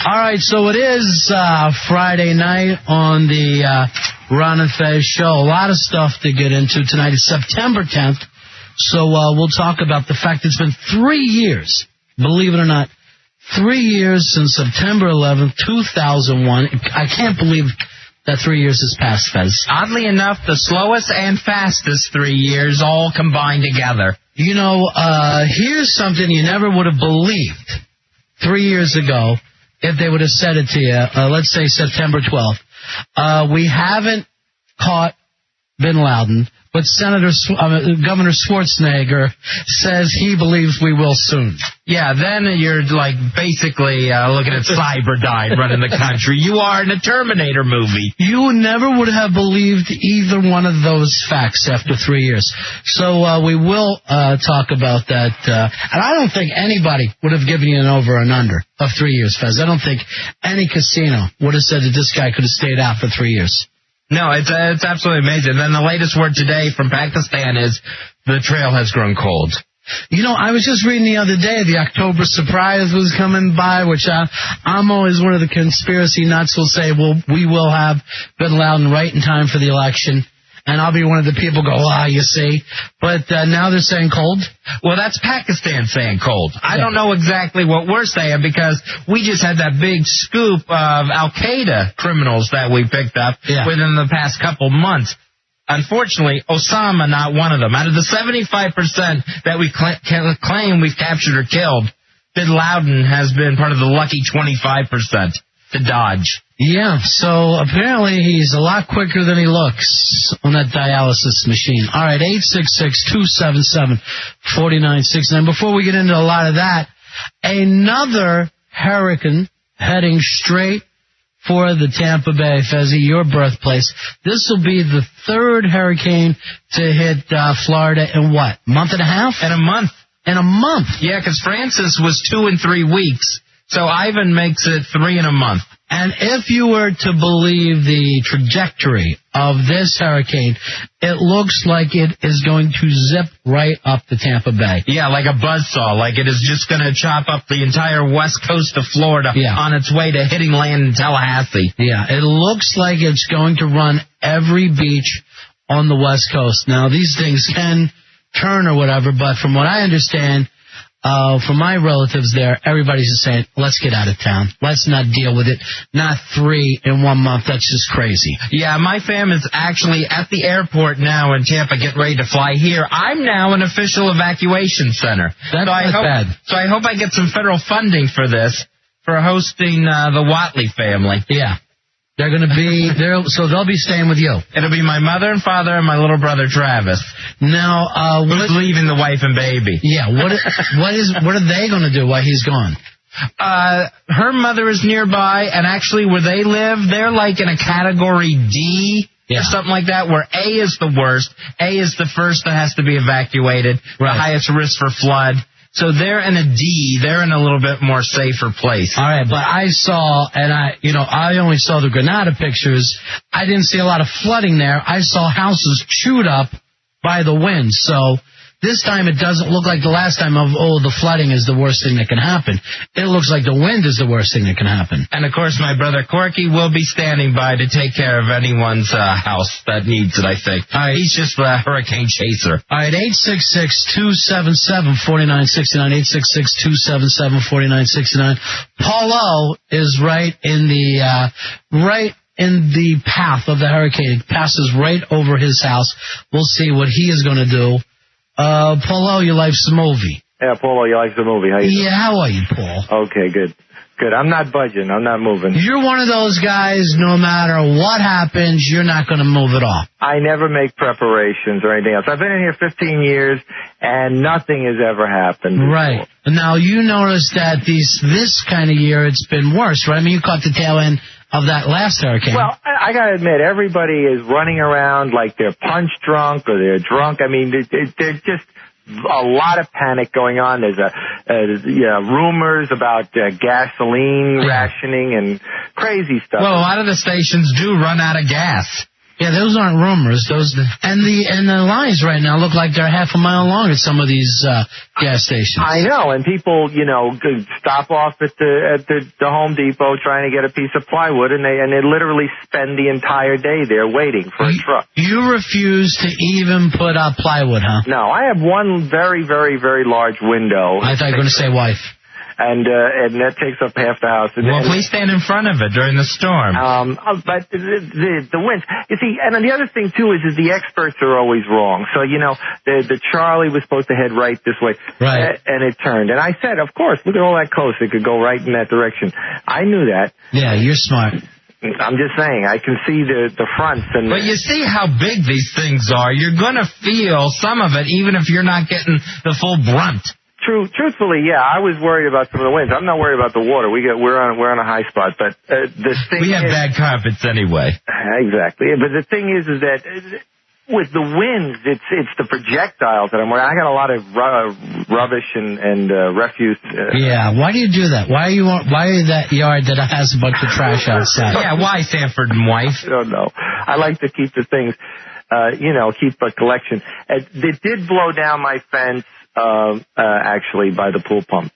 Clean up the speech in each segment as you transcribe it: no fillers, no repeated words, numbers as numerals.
All right, so it is Friday night on the Ron and Fez show. A lot of stuff to get into tonight. It's September 10th, so we'll talk about the fact it's been 3 years, believe it or not, 3 years since September 11th, 2001. I can't believe that 3 years has passed, Fez. Oddly enough, the slowest and fastest 3 years all combined together. You know, here's something you never would have believed 3 years ago if they would have said it to you, let's say September 12th. We haven't caught Bin Laden, but Governor Schwarzenegger says he believes we will soon. Yeah, then you're like basically looking at Cyberdyne running the country. You are in a Terminator movie. You never would have believed either one of those facts after 3 years. So we will talk about that. And I don't think anybody would have given you an over and under of 3 years, Fez. I don't think any casino would have said that this guy could have stayed out for 3 years. No, it's absolutely amazing. Then the latest word today from Pakistan is the trail has grown cold. You know, I was just reading the other day the October surprise was coming by, which I'm always one of the conspiracy nuts will say, well, we will have Bin Laden right in time for the election. And I'll be one of the people go, you see. But now they're saying cold. Well, that's Pakistan saying cold. I don't know exactly what we're saying because we just had that big scoop of Al-Qaeda criminals that we picked up within the past couple months. Unfortunately, Osama, not one of them. Out of the 75% that we claim we've captured or killed, Bin Laden has been part of the lucky 25% to dodge. Yeah, so apparently he's a lot quicker than he looks on that dialysis machine. All right, 866-277-4969. Before we get into a lot of that, another hurricane heading straight for the Tampa Bay, Fezzi, your birthplace. This will be the third hurricane to hit Florida in what, month and a half? In a month. In a month? Yeah, because Francis was 2 and 3 weeks, so Ivan makes it 3 in a month. And if you were to believe the trajectory of this hurricane, it looks like it is going to zip right up the Tampa Bay. Yeah, like a buzzsaw, like it is just going to chop up the entire west coast of Florida on its way to hitting land in Tallahassee. Yeah, it looks like it's going to run every beach on the west coast. Now, these things can turn or whatever, but from what I understand, from my relatives there, everybody's just saying, let's get out of town. Let's not deal with it. Not 3 in 1 month. That's just crazy. Yeah, my fam is actually at the airport now in Tampa getting ready to fly here. I'm now an official evacuation center. That's not bad. So I hope I get some federal funding for this, for hosting the Watley family. Yeah. They're going to be there, so they'll be staying with you. It'll be my mother and father and my little brother Travis. Now, who's leaving the wife and baby? Yeah, what are they going to do while he's gone? Her mother is nearby, and actually where they live, they're like in a category D or something like that, where A is the worst. A is the first that has to be evacuated, the highest risk for flood. So they're in a D. They're in a little bit more safer place. All right, but I saw, and I only saw the Granada pictures. I didn't see a lot of flooding there. I saw houses chewed up by the wind. So this time it doesn't look like the last time of, the flooding is the worst thing that can happen. It looks like the wind is the worst thing that can happen. And, of course, my brother Corky will be standing by to take care of anyone's house that needs it, I think. All right. He's just a hurricane chaser. All right, 866-277-4969, 866-277-4969. Paulo is right in the path of the hurricane. It passes right over his house. We'll see what he is going to do. Paulo, your life's a movie. Yeah, Paulo, your life's a movie. How you doing? Yeah, how are you, Paul? Okay, good. Good. I'm not budging. I'm not moving. You're one of those guys, no matter what happens, you're not going to move at all. I never make preparations or anything else. I've been in here 15 years, and nothing has ever happened before. Right. Now, you notice that this kind of year, it's been worse, right? I mean, you caught the tail end of that last hurricane. Well, I got to admit, everybody is running around like they're punch drunk or they're drunk. I mean, they're just a lot of panic going on. There's rumors about gasoline rationing and crazy stuff. Well, a lot of the stations do run out of gas. Yeah, those aren't rumors. And the lines right now look like they're half a mile long at some of these gas stations. I know, and people, stop off at the Home Depot trying to get a piece of plywood, and they literally spend the entire day there waiting for a truck. You refuse to even put up plywood, huh? No, I have one very, very, very large window. I thought you were going to say wife. And that takes up half the house. Well, please stand in front of it during the storm. But the winds. You see, and the other thing, too, is the experts are always wrong. So, the Charlie was supposed to head right this way. Right. And it turned. And I said, of course, look at all that coast. It could go right in that direction. I knew that. Yeah, you're smart. I'm just saying, I can see the fronts. But you see how big these things are. You're going to feel some of it, even if you're not getting the full brunt. Truthfully, yeah, I was worried about some of the winds. I'm not worried about the water. We're on a high spot, but the thing we have bad carpets anyway. Exactly, but the thing is that with the winds, it's the projectiles that I'm worried. I got a lot of rubbish and refuse. Yeah, why do you do that? Why are you that yard that has a bunch of trash outside? Yeah, why, Sanford and wife? I don't know. I like to keep the things, keep a collection. It did blow down my fence. Actually, by the pool pump.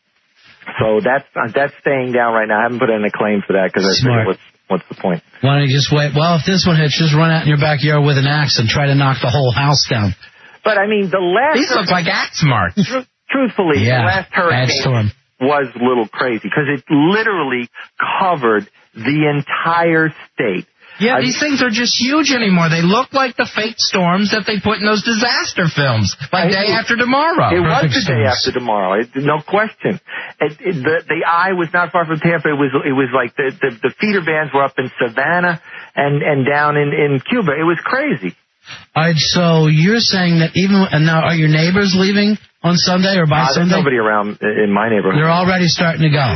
So that's staying down right now. I haven't put in a claim for that because I figured what's the point? Why don't you just wait? Well, if this one hits, just run out in your backyard with an axe and try to knock the whole house down. But I mean, these look like axe marks. Truthfully, the last hurricane was a little crazy because it literally covered the entire state. Yeah, these things are just huge anymore. They look like the fake storms that they put in those disaster films, like Day After Tomorrow. It was the Day After Tomorrow, no question. The eye was not far from Tampa. It was like the feeder bands were up in Savannah and down in Cuba. It was crazy. All right, so you're saying that now are your neighbors leaving on Sunday or by Sunday? There's nobody around in my neighborhood. They're already starting to go.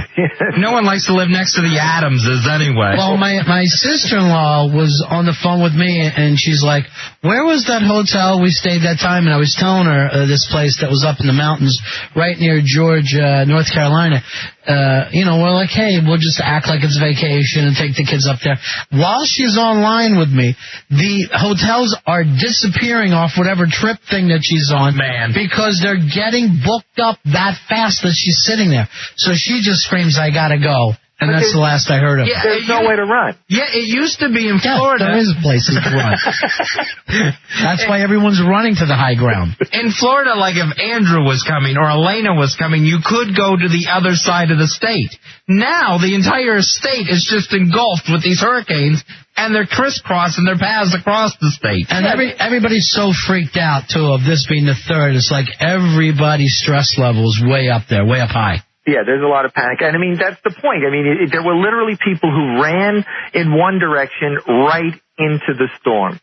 No one likes to live next to the Adamses anyway. Well, my sister-in-law was on the phone with me, and she's like, where was that hotel we stayed that time? And I was telling her this place that was up in the mountains right near George, North Carolina. We're like, hey, we'll just act like it's vacation and take the kids up there. While she's online with me, the hotels are disappearing off whatever trip thing that she's on. Man. Because they're getting booked up that fast that she's sitting there. So she just screams, I gotta go. And that's the last I heard of. Yeah, there's no way to run. Yeah, it used to be in Florida. There is places to run. That's why everyone's running to the high ground. In Florida, like if Andrew was coming or Elena was coming, you could go to the other side of the state. Now, the entire state is just engulfed with these hurricanes, and they're crisscrossing their paths across the state. And everybody's so freaked out, too, of this being the third. It's like everybody's stress level is way up there, way up high. Yeah, there's a lot of panic. And, I mean, that's the point. I mean, there were literally people who ran in one direction right into the storm.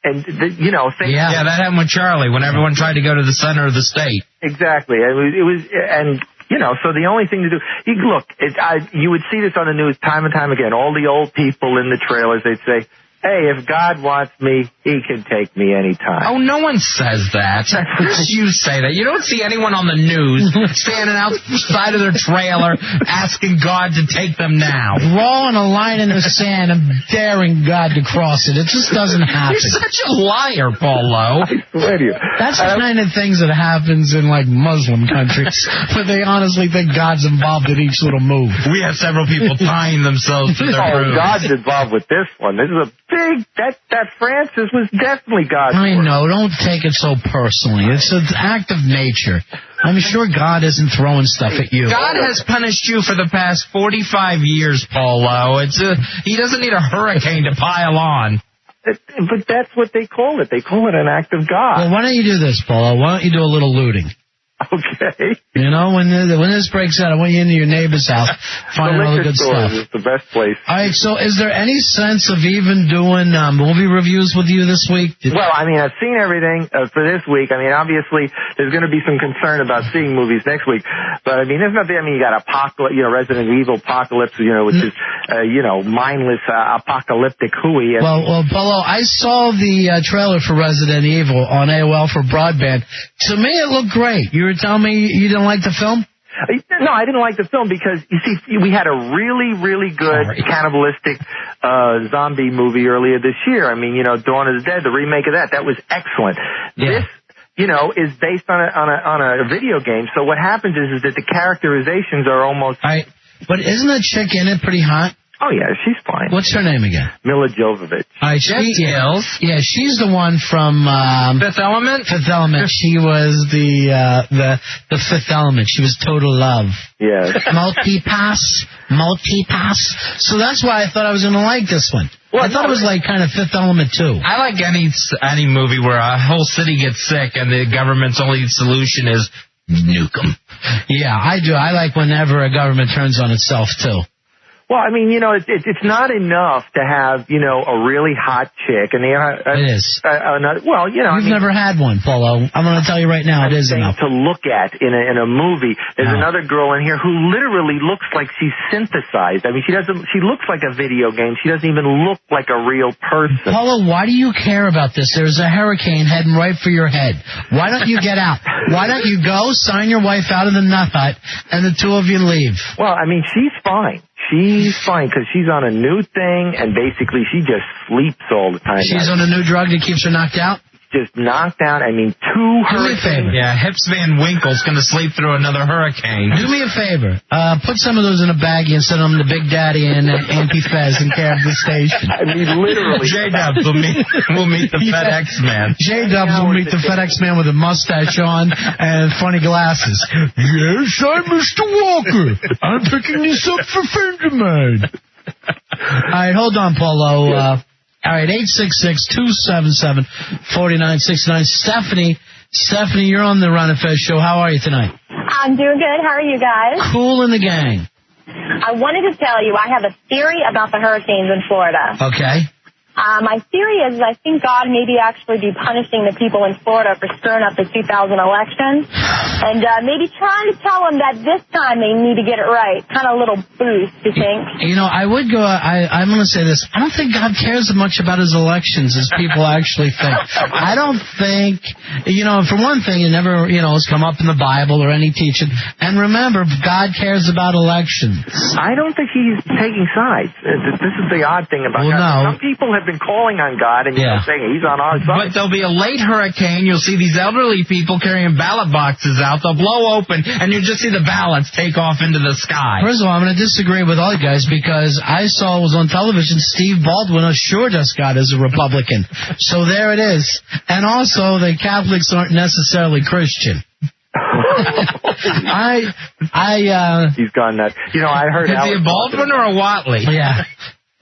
And, Yeah, that happened with Charlie when everyone tried to go to the center of the state. Exactly. So the only thing to do, you would see this on the news time and time again. All the old people in the trailers, they'd say, hey, if God wants me, he can take me anytime. Oh, no one says that. Just you say that. You don't see anyone on the news standing outside of their trailer asking God to take them now. Drawing a line in the sand and daring God to cross it. It just doesn't happen. You're such a liar, Paulo. I swear to you. That's the kind of things that happens in, like, Muslim countries, where they honestly think God's involved in each little move. We have several people tying themselves to their roofs. God's involved with this one. This is a big, that Francis was definitely God's I work. know, don't take it so personally. It's an act of nature. I'm sure God isn't throwing stuff at you. God has punished you for the past 45 years, Paulo. He doesn't need a hurricane to pile on. But that's what they call it. They call it an act of God. Well, why don't you do this, Paulo? Why don't you do a little looting? Okay. When this breaks out, I want you into your neighbor's house, finding all the good stuff. Is the best place. All right, so is there any sense of even doing movie reviews with you this week? Well, I mean, I've seen everything for this week. I mean, obviously, there's going to be some concern about seeing movies next week. But, I mean, there's nothing. I mean, you got Resident Evil Apocalypse, which is, mindless apocalyptic hooey. Well, Paulo, I saw the trailer for Resident Evil on AOL for broadband. To me, it looked great. You were telling me you didn't like the film? No, I didn't like the film because, you see, we had a really, really good cannibalistic zombie movie earlier this year. I mean, you know, Dawn of the Dead, the remake of that was excellent. Yeah. This, you know, is based on a video game. So what happens is that the characterizations are almost... But isn't the chick in it pretty hot? Oh, yeah, she's fine. What's her name again? Mila Jovovich. Yeah, she's the one from... Fifth Element? Fifth Element. She was the Fifth Element. She was total love. Yes. Multi-pass. So that's why I thought I was going to like this one. Well, I thought it was like kind of Fifth Element, too. I like any movie where a whole city gets sick and the government's only solution is nuke them. Yeah, I do. I like whenever a government turns on itself, too. Well, I mean, you know, it's not enough to have, you know, a really hot chick. And it is. Well, you know. You've never had one, Polo. I'm going to tell you right now, it is enough. To look at in a movie. There's another girl in here who literally looks like she's synthesized. I mean, she looks like a video game. She doesn't even look like a real person. Polo, why do you care about this? There's a hurricane heading right for your head. Why don't you get out? Why don't you go sign your wife out of the nut hut and the two of you leave? Well, I mean, she's fine. She's fine because she's on a new thing, and basically she just sleeps all the time. She's on a new drug that keeps her knocked out? Just knocked out. I mean, 2 hurricanes. Yeah, Hips Van Winkle's going to sleep through another hurricane. Do me a favor. Put some of those in a baggie and send them to Big Daddy and Auntie Fez in care of the station. I mean, literally. J-Dubs will meet the FedEx man. J-Dubs will meet the FedEx man with a mustache on and funny glasses. Yes, I'm Mr. Walker. I'm picking this up for a friend of mine. All right, hold on, Polo. All right, 866-277-4969. Stephanie, you're on the Ron and Fez show. How are you tonight? I'm doing good. How are you guys? Cool in the gang. I wanted to tell you I have a theory about the hurricanes in Florida. Okay. My theory is I think God may be actually be punishing the people in Florida for screwing up the 2000 election and maybe trying to tell them that this time they need to get it right. Kind of a little boost, you think? You know, I'm going to say this. I don't think God cares as much about his elections as people actually think. I don't think, you know, for one thing, it never, you know, has come up in the Bible or any teaching. And remember, God cares about elections. I don't think he's taking sides. This is the odd thing about God. No. Some people have been calling on God and saying he's on our side. But there'll be a late hurricane. You'll see these elderly people carrying ballot boxes out. They'll blow open, and you'll just see the ballots take off into the sky. First of all, I'm going to disagree with all you guys because I saw it was on television. Steve Baldwin assured us God is a Republican. So there it is. And also, the Catholics aren't necessarily Christian. He's gone nuts. You know, I heard. Is he a Baldwin or a Watley? Yeah.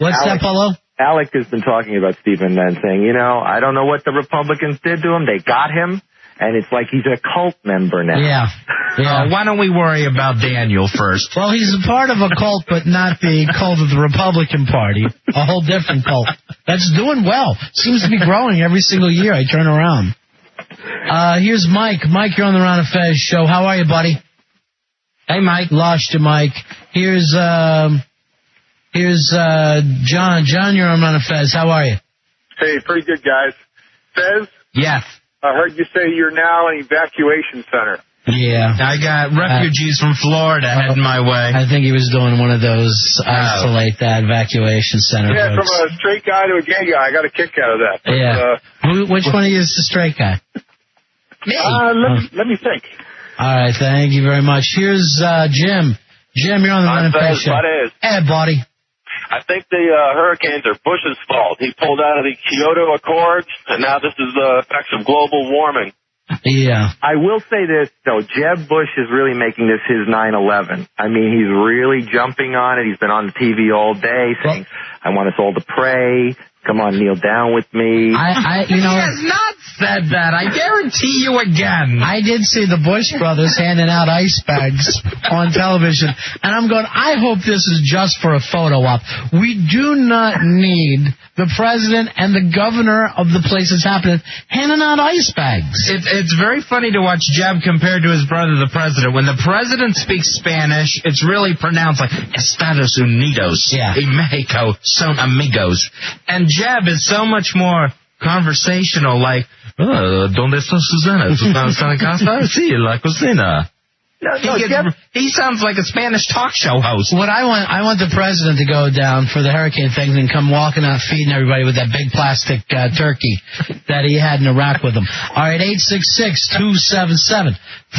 What's that, Polo? Alec has been talking about Stephen Mann, saying, you know, I don't know what the Republicans did to him. They got him, and it's like he's a cult member now. Yeah. Why don't we worry about Daniel first? Well, he's a part of a cult, but not the cult of the Republican Party. A whole different cult. That's doing well. Seems to be growing every single year. I turn around. Here's Mike. Mike, you're on the Ron and Fez show. How are you, buddy? Hey, Mike. Lost you, Mike. Here's John. John, you're on Ron and Fez. How are you? Hey, pretty good, guys. Fez? Yes. I heard you say you're now an evacuation center. Yeah. I got refugees from Florida heading my way. I think he was doing one of those isolate that evacuation center. Yeah, jokes. From a straight guy to a gay guy. I got a kick out of that. But, yeah. Which one of you is the straight guy? Me. Let me think. All right, thank you very much. Here's Jim. Jim, you're on the Ron and Fez show. Hey, buddy. I think the hurricanes are Bush's fault. He pulled out of the Kyoto Accords, and now this is the effects of global warming. Yeah. I will say this, though. Jeb Bush is really making this his 9/11. I mean, he's really jumping on it. He's been on the TV all day saying, I want us all to pray. Come on, kneel down with me. You know, he has not said that. I guarantee you again. I did see the Bush brothers handing out ice bags on television, and I'm going, I hope this is just for a photo op. We do not need the president and the governor of the place it's happening handing out ice bags. It's very funny to watch Jeb compared to his brother, the president. When the president speaks Spanish, it's really pronounced like Estados Unidos, y Mexico son amigos. And Jeb is so much more conversational, like, ¿Dónde está Susana? ¿Susana está en casa? Sí, en la cocina. He sounds like a Spanish talk show host. What I want the president to go down for the hurricane thing and come walking out feeding everybody with that big plastic turkey that he had in Iraq with him. All right,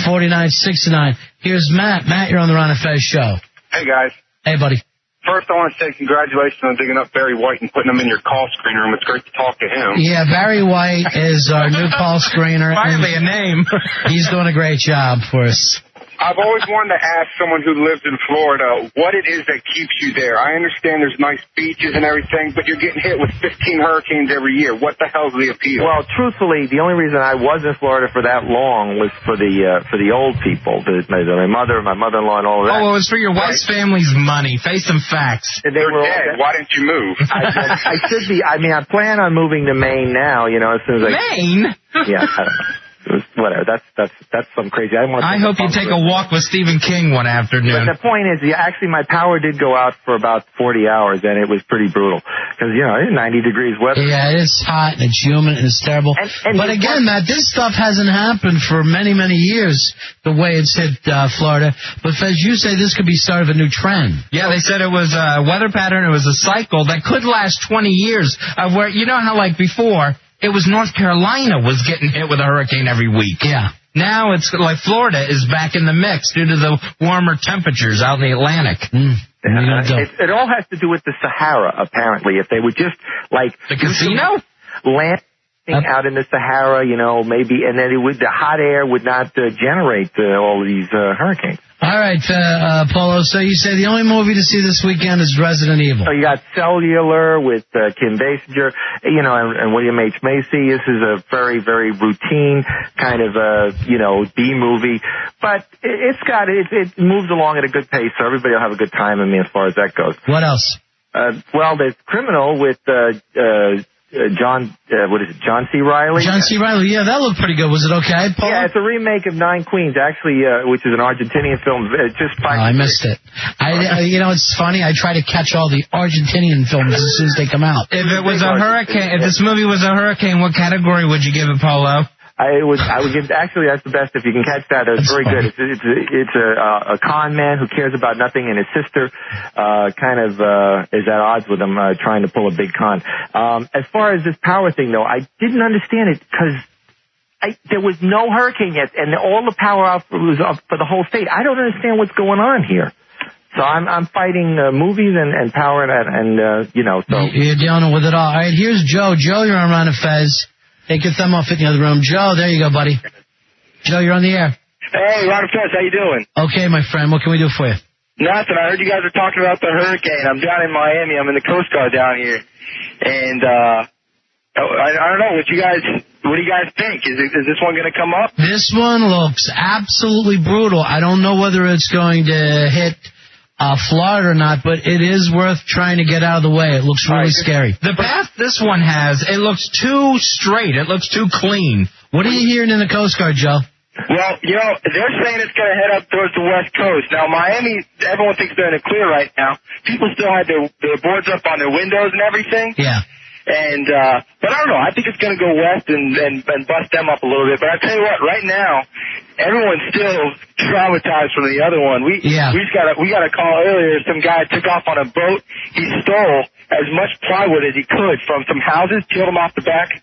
866-277-4969. Here's Matt. Matt, you're on the Ron and Fez show. Hey, guys. Hey, buddy. First, I want to say congratulations on digging up Barry White and putting him in your call screen room. It's great to talk to him. Yeah, Barry White is our new call screener. Finally a name. He's doing a great job for us. I've always wanted to ask someone who lives in Florida what it is that keeps you there. I understand there's nice beaches and everything, but you're getting hit with 15 hurricanes every year. What the hell's the appeal? Well, truthfully, the only reason I was in Florida for that long was for the old people, my mother, my mother-in-law, and all of that. Oh, it was for your wife's family's money. Face some facts. They're dead. Why didn't you move? I should be. I mean, I plan on moving to Maine now. You know, as soon as Maine? Yeah. I don't know. Whatever. That's some crazy. I hope you take a walk with Stephen King one afternoon. But the point is, actually, my power did go out for about 40 hours, and it was pretty brutal because it's 90 degrees weather. Yeah, it is hot and it's humid and it's terrible. But again, Matt, this stuff hasn't happened for many, many years. The way it's hit Florida. But Fez, you say this could be start of a new trend. Yeah, they said it was a weather pattern. It was a cycle that could last 20 years. Of where how like before. It was North Carolina was getting hit with a hurricane every week. Yeah. Now it's like Florida is back in the mix due to the warmer temperatures out in the Atlantic. It all has to do with the Sahara, apparently. If they would just, the casino? Land out in the Sahara, maybe, and then the hot air would not generate all of these hurricanes. All right, Polo, so you say the only movie to see this weekend is Resident Evil. So you got Cellular with Kim Basinger, and William H. Macy. This is a very, very routine kind of, B movie. But it moves along at a good pace, so everybody will have a good time, as far as that goes. What else? Well, there's Criminal with John C. Reilly? John C. Reilly, yeah, that looked pretty good. Was it okay, Paul? Yeah, it's a remake of Nine Queens, actually, which is an Argentinian film. I missed it. It's funny. I try to catch all the Argentinian films as soon as they come out. If it was a hurricane, if this movie was a hurricane, what category would you give it, Polo? I would give, actually, that's the best if you can catch that. It's very good. It's a con man who cares about nothing, and his sister is at odds with him, trying to pull a big con. As far as this power thing, though, I didn't understand it because there was no hurricane yet, and all the power out was up for the whole state. I don't understand what's going on here. So I'm fighting movies and power and so. You're dealing with it all. All right, here's Joe. Joe, you're on Ron and Fez. Take your thumb off in the other room. Joe, there you go, buddy. Joe, you're on the air. Hey, Ron and Fez, how you doing? Okay, my friend. What can we do for you? Nothing. I heard you guys were talking about the hurricane. I'm down in Miami. I'm in the Coast Guard down here. And I don't know. What do you guys think? Is this one going to come up? This one looks absolutely brutal. I don't know whether it's going to hit Florida or not, but it is worth trying to get out of the way. It looks really scary. The path this one has, it looks too straight. It looks too clean. What are you hearing in the Coast Guard, Joe? Well, they're saying it's going to head up towards the West Coast. Now, Miami, everyone thinks they're in the clear right now. People still have their boards up on their windows and everything. Yeah. And, but I don't know. I think it's going to go west and bust them up a little bit. But I tell you what, right now, everyone's still traumatized from the other one. We got a call earlier. Some guy took off on a boat. He stole as much plywood as he could from some houses, peeled them off the back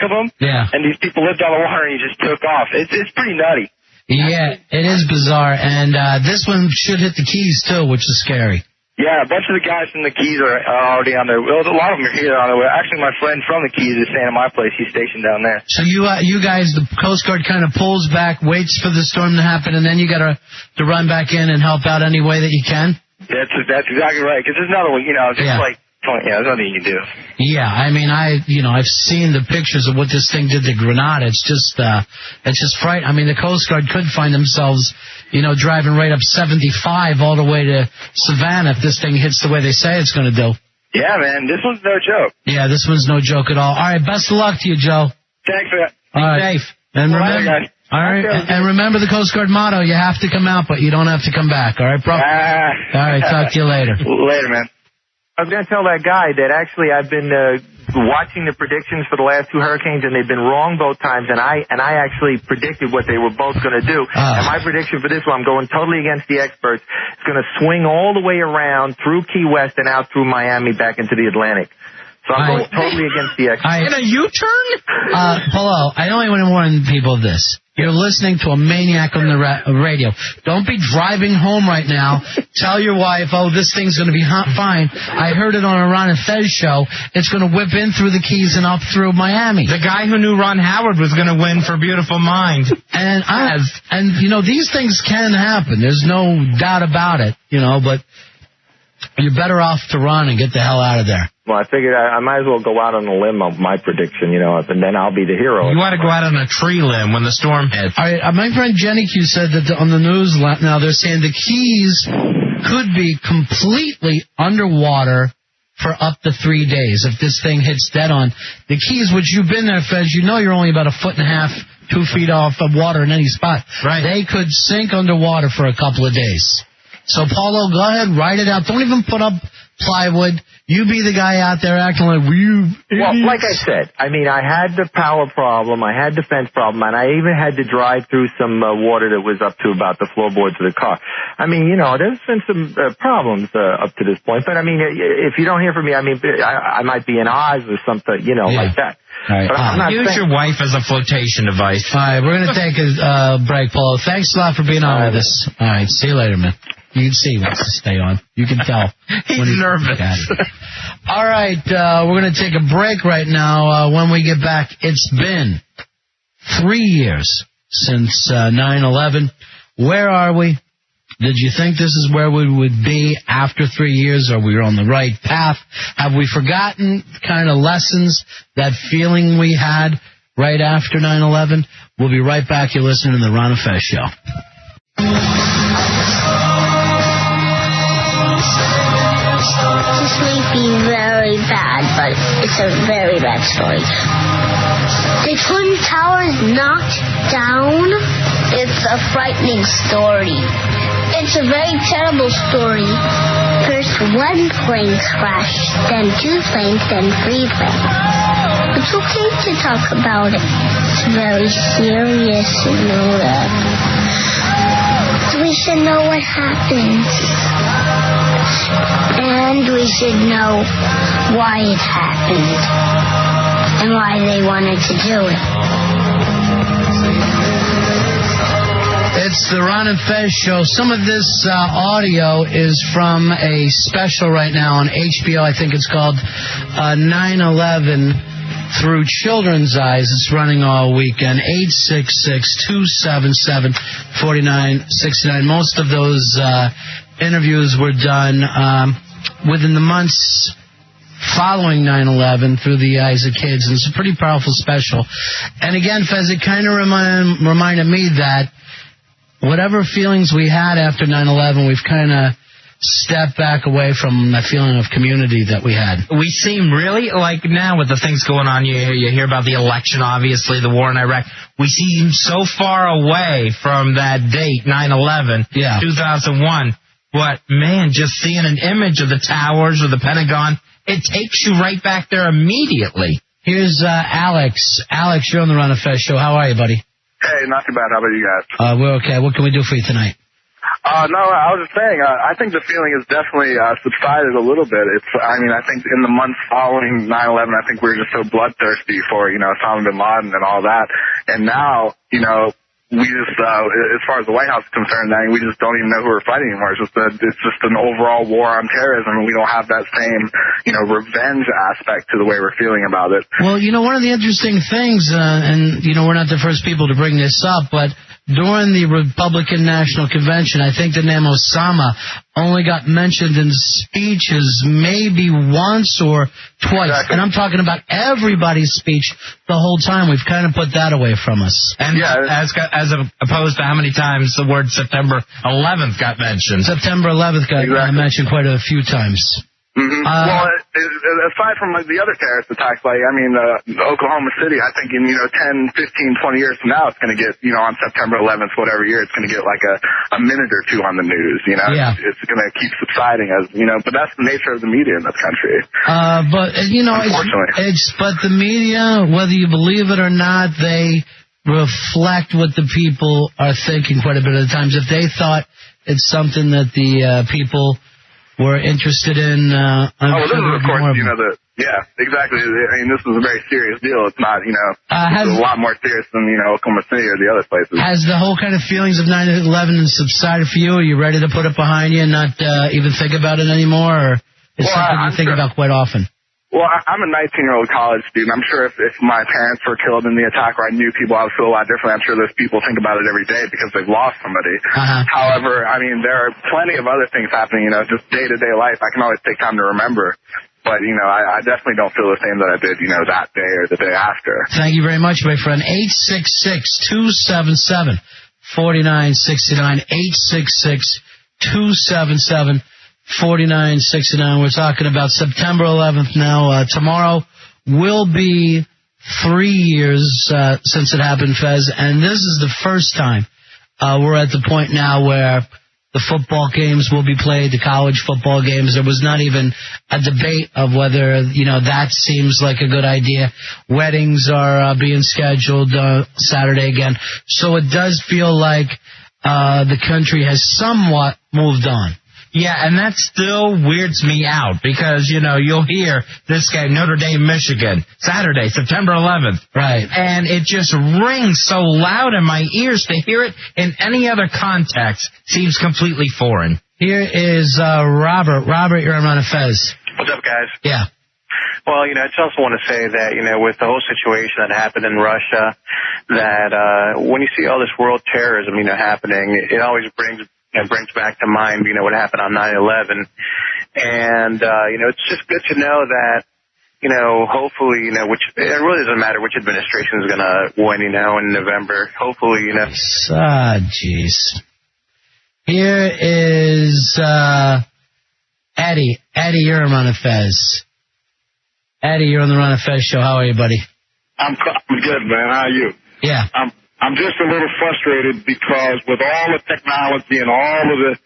of them. Yeah. And these people lived on the water, and he just took off. It's pretty nutty. Yeah, it is bizarre. And this one should hit the Keys too, which is scary. Yeah, a bunch of the guys from the Keys are already on their way. Well, a lot of them are here on their way. Actually, my friend from the Keys is staying at my place. He's stationed down there. So you guys, the Coast Guard kind of pulls back, waits for the storm to happen, and then you got to run back in and help out any way that you can? That's exactly right, because there's another one, there's nothing you can do. Yeah, I mean, I've seen the pictures of what this thing did to Grenada. It's just frightening. I mean, the Coast Guard could find themselves, driving right up 75 all the way to Savannah if this thing hits the way they say it's going to do. Yeah, man, this one's no joke. Yeah, this one's no joke at all. All right, best of luck to you, Joe. Thanks for that. Be safe. And remember, all right, and remember the Coast Guard motto: you have to come out, but you don't have to come back. All right, bro. All right, talk to you later. Later, man. I was going to tell that guy that actually I've been watching the predictions for the last 2 hurricanes, and they've been wrong both times, and I actually predicted what they were both going to do. And my prediction for this one, I'm going totally against the experts. It's going to swing all the way around through Key West and out through Miami back into the Atlantic. So I'm going totally against the experts. In a U-turn? Polo, I only want to warn people of this. You're listening to a maniac on the radio. Don't be driving home right now. Tell your wife, oh, this thing's going to be fine. I heard it on a Ron and Fez show. It's going to whip in through the Keys and up through Miami. The guy who knew Ron Howard was going to win for Beautiful Mind. And these things can happen. There's no doubt about it, but you're better off to run and get the hell out of there. Well, I figured I might as well go out on a limb of my prediction, and then I'll be the hero. You want to go out on a tree limb when the storm hits. All right, my friend Jenny Q said that on the news now they're saying the Keys could be completely underwater for up to 3 days if this thing hits dead on. The Keys, which you've been there, Fez, you're only about 1.5 feet, 2 feet off of water in any spot. Right. They could sink underwater for a couple of days. So, Paulo, go ahead, write it out. Don't even put up plywood. You be the guy out there acting like Well, like I said, I had the power problem, I had the fence problem, and I even had to drive through some water that was up to about the floorboards of the car. There's been some problems up to this point. But, if you don't hear from me, I might be in Oz or something, like that. All right. Use your wife as a flotation device. All right, we're going to take a break, Paulo. Thanks a lot for being on with us. All right, see you later, man. You can see he wants to stay on. You can tell. He's nervous. All right, we're going to take a break right now. When we get back, it's been 3 years since 9/11. Where are we? Did you think this is where we would be after 3 years? Are we on the right path? Have we forgotten kind of lessons, that feeling we had right after 9/11? We'll be right back. You're listening to the Ron and Fez Show. This may be very bad, but it's a very bad story. The Twin Towers knocked down. It's a frightening story. It's a very terrible story. First one plane crashed, then 2 planes, then 3 planes. It's okay to talk about it. It's very serious, you know that. We should know what happened. And we should know why it happened and why they wanted to do it. It's the Ron and Fez Show. Some of this audio is from a special right now on HBO. I think it's called 9/11 Through Children's Eyes. It's running all weekend. 866-277-4969. Most of those interviews were done within the months following 9/11 through the eyes of kids, and it's a pretty powerful special. And again, Fez, it kind of reminded me that whatever feelings we had after 9/11, we've kind of stepped back away from that feeling of community that we had. We seem really, like now with the things going on, you hear about the election, obviously, the war in Iraq. We seem so far away from that date, 9/11, 2001. But, man, just seeing an image of the towers or the Pentagon, it takes you right back there immediately. Here's Alex. Alex, you're on the Ron and Fez Show. How are you, buddy? Hey, not too bad. How about you guys? We're okay. What can we do for you tonight? No, I was just saying, I think the feeling has definitely subsided a little bit. I think in the months following 9/11, I think we were just so bloodthirsty for, Osama bin Laden and all that. And now, we just, as far as the White House is concerned, we just don't even know who we're fighting anymore. It's just an overall war on terrorism, and we don't have that same, revenge aspect to the way we're feeling about it. Well, one of the interesting things, and, we're not the first people to bring this up, but during the Republican National Convention, I think the name Osama only got mentioned in speeches maybe once or twice. Exactly. And I'm talking about everybody's speech the whole time. We've kind of put that away from us. And as opposed to how many times the word September 11th got mentioned. September 11th got mentioned quite a few times. Mm-hmm. Well, aside from the other terrorist attacks, Oklahoma City, I think in 10, 15, 20 years from now, it's going to get on September 11th, whatever year, it's going to get like a minute or two on the news. Yeah. It's going to keep subsiding but that's the nature of the media in this country. But unfortunately, but the media, whether you believe it or not, they reflect what the people are thinking quite a bit of the times. If they thought it's something that the people were interested in. This is, of course, yeah, exactly. I mean, this is a very serious deal. It's not, it's a lot more serious than, Oklahoma City or the other places. Has the whole kind of feelings of 9/11 subsided for you? Are you ready to put it behind you and not even think about it anymore? Or is something you think about quite often? Well, I'm a 19-year-old college student. I'm sure if my parents were killed in the attack or I knew people, I would feel a lot differently. I'm sure those people think about it every day because they've lost somebody. However, I mean, there are plenty of other things happening, just day-to-day life. I can always take time to remember. But, I definitely don't feel the same that I did, that day or the day after. Thank you very much, my friend. 866-277-4969. 866-277-4969. We're talking about September 11th now. Tomorrow will be 3 years since it happened, Fez, and this is the first time we're at the point now where the football games will be played, the college football games. There was not even a debate of whether, that seems like a good idea. Weddings are being scheduled Saturday again. So it does feel like the country has somewhat moved on. Yeah, and that still weirds me out because, you'll hear this game, Notre Dame, Michigan, Saturday, September 11th. Right. And it just rings so loud in my ears. To hear it in any other context seems completely foreign. Here is Robert. Robert, you're on Fez. What's up, guys? Yeah. Well, I just also want to say that, with the whole situation that happened in Russia, that when you see all this world terrorism, happening, it always brings back to mind, what happened on 9/11. And, it's just good to know that, hopefully, which, it really doesn't matter which administration is going to win, in November. Hopefully, jeez. Here is, Eddie. Eddie, you're on Fez. Eddie, you're on the Ron and Fez show. How are you, buddy? I'm good, man. How are you? Yeah. I'm just a little frustrated because with all the technology and all of the,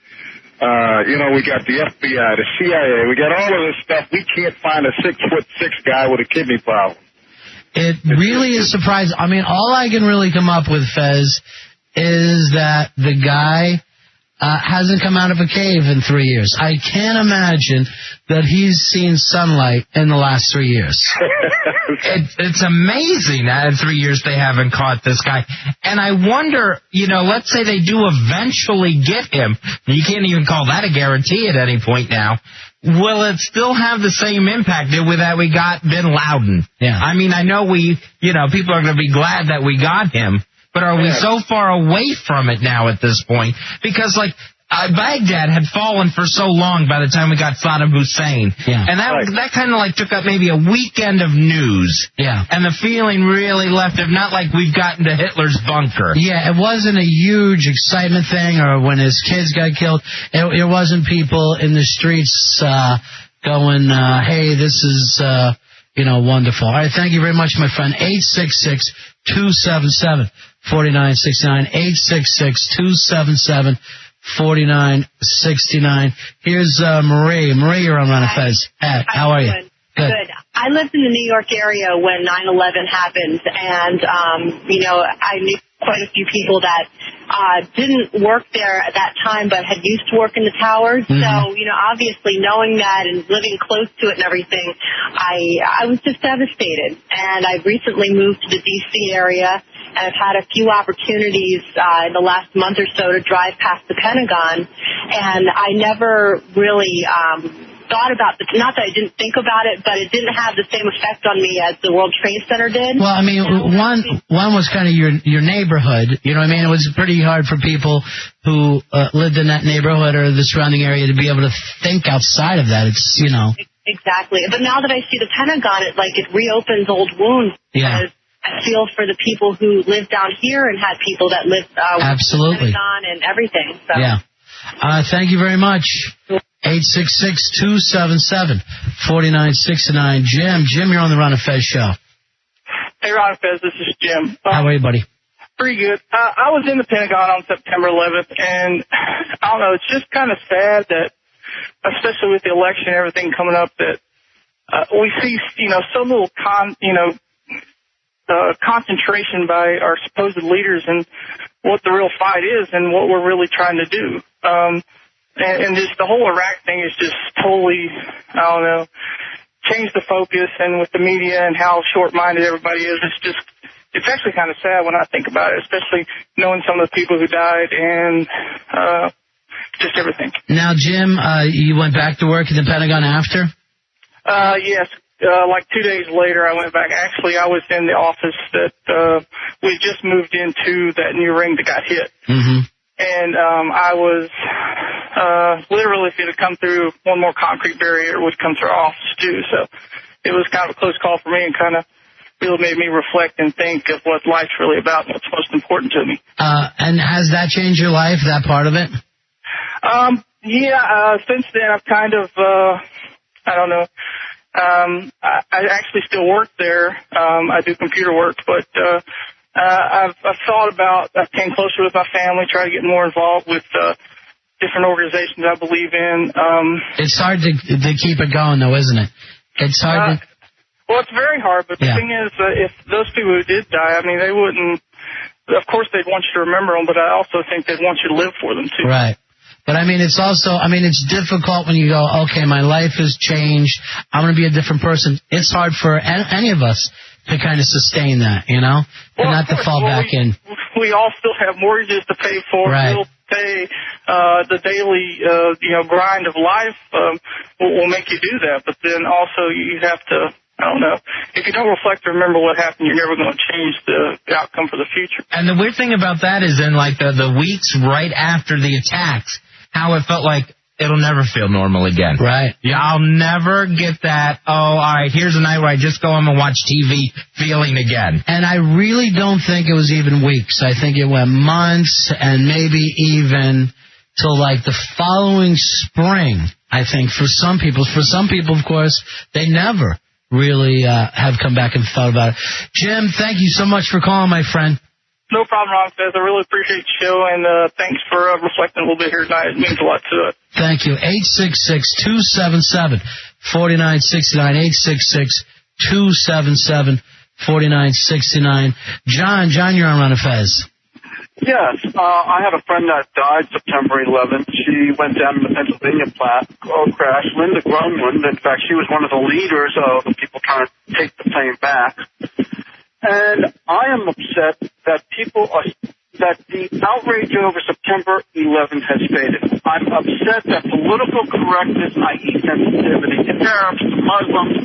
we got the FBI, the CIA, we got all of this stuff. We can't find a 6'6" guy with a kidney problem. It really is surprising. I mean, all I can really come up with, Fez, is that the guy hasn't come out of a cave in 3 years. I can't imagine that he's seen sunlight in the last 3 years. It's amazing that in 3 years they haven't caught this guy. And I wonder, let's say they do eventually get him. You can't even call that a guarantee at any point now. Will it still have the same impact that we got Bin Laden? Yeah. I mean, I know people are going to be glad that we got him. But are we so far away from it now at this point? Because, Baghdad had fallen for so long by the time we got Saddam Hussein. Yeah. And that kind of, took up maybe a weekend of news. Yeah. And the feeling really left of not like we've gotten to Hitler's bunker. Yeah, it wasn't a huge excitement thing or when his kids got killed. It wasn't people in the streets going, hey, this is, wonderful. All right, thank you very much, my friend. 866-277-4969. 866-277-4969. Here's Marie. Marie, you're on Fez. How are you? Good. I lived in the New York area when 9/11 happened, and, I knew quite a few people that didn't work there at that time but had used to work in the towers. Mm-hmm. So, obviously knowing that and living close to it and everything, I was just devastated. And I've recently moved to the D.C. area, and I've had a few opportunities in the last month or so to drive past the Pentagon, and I never really thought about it. Not that I didn't think about it, but it didn't have the same effect on me as the World Trade Center did. Well, I mean, one was kind of your neighborhood. You know what I mean? It was pretty hard for people who lived in that neighborhood or the surrounding area to be able to think outside of that. It's, Exactly. But now that I see the Pentagon, it reopens old wounds. Yeah. I feel for the people who lived down here and had people that lived Absolutely. with the Pentagon and everything. So. Yeah. Thank you very much. 866-277-4969. Jim, you're on the Ron and Fez show. Hey, Ron and Fez, this is Jim. How are you, buddy? Pretty good. I was in the Pentagon on September 11th, and I don't know, it's just kind of sad that, especially with the election and everything coming up, that we see, so little concentration by our supposed leaders and what the real fight is and what we're really trying to do. And just the whole Iraq thing is just totally, I don't know, changed the focus, and with the media and how short-minded everybody is, it's actually kind of sad when I think about it, especially knowing some of the people who died and just everything. Now, Jim, you went back to work in the Pentagon after? Yes. Like 2 days later, I went back. Actually, I was in the office that we just moved into, that new ring that got hit. Mm-hmm. And I was literally, if it had come through one more concrete barrier, it would come through our office, too. So it was kind of a close call for me, and kind of really made me reflect and think of what life's really about and what's most important to me. And has that changed your life, that part of it? Yeah, since then I've kind of, I don't know, I actually still work there. I do computer work, but I've thought about, I came closer with my family, try to get more involved with different organizations I believe in. It's hard to keep it going, though, isn't it? It's hard to... Well, it's very hard, but the thing is, if those people who did die, I mean, they wouldn't, of course they'd want you to remember them, but I also think they'd want you to live for them, too. Right. But, I mean, it's also, it's difficult when you go, okay, my life has changed, I'm going to be a different person. It's hard for any of us to kind of sustain that, and not to fall back in. We all still have mortgages to pay for. Right. We'll pay the daily, grind of life will make you do that. But then also you have to, I don't know, if you don't reflect or remember what happened, you're never going to change the outcome for the future. And the weird thing about that is in like the weeks right after the attacks, how it felt like it'll never feel normal again. Right. Yeah, I'll never get that, all right, here's a night where I just go home and watch TV feeling again. And I really don't think it was even weeks. I think it went months and maybe even till like the following spring, I think, for some people. For some people, of course, they never really have come back and thought about it. Jim, thank you so much for calling, my friend. No problem, Ron Fez. I really appreciate the show, and thanks for reflecting a little bit here tonight. It means a lot to it. Thank you. 866-277-4969. 866-277-4969. John, you're on Ron and Fez. Yes, I have a friend that died September 11th. She went down in the Pennsylvania crash. Linda Grumland, in fact, she was one of the leaders of the people trying to take the plane back. And I am upset that that the outrage over September 11th has faded. I'm upset that political correctness, i.e. sensitivity to Arabs, to Muslims,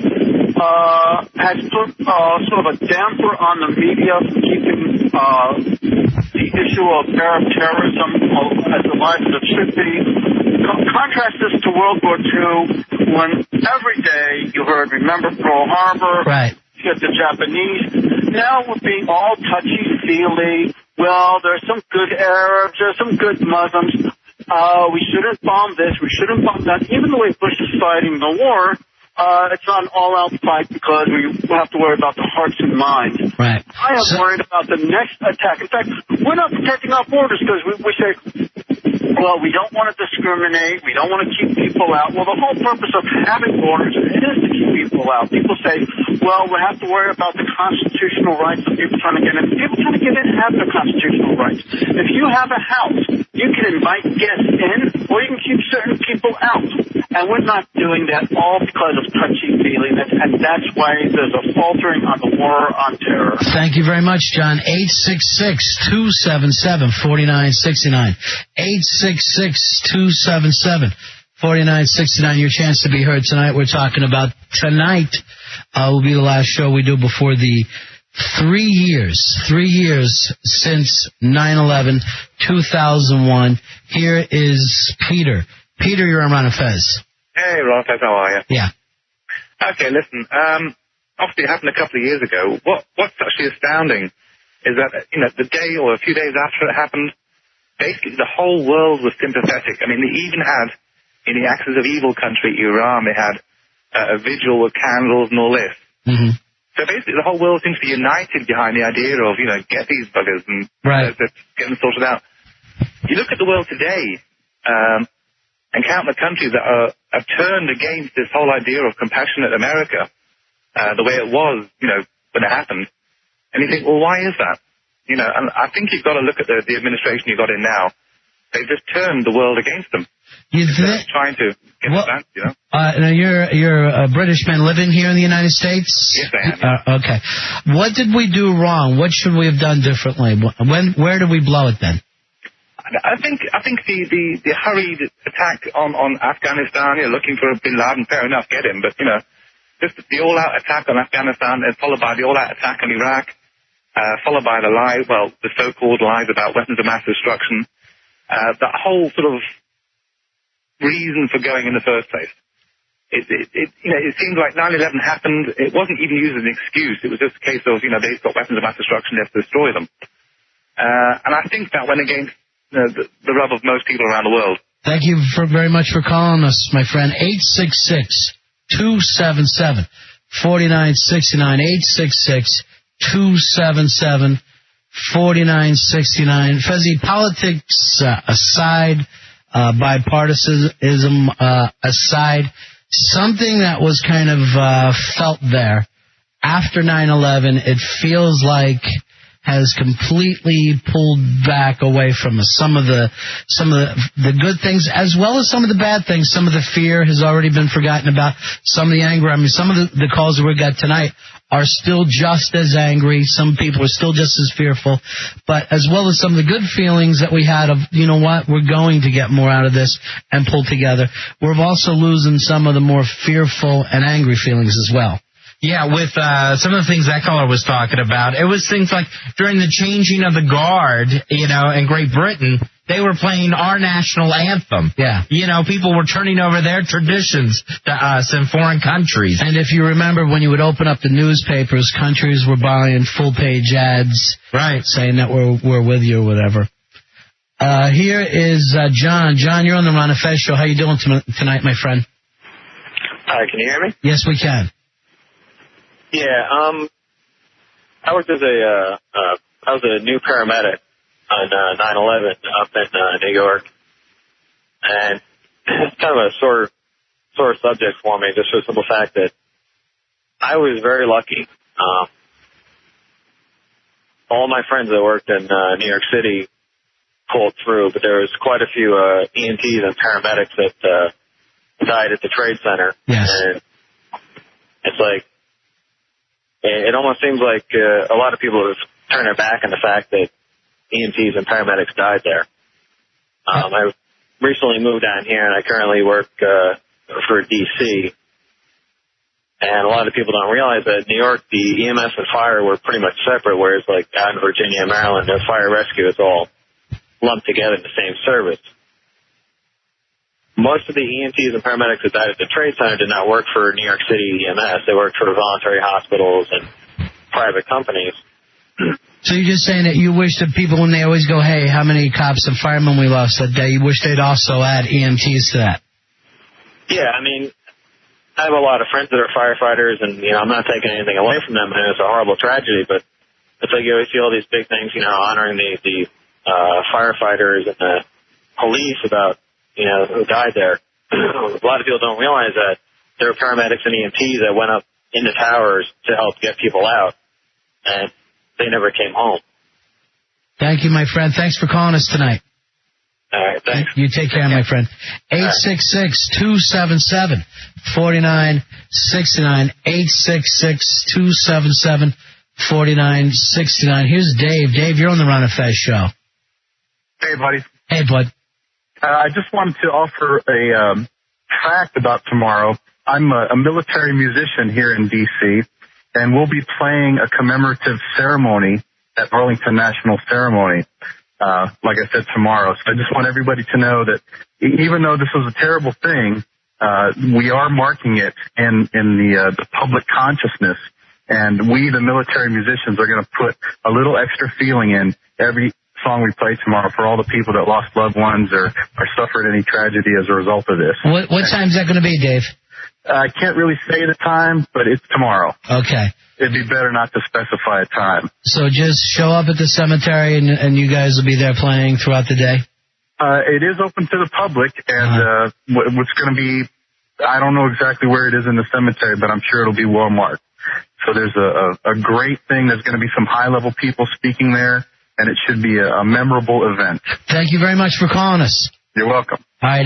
has put sort of a damper on the media from keeping the issue of Arab terrorism as alive as it should be. Contrast this to World War II, when every day you heard, remember Pearl Harbor, right. You get the Japanese. Now we're being all touchy-feely. Well, there's some good Arabs, there's some good Muslims. We shouldn't bomb this, we shouldn't bomb that. Even the way Bush is fighting the war, it's not an all-out fight because we have to worry about the hearts and minds. Right. I am worried about the next attack. In fact, we're not protecting our borders because we say, well, we don't want to discriminate, we don't want to keep people out. Well, the whole purpose of having borders is to keep people out. People say, well, we have to worry about the constitutional rights of people trying to get in. People trying to get in have their constitutional rights. If you have a house, you can invite guests in, or you can keep certain people out. And we're not doing that all because of touchy-feeliness, and that's why there's a faltering on the war on terror. Thank you very much, John. 866-277-4969. 866-277-4969. Your chance to be heard tonight. We're talking about tonight will be the last show we do before the 3 years since 9/11, 2001. Here is Peter. Peter, you're on Ron and Fez. Hey, Ron Fez, how are you? Yeah. Okay, listen, obviously it happened a couple of years ago. What's actually astounding is that, the day or a few days after it happened, basically the whole world was sympathetic. I mean, they even had in the axis of evil country, Iran, they had a vigil with candles and all this. Mm-hmm. So basically, the whole world seems to be united behind the idea of, get these buggers and let's get them sorted out. You look at the world today, and count the countries that have turned against this whole idea of compassionate America, the way it was, when it happened. And you think, well, why is that? And I think you've got to look at the administration you've got in now. They've just turned the world against them. Trying to get the balance, Now you're a British man living here in the United States? Yes, I am. Okay. What did we do wrong? What should we have done differently? Where did we blow it then? I think the hurried attack on Afghanistan, looking for Bin Laden, fair enough, get him, but just the all-out attack on Afghanistan, and followed by the all-out attack on Iraq, followed by the so-called lies about weapons of mass destruction. That whole sort of reason for going in the first place. It seemed like 9/11 happened. It wasn't even used as an excuse. It was just a case of, they've got weapons of mass destruction, they have to destroy them. And I think that went against the rub of most people around the world. Thank you very much for calling us, my friend. 866-277-4969. 866-277-4969. Fezzi, politics aside, bipartisanism aside, something that was kind of felt there after 9/11, it feels like has completely pulled back away from us. Some of the good things, as well as some of the bad things. Some of the fear has already been forgotten about. Some of the anger. I mean, some of the calls that we got tonight are still just as angry. Some people are still just as fearful. But as well as some of the good feelings that we had of, we're going to get more out of this and pull together, we're also losing some of the more fearful and angry feelings as well. Yeah, with some of the things that caller was talking about, it was things like during the changing of the guard, in Great Britain, they were playing our national anthem. Yeah. People were turning over their traditions to us in foreign countries. And if you remember, when you would open up the newspapers, countries were buying full-page ads, right, saying that we're with you or whatever. Here is John. John, you're on the Ron and Fez show. How you doing tonight, my friend? Hi, can you hear me? Yes, we can. Yeah, I worked as I was a new paramedic on 9/11 up in New York, and it's kind of a sore subject for me, just for the simple fact that I was very lucky. All my friends that worked in New York City pulled through, but there was quite a few EMTs and paramedics that died at the Trade Center. Yes. And it's like, it almost seems like a lot of people have turned their back on the fact that EMTs and paramedics died there. I recently moved down here, and I currently work for D.C., and a lot of people don't realize that in New York, the EMS and fire were pretty much separate, whereas like out in Virginia and Maryland, the fire rescue is all lumped together in the same service. Most of the EMTs and paramedics that died at the Trade Center did not work for New York City EMS. They worked for voluntary hospitals and private companies. So you're just saying that you wish that people, when they always go, hey, how many cops and firemen we lost that day, you wish they'd also add EMTs to that? Yeah, I mean, I have a lot of friends that are firefighters, and, I'm not taking anything away from them, and it's a horrible tragedy, but it's like you always see all these big things, honoring the firefighters and the police about, who died there. A lot of people don't realize that there were paramedics and EMTs that went up in the towers to help get people out, and they never came home. Thank you, my friend. Thanks for calling us tonight. All right, thanks. You take care, my friend. 866-277-4969. 866-277-4969. Here's Dave. Dave, you're on the Ron and Fez show. Hey, buddy. Hey, bud. I just wanted to offer a fact about tomorrow. I'm a military musician here in D.C., and we'll be playing a commemorative ceremony at Arlington National Ceremony, like I said, tomorrow. So I just want everybody to know that even though this was a terrible thing, we are marking it in the public consciousness, and we, the military musicians, are going to put a little extra feeling in every song we play tomorrow for all the people that lost loved ones or suffered any tragedy as a result of this. What time is that going to be, Dave? I can't really say the time, but it's tomorrow. Okay. It'd be better not to specify a time. So just show up at the cemetery, and you guys will be there playing throughout the day? It is open to the public, and what's going to be, I don't know exactly where it is in the cemetery, but I'm sure it'll be well marked. So there's a great thing. There's going to be some high-level people speaking there, and it should be a memorable event. Thank you very much for calling us. You're welcome. All right,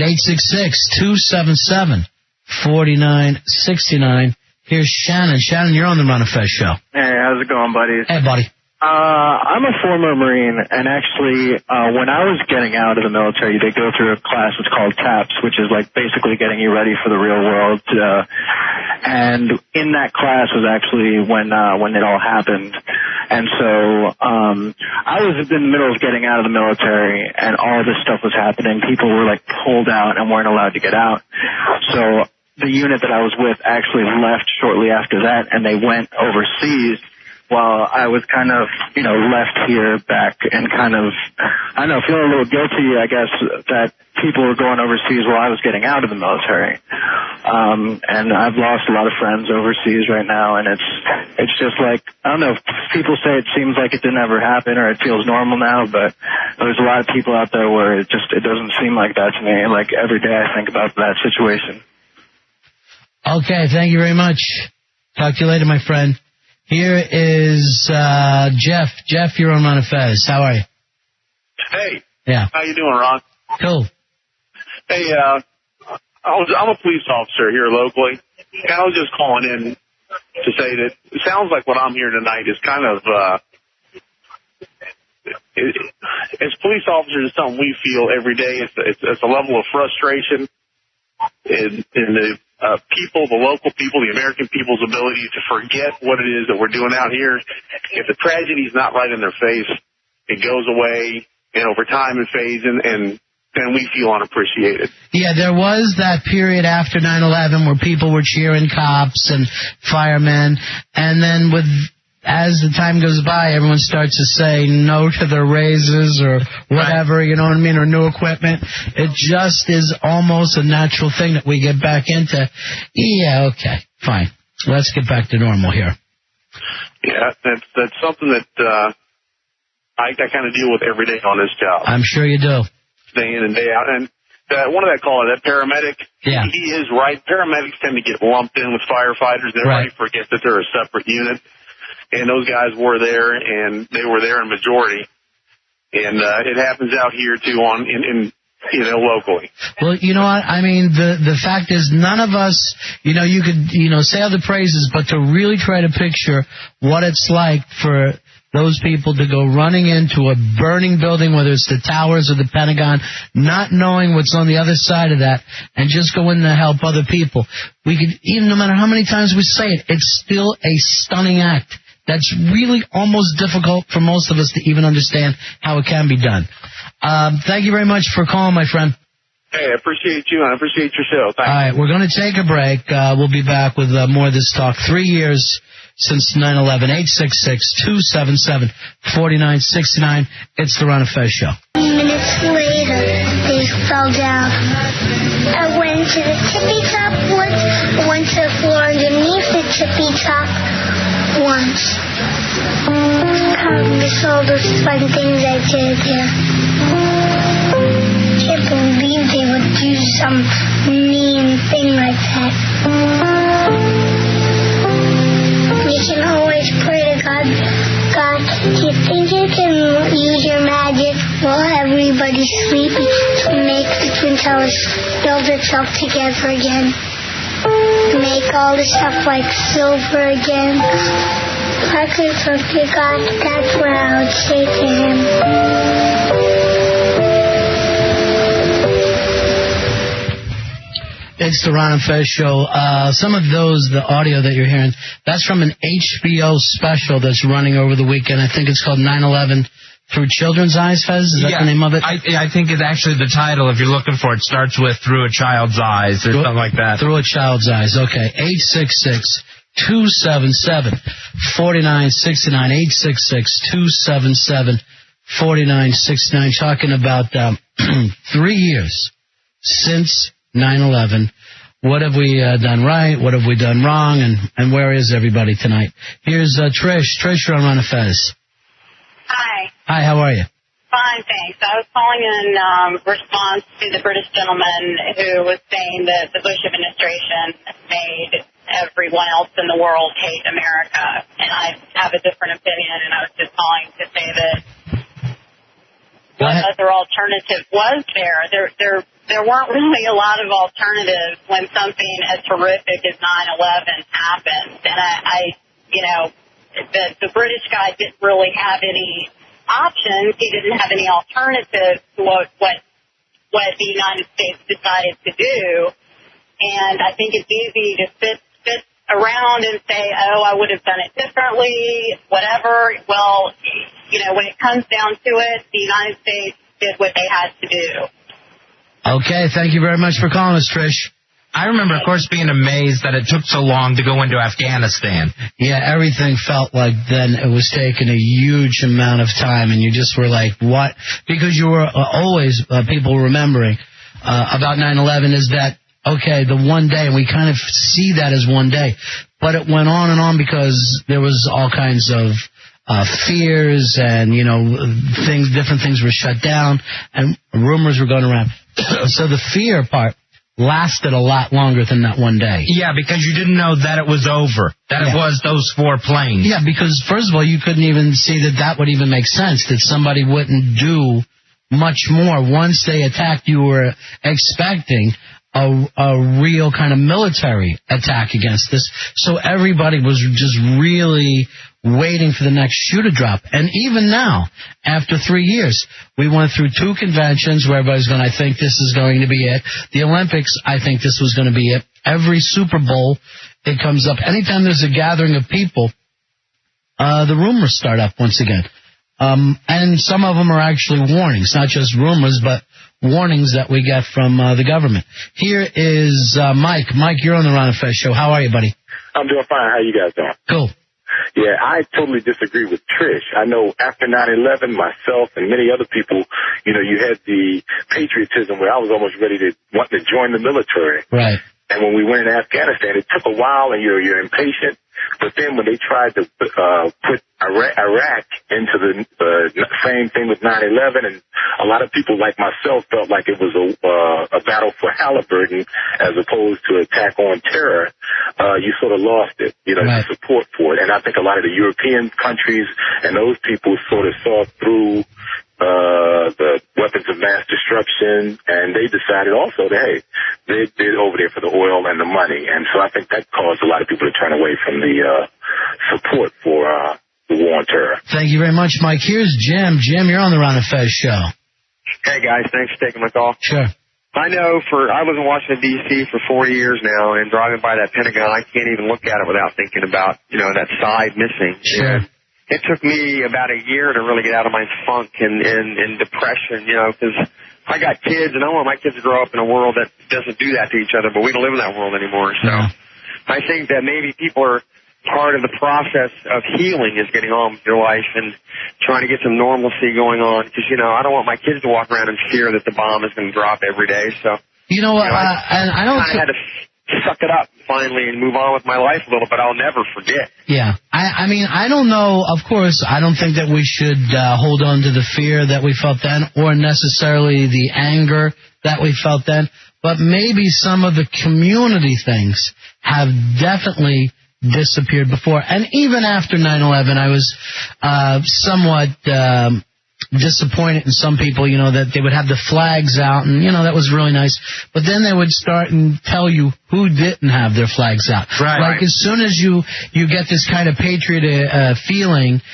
866-277-4969. Here's Shannon. Shannon, you're on the Ron and Fez show. Hey, how's it going, buddies? Hey, buddy. I'm a former Marine, and actually, when I was getting out of the military, they go through a class that's called TAPS, which is like basically getting you ready for the real world. And in that class was actually when it all happened. And so I was in the middle of getting out of the military, and all this stuff was happening. People were like pulled out and weren't allowed to get out. So the unit that I was with actually left shortly after that, and they went overseas. While I was kind of, left here back and kind of, I don't know, feeling a little guilty, I guess, that people were going overseas while I was getting out of the military. And I've lost a lot of friends overseas right now, and it's just like, I don't know, people say it seems like it didn't ever happen or it feels normal now, but there's a lot of people out there where it doesn't seem like that to me. Like every day I think about that situation. Okay, thank you very much. Talk to you later, my friend. Here is Jeff. Jeff, you're on Ron and Fez. How are you? Hey. Yeah. How you doing, Ron? Cool. Hey, I'm a police officer here locally, and I was just calling in to say that it sounds like what I'm hearing tonight is kind of, as police officers, it's something we feel every day. It's a level of frustration in the people, the local people, the American people's ability to forget what it is that we're doing out here. If the tragedy's not right in their face, it goes away, and over time it fades, and then we feel unappreciated. Yeah, there was that period after 9/11 where people were cheering cops and firemen, and then as the time goes by, everyone starts to say no to their raises or whatever, you know what I mean, or new equipment. It just is almost a natural thing that we get back into. Yeah, okay, fine. Let's get back to normal here. Yeah, that's something that I kind of deal with every day on this job. I'm sure you do. Day in and day out. And one of that caller, that paramedic, he is right. Paramedics tend to get lumped in with firefighters. Everybody forgets that they're a separate unit. And those guys were there, and they were there in majority. And it happens out here, too, locally. Well, you know what? I mean, the fact is none of us, you could, say other praises, but to really try to picture what it's like for those people to go running into a burning building, whether it's the towers or the Pentagon, not knowing what's on the other side of that, and just go in to help other people. We could, even no matter how many times we say it, it's still a stunning act. That's really almost difficult for most of us to even understand how it can be done. Thank you very much for calling, my friend. Hey, I appreciate you, and I appreciate your show. Thanks. All right, we're going to take a break. We'll be back with more of this talk. 3 years since 9/11. 866-277-4969. It's the Ron and Fez show. Minutes later, they fell down. I went to the tippy top once. I went to the floor underneath the tippy top once. I miss all those fun things I did there. Can't believe they would do some mean thing like that. You can always pray to God. God, do you think you can use your magic while everybody's sleeping to make the Twin Towers build itself together again? Make all the stuff like silver again? If I could talk to God, that's what I would say to him. It's the Ron and Fez show. Some of the audio that you're hearing, that's from an HBO special that's running over the weekend. I think it's called 9/11 Through Children's Eyes, Fez? Is that the name of it? I think it's actually the title, if you're looking for it, starts with Through a Child's Eyes or something like that. Through a Child's Eyes, okay. 866-277-4969. 4969, talking about 3 years since 9/11. What have we done right? What have we done wrong? And where is everybody tonight? Here's Trish. Trish, you're on Ron and Fez. Hi. Hi, how are you? Fine, thanks. I was calling in response to the British gentleman who was saying that the Bush administration made everyone else in the world hate America. And I have a different opinion, and I was just calling to say that what other alternative was there? There weren't really a lot of alternatives when something as horrific as 9/11 happened. And the British guy didn't really have any options. He didn't have any alternatives to what the United States decided to do. And I think it's easy to sit around and say, oh, I would have done it differently, whatever. Well, when it comes down to it, the United States did what they had to do. Okay, thank you very much for calling us, Trish. I remember, of course, being amazed that it took so long to go into Afghanistan. Yeah, everything felt like then it was taking a huge amount of time, and you just were like, what? Because you were always, people remembering about 9/11 is that, okay, the one day, and we kind of see that as one day, but it went on and on because there was all kinds of fears and, different things were shut down, and rumors were going around. So the fear part lasted a lot longer than that one day. Yeah, because you didn't know that it was over, that it was those 4 planes. Yeah, because first of all, you couldn't even see that would even make sense, that somebody wouldn't do much more. Once they attacked, you were expecting a real kind of military attack against this. So everybody was just really waiting for the next shoe to drop. And even now, after 3 years, we went through 2 conventions where everybody's going, I think this is going to be it. The Olympics, I think this was going to be it. Every Super Bowl, it comes up. Anytime there's a gathering of people, the rumors start up once again. And some of them are actually warnings, not just rumors, but warnings that we get from the government. Here is Mike. Mike, you're on the Ron and Fez show. How are you, buddy? I'm doing fine. How you guys doing? Cool. Yeah, I totally disagree with Trish. I know after 9/11, myself and many other people, you had the patriotism where I was almost ready to want to join the military. Right. And when we went in Afghanistan, it took a while and you're impatient. But then when they tried to put Iraq into the same thing with 9/11, and a lot of people like myself felt like it was a battle for Halliburton as opposed to attack on terror, you sort of lost it, the support for it. And I think a lot of the European countries and those people sort of saw through the weapons of mass destruction, and they decided also that, hey, they're over there for the oil and the money. And so I think that caused a lot of people to turn away from the support for the war on terror. Thank you very much, Mike. Here's Jim. Jim, you're on the Ron and Fez show. Hey, guys. Thanks for taking my call. Sure. I know I was in Washington, D.C. for 4 years now, and driving by that Pentagon, I can't even look at it without thinking about, that side missing. Sure. It took me about a year to really get out of my funk and depression, because I got kids, and I want my kids to grow up in a world that doesn't do that to each other, but we don't live in that world anymore. So I think that maybe people are part of the process of healing is getting on with your life and trying to get some normalcy going on, because, I don't want my kids to walk around in fear that the bomb is going to drop every day. So, I don't had to suck it up finally and move on with my life a little, but I'll never forget. Yeah. I mean, I don't know. Of course, I don't think that we should hold on to the fear that we felt then or necessarily the anger that we felt then, but maybe some of the community things have definitely disappeared before. And even after 9/11, I was somewhat disappointed in some people, that they would have the flags out, and, that was really nice. But then they would start and tell you who didn't have their flags out. Right. Like, as soon as you get this kind of patriot feeling,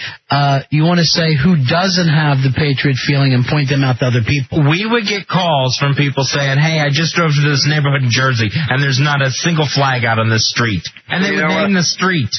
you want to say who doesn't have the patriot feeling and point them out to other people. We would get calls from people saying, hey, I just drove to this neighborhood in Jersey, and there's not a single flag out on this street. And they would name the street.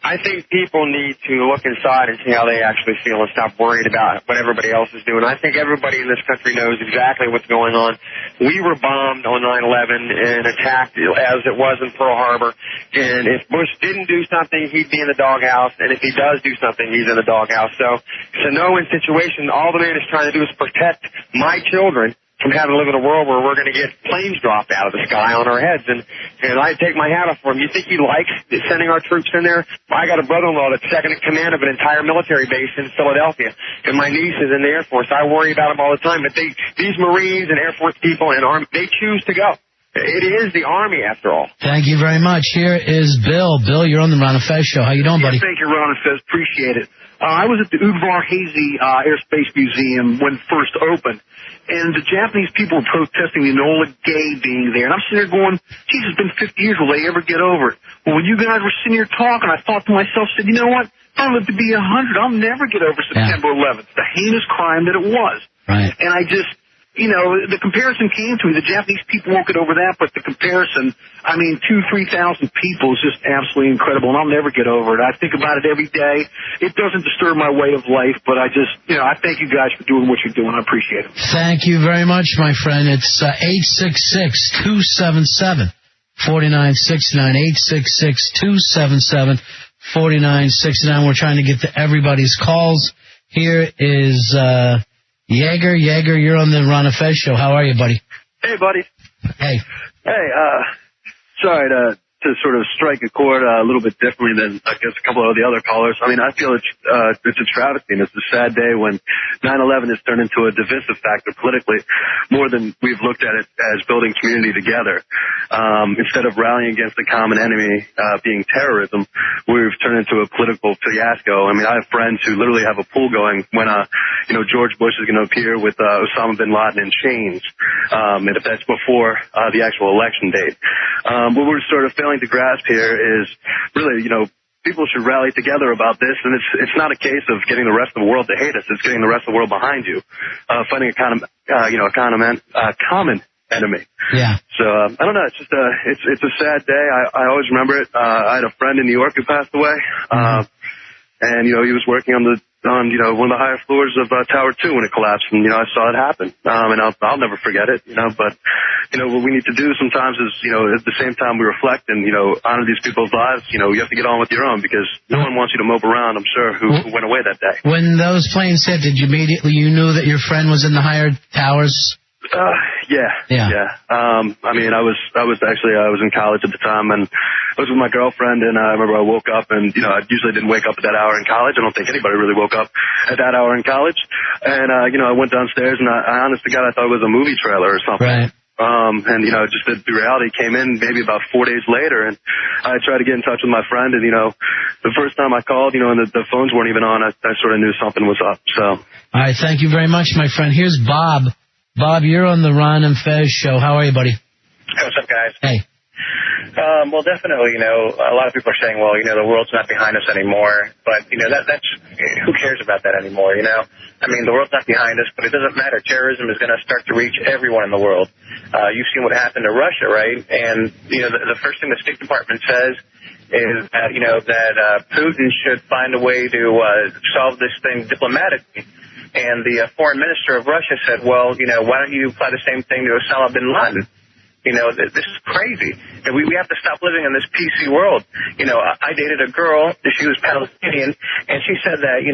I think people need to look inside and see how they actually feel and stop worried about what everybody else is doing. I think everybody in this country knows exactly what's going on. We were bombed on 9/11 and attacked as it was in Pearl Harbor. And if Bush didn't do something, he'd be in the doghouse. And if he does do something, he's in the doghouse. So it's a no-win situation. All the man is trying to do is protect my children from having to live in a world where we're going to get planes dropped out of the sky on our heads. And I take my hat off for him. You think he likes sending our troops in there? I got a brother-in-law that's second in command of an entire military base in Philadelphia, and my niece is in the Air Force. I worry about them all the time. But these Marines and Air Force people and Army, they choose to go. It is the Army, after all. Thank you very much. Here is Bill. Bill, you're on the Ron and Fez show. How you doing, buddy? Thank you, Ron and Fez. Appreciate it. I was at the Udvar Hazy Airspace Museum when it first opened, and the Japanese people were protesting the Enola Gay being there. And I'm sitting there going, geez, it's been 50 years. Will they ever get over it? Well, when you guys were sitting here talking, I thought to myself, said, you know what? I'll live to be 100. I'll never get over September 11th, the heinous crime that it was. Right. And I just, the comparison came to me. The Japanese people won't get over that, but the comparison, 2,000-3,000 people is just absolutely incredible, and I'll never get over it. I think about it every day. It doesn't disturb my way of life, but I just, I thank you guys for doing what you're doing. I appreciate it. Thank you very much, my friend. It's 866-277-4969, 866-277-4969. We're trying to get to everybody's calls. Here is Yeager. Yeager, you're on the Ron and Fez show. How are you, buddy? Hey, buddy. Hey. Hey, sorry to sort of strike a chord a little bit differently than, I guess, a couple of the other callers. I feel it's a travesty, and it's a sad day when 9/11 has turned into a divisive factor politically more than we've looked at it as building community together. Instead of rallying against the common enemy being terrorism, we've turned into a political fiasco. I have friends who literally have a pool going when, George Bush is going to appear with Osama bin Laden in chains, and if that's before the actual election date. What we're sort of failing to grasp here is really, people should rally together about this, and it's not a case of getting the rest of the world to hate us. It's getting the rest of the world behind you, fighting a common enemy. Yeah. So I don't know. It's just it's a sad day. I always remember it. I had a friend in New York who passed away, and he was working on one of the higher floors of Tower 2 when it collapsed, and I saw it happen. And I'll never forget it. But what we need to do sometimes is at the same time we reflect and honor these people's lives. You have to get on with your own because no one wants you to mope around. I'm sure who went away that day. When those planes hit, did you immediately knew that your friend was in the higher towers? Yeah. I was in college at the time, and I was with my girlfriend, and I remember I woke up, and I usually didn't wake up at that hour in college. I don't think anybody really woke up at that hour in college. And I went downstairs, and I honest to God, I thought it was a movie trailer or something. Right. And just the reality came in maybe about 4 days later, and I tried to get in touch with my friend, and the first time I called, and the phones weren't even on, I sort of knew something was up. So. All right, thank you very much, my friend. Here's Bob. Bob, you're on the Ron and Fez show. How are you, buddy? Hey, what's up, guys? Hey. Well, definitely, a lot of people are saying, well, the world's not behind us anymore. But, that's who cares about that anymore, the world's not behind us, but it doesn't matter. Terrorism is going to start to reach everyone in the world. You've seen what happened to Russia, right? And, the first thing the State Department says is that, that Putin should find a way to solve this thing diplomatically. And the foreign minister of Russia said, well, why don't you apply the same thing to Osama bin Laden? This is crazy. And we have to stop living in this PC world. I dated a girl, she was Palestinian, and she said that,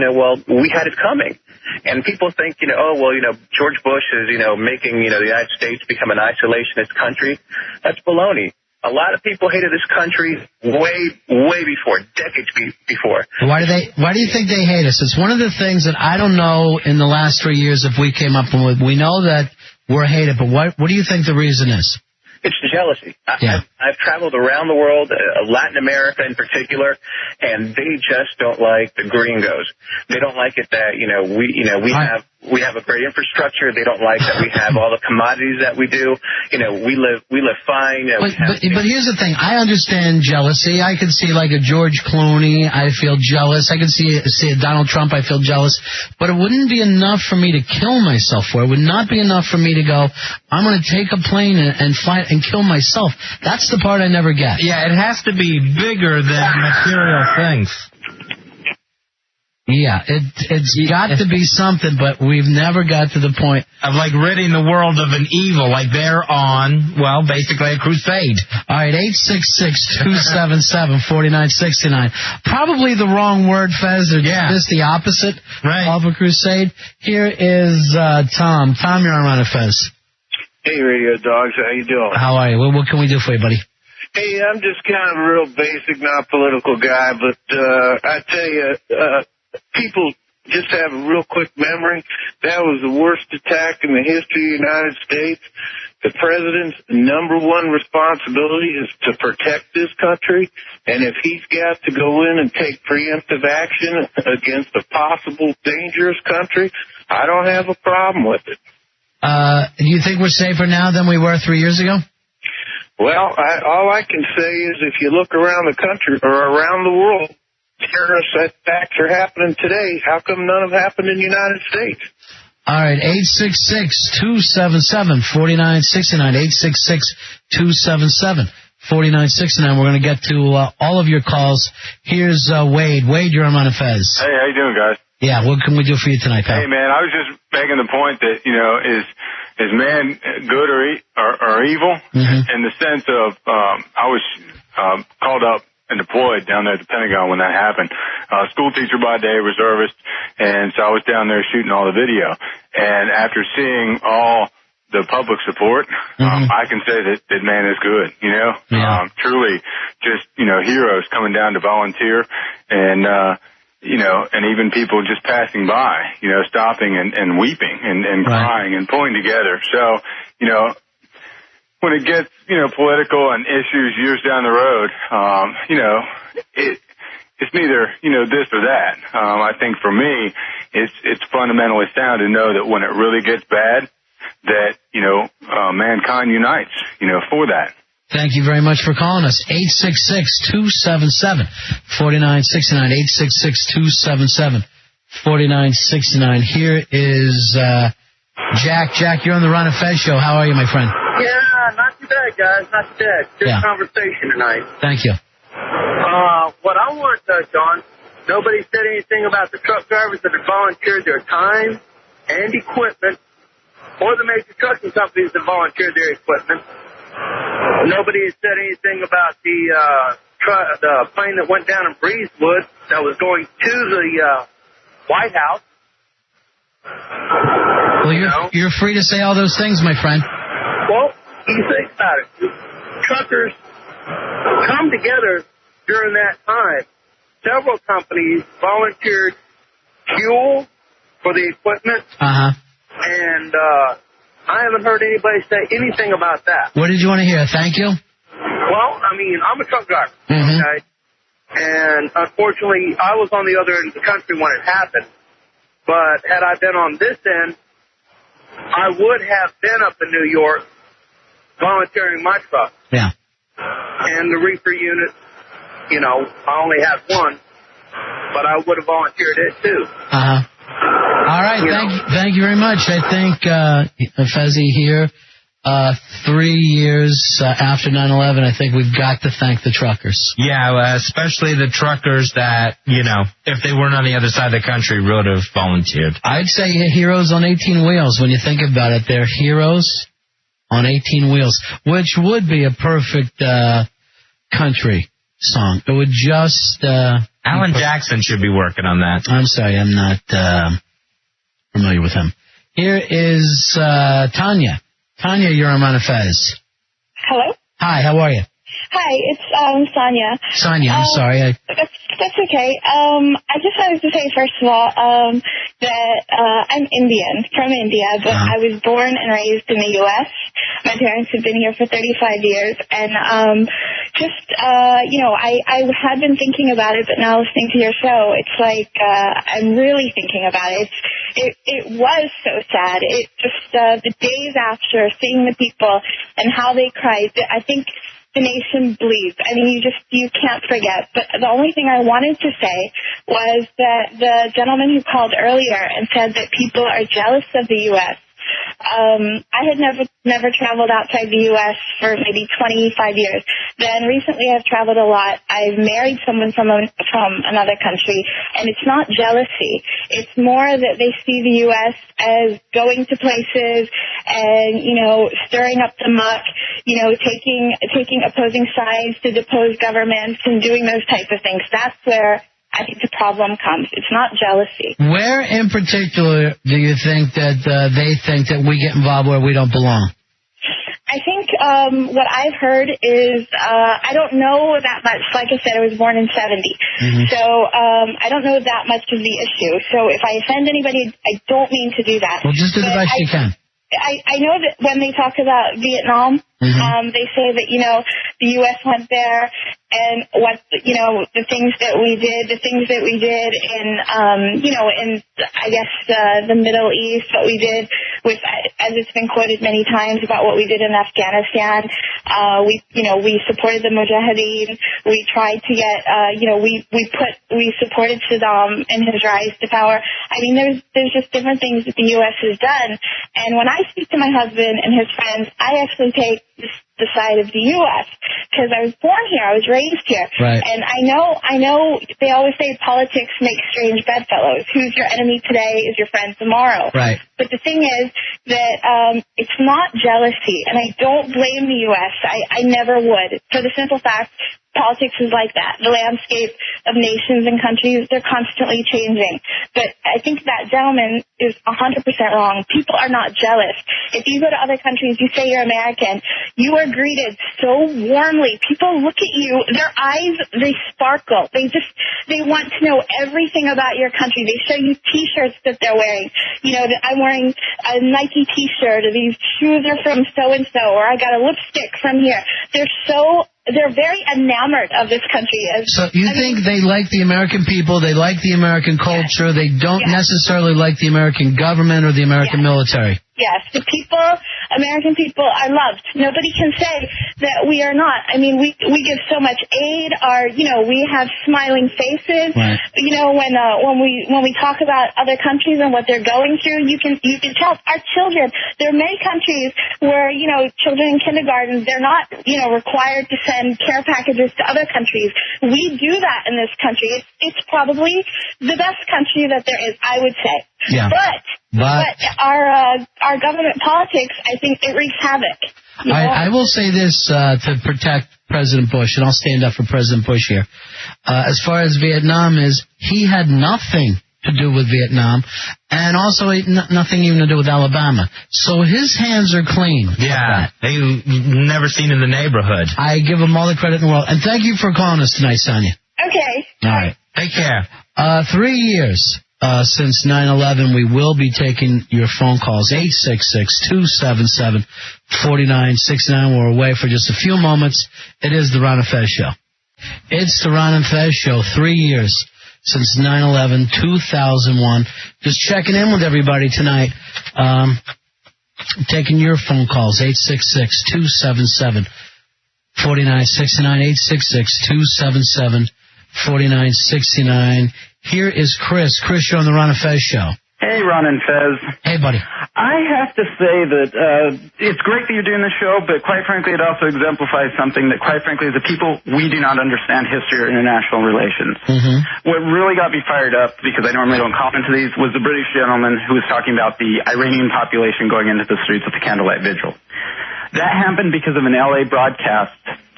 we had it coming. And people think, George Bush is, making, the United States become an isolationist country. That's baloney. A lot of people hated this country way before, decades before. Why do you think they hate us? It's one of the things that I don't know in the last 3 years if we came up with. We know that we're hated, but what do you think the reason is? It's jealousy. Yeah. I've traveled around the world, Latin America in particular, and they just don't like the gringos. They don't like it that we have we have a great infrastructure. They don't like that we have all the commodities that we do. You know, we live fine. But here's the thing. I understand jealousy. I can see like a George Clooney. I feel jealous. I can see a Donald Trump. I feel jealous. But it wouldn't be enough for me to kill myself for. It would not be enough for me to go, I'm going to take a plane and fly and kill myself. That's the part I never get. Yeah, it has to be bigger than material things. Yeah, it's got to be something, but we've never got to the point of like ridding the world of an evil. Like they're on, well, basically a crusade. All right, 866-277-4969. Probably the wrong word, Fez. Or just the opposite of a crusade. Here is Tom. Tom, you're on a Fez. Hey, Radio Dogs. How you doing? How are you? What can we do for you, buddy? Hey, I'm just kind of a real basic, not political guy, but I tell you, people just have a real quick memory. That was the worst attack in the history of the United States. The president's number one responsibility is to protect this country, and if he's got to go in and take preemptive action against a possible dangerous country, I don't have a problem with it. Do you think we're safer now than we were 3 years ago? Well, all I can say is if you look around the country or around the world, terrorist attacks are happening today. How come none have happened in the United States? All right, 866-277-4969, 866-277-4969. We're going to get to all of your calls. Here's Wade. Wade, you're on Fez. Hey, how you doing, guys? Yeah, what can we do for you tonight, pal? Hey, man, I was just making the point that, you know, is man good or evil? Mm-hmm. In the sense of, I was called up and deployed down there at the Pentagon when that happened. School teacher by day, reservist, and so I was down there shooting all the video. And after seeing all the public support, I can say that man is good, you know? Yeah. Truly just, you know, heroes coming down to volunteer and, you know, and even people just passing by, you know, stopping and weeping and crying and pulling together. So, you know, when it gets, you know, political and issues years down the road, you know, it's neither, you know, this or that. I think for me, it's fundamentally sound to know that when it really gets bad, that, you know, mankind unites, you know, for that. Thank you very much for calling us. 866-277-4969, 866-277-4969. Here is Jack. Jack, you're on the Ron and Fez show. How are you, my friend? Yeah, not too bad, guys. Not too bad. Good conversation tonight. Thank you. What I want, John, nobody said anything about the truck drivers that have volunteered their time and equipment, or the major trucking companies that volunteered their equipment. Nobody has said anything about the plane that went down in Breezewood that was going to the White House. Well, you're free to say all those things, my friend. Well, you think about it. Truckers come together during that time. Several companies volunteered fuel for the equipment. And I haven't heard anybody say anything about that. What did you want to hear? Thank you? Well, I mean, I'm a truck driver, okay? And unfortunately, I was on the other end of the country when it happened. But had I been on this end, I would have been up in New York volunteering my truck. Yeah. And the reefer unit, you know, I only have one, but I would have volunteered it too. All right, thank you very much. I think, Fezzi here, 3 years after 9/11, I think we've got to thank the truckers. Yeah, especially the truckers that, you know, if they weren't on the other side of the country, would have volunteered. I'd say heroes on 18 wheels. When you think about it, they're heroes on 18 wheels, which would be a perfect country song. It would just... Alan Jackson should be working on that. I'm sorry, I'm not familiar with him. Here is Tanya. Tanya, you're on Fez. Hello? Hi, how are you? Hi, it's Sonia. Sonia, I'm sorry. That's okay. I just wanted to say, first of all, that I'm Indian, from India, but I was born and raised in the U.S. My parents have been here for 35 years, and you know, I had been thinking about it, but now listening to your show, it's like I'm really thinking about it. it was so sad. It just, the days after, seeing the people and how they cried, I think the nation bleeds. I mean, you can't forget. But the only thing I wanted to say was that the gentleman who called earlier and said that people are jealous of the U.S., I had never traveled outside the U.S. for maybe 25 years. Then recently I've traveled a lot. I've married someone from another country, and it's not jealousy. It's more that they see the U.S. as going to places and, stirring up the muck, taking opposing sides to depose governments and doing those type of things. That's where I think the problem comes. It's not jealousy. Where in particular do you think that they think that we get involved where we don't belong? I think what I've heard is I don't know that much. Like I said, I was born in 70. So I don't know that much of the issue. So if I offend anybody, I don't mean to do that. Well, just do the best you can. I know that when they talk about Vietnam, they say that, the U.S. went there and what, the things that we did in, in, I guess, the Middle East, what we did with, as it's been quoted many times about what we did in Afghanistan. We supported the Mujahideen. We tried to get, we supported Saddam in his rise to power. I mean, there's just different things that the U.S. has done. And when I speak to my husband and his friends, I actually take the side of the U.S. because I was born here. I was raised here. Right. And I know they always say politics make strange bedfellows. Who's your enemy today is your friend tomorrow. Right. But the thing is that it's not jealousy, and I don't blame the U.S. I never would, for the simple fact politics is like that. The landscape of nations and countries, they're constantly changing. But I think that gentleman is 100% wrong. People are not jealous. If you go to other countries, you say you're American, you are greeted so warmly. People look at you, their eyes, they sparkle. They want to know everything about your country. They show you T-shirts that they're wearing. That I'm wearing a Nike T-shirt, or these shoes are from so-and-so, or I got a lipstick from here. They're very enamored of this country. So you think they like the American people, they like the American culture, they don't necessarily like the American government or the American military? Yes, the people, American people are loved. Nobody can say that we are not. I mean, we give so much aid. We have smiling faces. Right. When we talk about other countries and what they're going through, you can tell our children. There are many countries where, children in kindergarten, they're not, required to send care packages to other countries. We do that in this country. It's probably the best country that there is, I would say. Yeah. But our government politics, I think it wreaks havoc. I will say this to protect President Bush, and I'll stand up for President Bush here. As far as Vietnam is, he had nothing to do with Vietnam, and also nothing even to do with Alabama. So his hands are clean. Yeah, they never seen in the neighborhood. I give him all the credit in the world. And thank you for calling us tonight, Sonia. Okay. All right. Take care. 3 years since 9/11, we will be taking your phone calls. 866-277-4969. We're away for just a few moments. It is the Ron and Fez Show. It's the Ron and Fez Show. 3 years since 9/11, 2001. Just checking in with everybody tonight. Taking your phone calls. 866-277-4969. 866-277-4969. Here is Chris. Chris, you're on the Ron and Fez Show. Hey, Ron and Fez. Hey, buddy. I have to say that it's great that you're doing this show, but quite frankly, it also exemplifies something that, quite frankly, as a people, we do not understand history or international relations. What really got me fired up, because I normally don't comment to these, was the British gentleman who was talking about the Iranian population going into the streets at the candlelight vigil. That happened because of an L.A. broadcast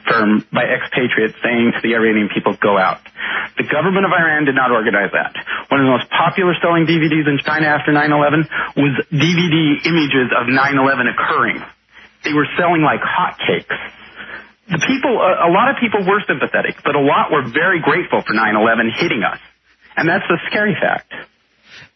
firm by expatriates saying to the Iranian people, go out. The government of Iran did not organize that. One of the most popular selling DVDs in China after 9/11 was DVD images of 9/11 occurring. They were selling like hotcakes. The people, a lot of people were sympathetic, but a lot were very grateful for 9/11 hitting us. And that's the scary fact.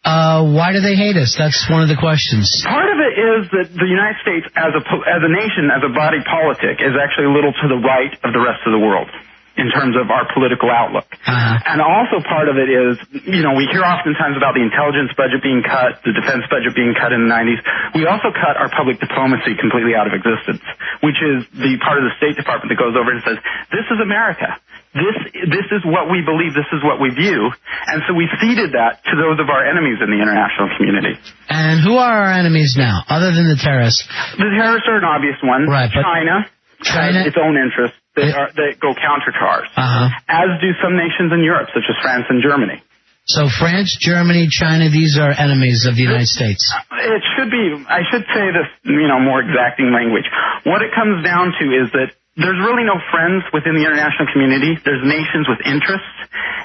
Why do they hate us? That's one of the questions. Part of it is that the United States, as a nation, as a body politic, is actually a little to the right of the rest of the world. in terms of our political outlook. And also part of it is, we hear oftentimes about the intelligence budget being cut, the defense budget being cut in the 90s. We also cut our public diplomacy completely out of existence, which is the part of the State Department that goes over and says, this is America. This is what we believe, this is what we view. And so we ceded that to those of our enemies in the international community. And who are our enemies now, other than the terrorists? The terrorists are an obvious one. Right, but China has its own interests that go counter to ours, as do some nations in Europe, such as France and Germany. So France, Germany, China, these are enemies of the United States. It should be, I should say this, more exacting language. What it comes down to is that there's really no friends within the international community. There's nations with interests,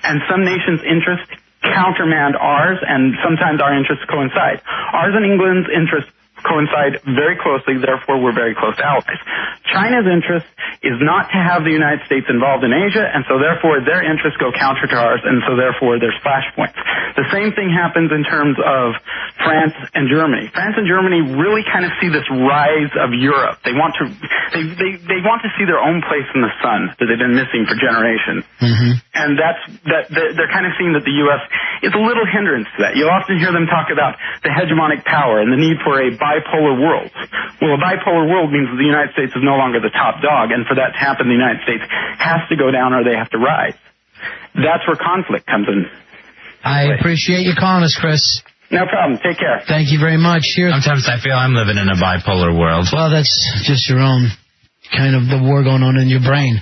and some nations' interests countermand ours, and sometimes our interests coincide. Ours and England's interests coincide very closely, therefore we're very close allies. China's interest is not to have the United States involved in Asia, and so therefore their interests go counter to ours, and so therefore there's flashpoints. The same thing happens in terms of France and Germany. France and Germany really kind of see this rise of Europe. They want to see their own place in the sun that they've been missing for generations. And they're kind of seeing that the U.S. is a little hindrance to that. You'll often hear them talk about the hegemonic power and the need for a bipolar world. Well, a bipolar world means that the United States is no longer the top dog, and for that to happen, the United States has to go down or they have to rise. That's where conflict comes in. I appreciate you calling us, Chris. No problem. Take care. Thank you very much. Sometimes I feel I'm living in a bipolar world. Well, that's just your own kind of the war going on in your brain.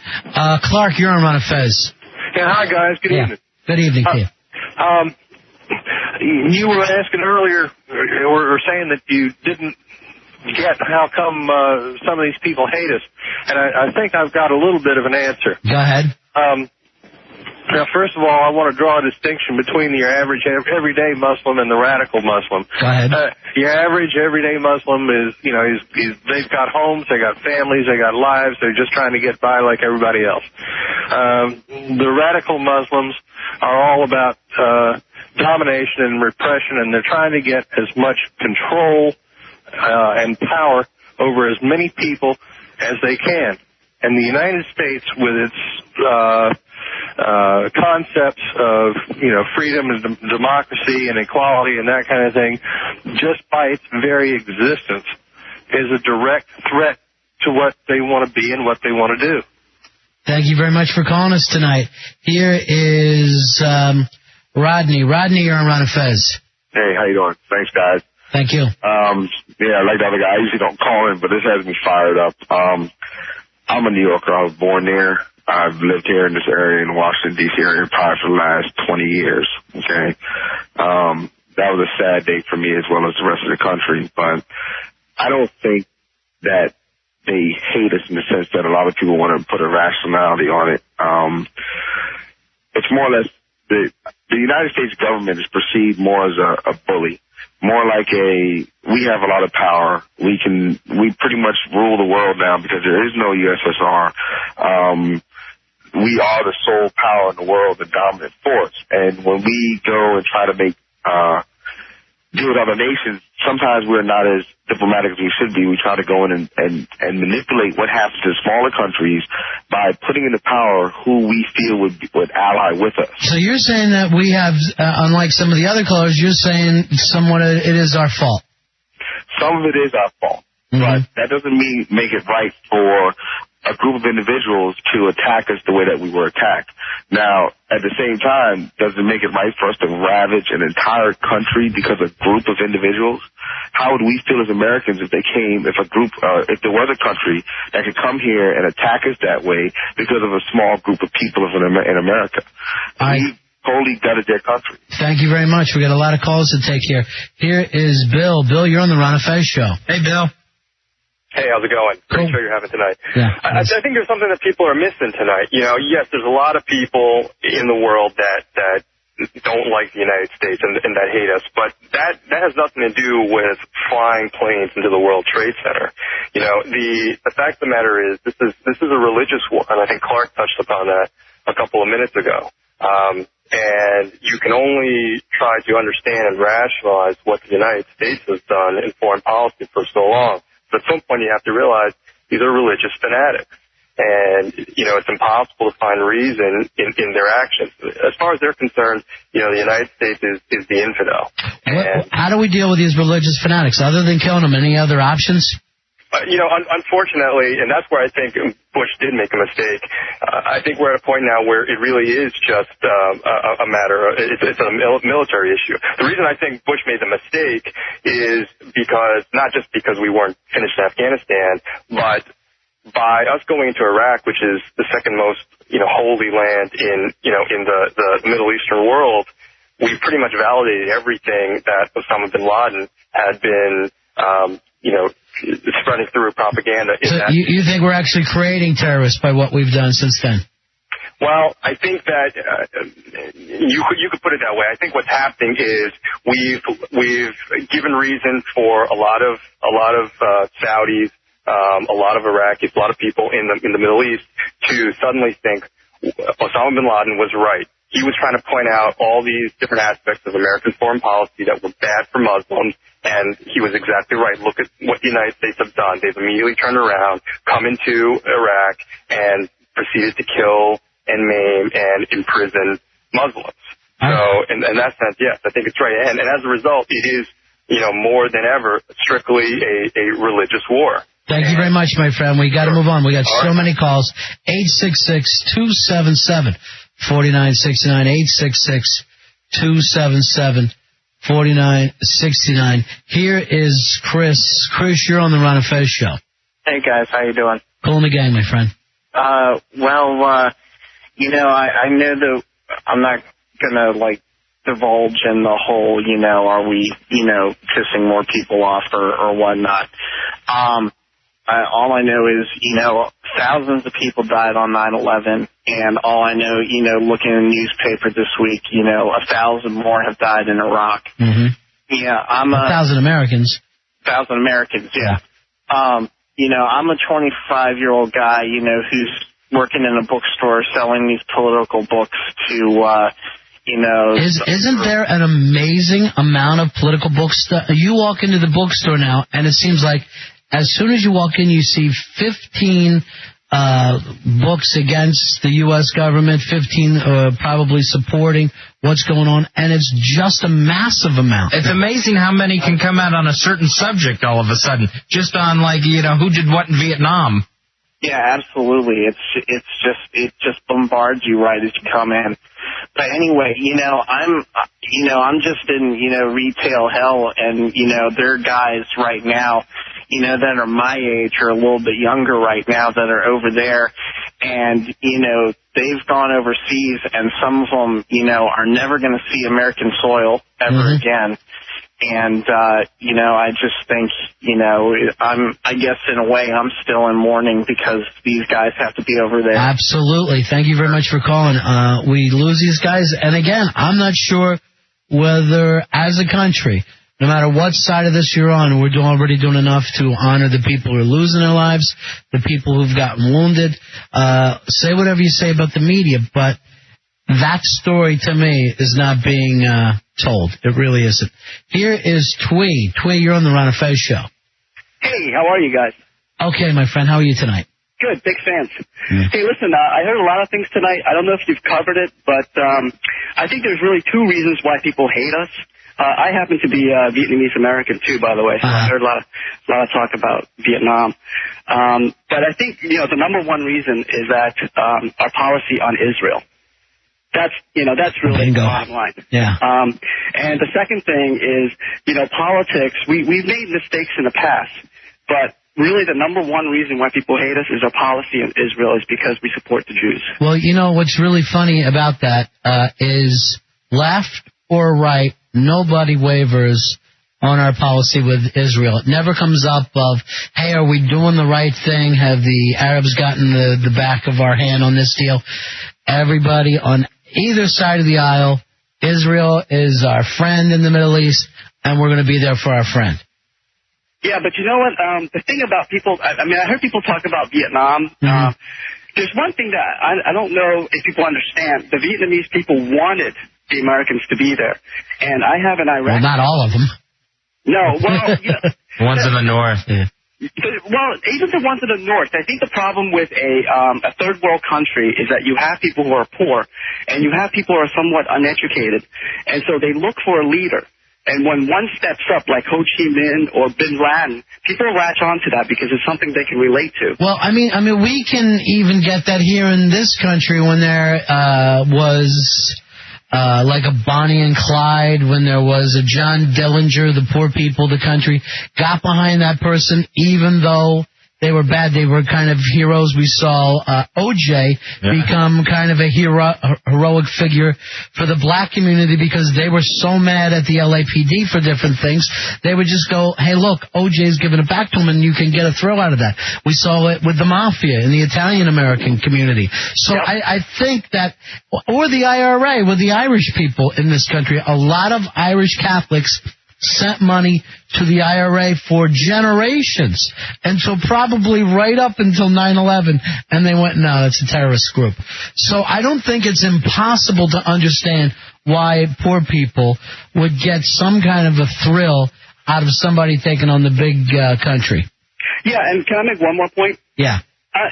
Clark, you're on Ron and Fez. Yeah, hi, guys. Good evening. Good evening to you. You were asking earlier, or saying that you didn't get how come some of these people hate us. And I think I've got a little bit of an answer. Go ahead. Now, first of all, I want to draw a distinction between your average everyday Muslim and the radical Muslim. Go ahead. Your average everyday Muslim is, they've got homes, they got families, they got lives, they're just trying to get by like everybody else. The radical Muslims are all about domination and repression, and they're trying to get as much control and power over as many people as they can. And the United States, with its concepts of, freedom and democracy and equality and that kind of thing, just by its very existence, is a direct threat to what they want to be and what they want to do. Thank you very much for calling us tonight. Here is Rodney. Rodney, you're on Ron and Fez. Hey, how you doing? Thanks, guys. Thank you. Like the other guy, I usually don't call in, but this has me fired up. I'm a New Yorker. I was born there. I've lived here in this area, in the Washington, D.C. area, probably for the last 20 years, okay? That was a sad day for me as well as the rest of the country, but I don't think that they hate us in the sense that a lot of people want to put a rationality on it. It's more or less the United States government is perceived more as a bully, more like we have a lot of power. We pretty much rule the world now because there is no USSR. We are the sole power in the world, the dominant force. And when we go and try to make deal with other nations, sometimes we're not as diplomatic as we should be. We try to go in and manipulate what happens to smaller countries by putting into power who we feel would ally with us. So you're saying that we have, unlike some of the other callers, you're saying somewhat it is our fault. Some of it is our fault. But that doesn't make it right for a group of individuals to attack us the way that we were attacked. Now, at the same time, does it make it right for us to ravage an entire country because of a group of individuals? How would we feel as Americans if there was a country that could come here and attack us that way because of a small group of people in America? We totally gutted their country. Thank you very much. We got a lot of calls to take here. Here is Bill. Bill, you're on the Ron and Fez show. Hey, Bill. Hey, how's it going? Great show you're having tonight. Yeah, I think there's something that people are missing tonight. Yes, there's a lot of people in the world that don't like the United States and that hate us, but that has nothing to do with flying planes into the World Trade Center. The fact of the matter is this is a religious war, and I think Clark touched upon that a couple of minutes ago. And you can only try to understand and rationalize what the United States has done in foreign policy for so long. But at some point you have to realize these are religious fanatics. and, it's impossible to find reason in their actions. As far as they're concerned, the United States is the infidel. How do we deal with these religious fanatics? Other than killing them, any other options? Unfortunately, and that's where I think Bush did make a mistake. I think we're at a point now where it really is just a matter of, it's a military issue. The reason I think Bush made the mistake is not just because we weren't finished in Afghanistan, but by us going into Iraq, which is the second most, holy land in the Middle Eastern world, we pretty much validated everything that Osama bin Laden had been, spreading through propaganda. So you think we're actually creating terrorists by what we've done since then? Well, I think that you could put it that way. I think what's happening is we've given reason for a lot of Saudis, a lot of Iraqis, a lot of people in the Middle East to suddenly think Osama bin Laden was right. He was trying to point out all these different aspects of American foreign policy that were bad for Muslims, and he was exactly right. Look at what the United States have done. They've immediately turned around, come into Iraq, and proceeded to kill and maim and imprison Muslims. So, in that sense, yes, I think it's right. And as a result, it is, more than ever, strictly a religious war. Thank you very much, my friend. We got to move on. We got so many calls. 866-277-4969. 866-277-4969. Here is Chris. Chris, you're on the Ron and Fez show. Hey, guys. How you doing? Cool in the gang, my friend. I know that I'm not going to, divulge in the whole, are we, pissing more people off or whatnot. All I know is, thousands of people died on 9/11, and all I know, looking in the newspaper this week, 1,000 more have died in Iraq. Mm-hmm. Yeah, I'm 1,000 Americans. 1,000 Americans, yeah. I'm a 25-year-old guy, who's working in a bookstore selling these political books to, Isn't there an amazing amount of political books? You walk into the bookstore now, and it seems like as soon as you walk in, you see 15 books against the U.S. government, 15 probably supporting what's going on, and it's just a massive amount. It's amazing how many can come out on a certain subject all of a sudden, just on who did what in Vietnam. Yeah, absolutely. It just bombards you right as you come in. But anyway, I'm just in, retail hell, and, there are guys right now, that are my age or a little bit younger right now that are over there, and, they've gone overseas, and some of them, are never going to see American soil ever again. And, I just think, I guess in a way I'm still in mourning because these guys have to be over there. Absolutely. Thank you very much for calling. We lose these guys. And again, I'm not sure whether as a country, no matter what side of this you're on, we're already doing enough to honor the people who are losing their lives, the people who've gotten wounded. Say whatever you say about the media, but that story to me is not being told. It really isn't. Here is Twee. Twee, you're on the Ron and Fez show. Hey, how are you guys? Okay, my friend. How are you tonight? Good, big fans. Hey, listen, I heard a lot of things tonight. I don't know if you've covered it, but I think there's really two reasons why people hate us. I happen to be Vietnamese American too, by the way, so I heard a lot of talk about Vietnam. But I think the number one reason is that our policy on Israel. That's really the bottom line. Yeah. And the second thing is, politics. We've made mistakes in the past, but really the number one reason why people hate us is our policy in Israel is because we support the Jews. Well, what's really funny about that is left or right, nobody wavers on our policy with Israel. It never comes up of, hey, are we doing the right thing? Have the Arabs gotten the back of our hand on this deal? Everybody on either side of the aisle, Israel is our friend in the Middle East, and we're going to be there for our friend. Yeah, but you know what? The thing about people, I heard people talk about Vietnam. There's one thing that I don't know if people understand. The Vietnamese people wanted the Americans to be there. And I have an Iraq. Well, not all of them. No, well, ones in the north. Well, even the ones in the north, I think the problem with a third world country is that you have people who are poor and you have people who are somewhat uneducated, and so they look for a leader. And when one steps up, like Ho Chi Minh or Bin Laden, people latch on to that because it's something they can relate to. Well, I mean, we can even get that here in this country when there was like a Bonnie and Clyde, when there was a John Dillinger, the poor people of the country got behind that person, even though they were bad. They were kind of heroes. We saw O.J. become kind of a heroic figure for the black community because they were so mad at the LAPD for different things. They would just go, hey, look, O.J.'s giving it back to him, and you can get a thrill out of that. We saw it with the mafia in the Italian-American community. So I think that, or the IRA with the Irish people in this country, a lot of Irish Catholics sent money to the IRA for generations, and so probably right up until 9/11, and they went, no, that's a terrorist group. So I don't think it's impossible to understand why poor people would get some kind of a thrill out of somebody taking on the big country. Yeah, and can I make one more point? Yeah.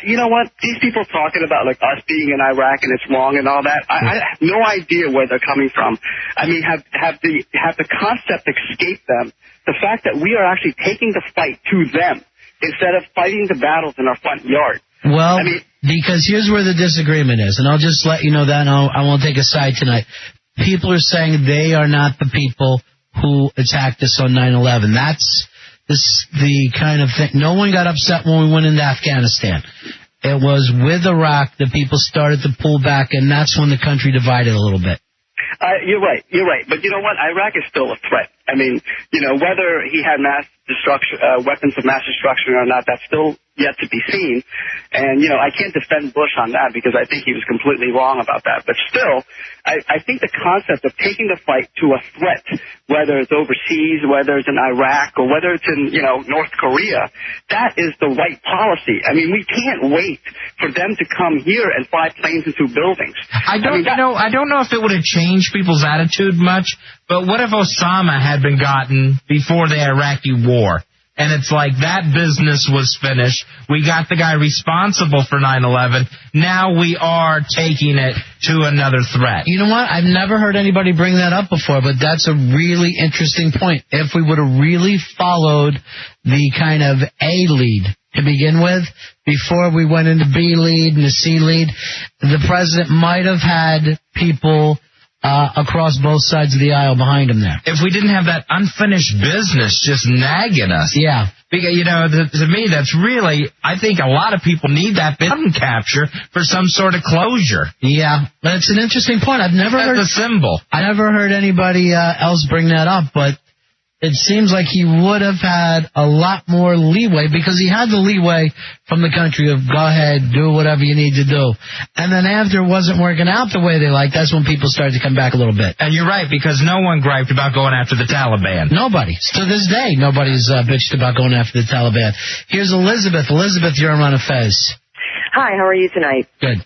You know what? These people talking about like us being in Iraq and it's wrong and all that. I have no idea where they're coming from. I mean, have the concept escaped them? The fact that we are actually taking the fight to them instead of fighting the battles in our front yard. Well, because here's where the disagreement is, and I'll just let you know that, and I won't take a side tonight. People are saying they are not the people who attacked us on 9/11. That's the kind of thing. No one got upset when we went into Afghanistan. It was with Iraq that people started to pull back, and that's when the country divided a little bit. You're right. But you know what? Iraq is still a threat. I mean, whether he had mass destruction, weapons of mass destruction or not, that's still yet to be seen. And, I can't defend Bush on that because I think he was completely wrong about that. But still, I think the concept of taking the fight to a threat, whether it's overseas, whether it's in Iraq, or whether it's in, North Korea, that is the right policy. I mean, we can't wait for them to come here and fly planes into buildings. I don't know if it would have changed people's attitude much, but what if Osama had been gotten before the Iraqi war? And it's like that business was finished. We got the guy responsible for 9/11. Now we are taking it to another threat. You know what? I've never heard anybody bring that up before, but that's a really interesting point. If we would have really followed the kind of A lead to begin with, before we went into B lead and the C lead, the president might have had people across both sides of the aisle behind him there. If we didn't have that unfinished business just nagging us. Yeah. Because, to me, that's really, I think a lot of people need that button capture for some sort of closure. Yeah. That's an interesting point. I've never heard a symbol. I never heard anybody else bring that up, but it seems like he would have had a lot more leeway because he had the leeway from the country of go ahead, do whatever you need to do. And then after it wasn't working out the way they liked, that's when people started to come back a little bit. And you're right, because no one griped about going after the Taliban. Nobody. To this day, nobody's bitched about going after the Taliban. Here's Elizabeth. Elizabeth, you're on Fez. Hi, how are you tonight? Good.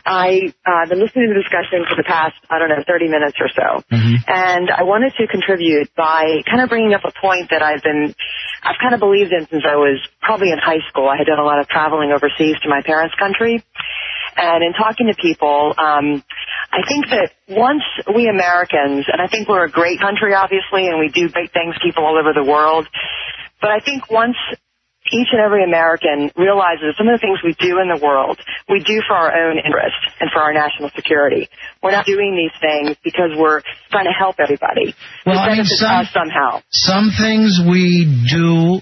I've been listening to the discussion for the past, 30 minutes or so. Mm-hmm. And I wanted to contribute by kind of bringing up a point that I've kind of believed in since I was probably in high school. I had done a lot of traveling overseas to my parents' country. And in talking to people, I think that once we Americans, and I think we're a great country, obviously, and we do great things, people all over the world, but I think once each and every American realizes some of the things we do in the world, we do for our own interest and for our national security. We're not doing these things because we're trying to help everybody. Well, it benefits us somehow. Some things we do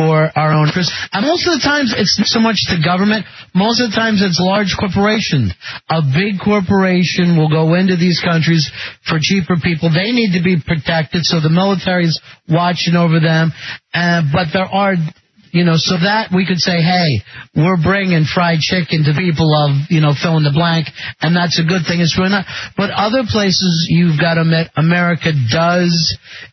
for our own interest. And most of the times it's not so much the government. Most of the times it's large corporations. A big corporation will go into these countries for cheaper people. They need to be protected, so the military's watching over them. But there are so that we could say, hey, we're bringing fried chicken to people of, fill in the blank, and that's a good thing. It's really not. But other places, you've got to admit, America does,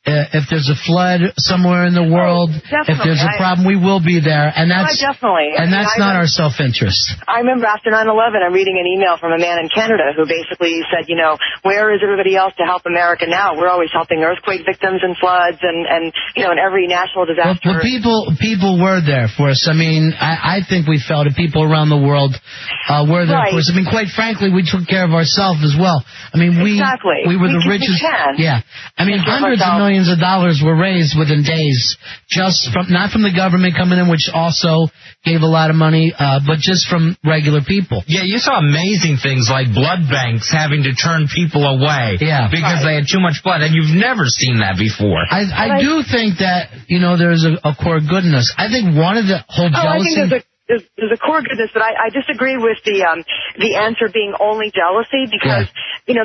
if there's a flood somewhere in the world, if there's a problem, we will be there. And that's definitely. And that's not our self-interest. I remember after 9/11, I'm reading an email from a man in Canada who basically said, where is everybody else to help America now? We're always helping earthquake victims and floods and every national disaster. Well, people were there for us. I mean, I think we felt it. People around the world were there for us. I mean, quite frankly, we took care of ourselves as well. I mean, we were the richest. Yeah. I mean, hundreds of millions of dollars were raised within days, not from the government coming in, which also gave a lot of money, but just from regular people. Yeah, you saw amazing things like blood banks having to turn people away because they had too much blood, and you've never seen that before. I do think that, there's a core goodness. I think one of the whole jealousy... I think there's a core goodness, but I disagree with the answer being only jealousy because,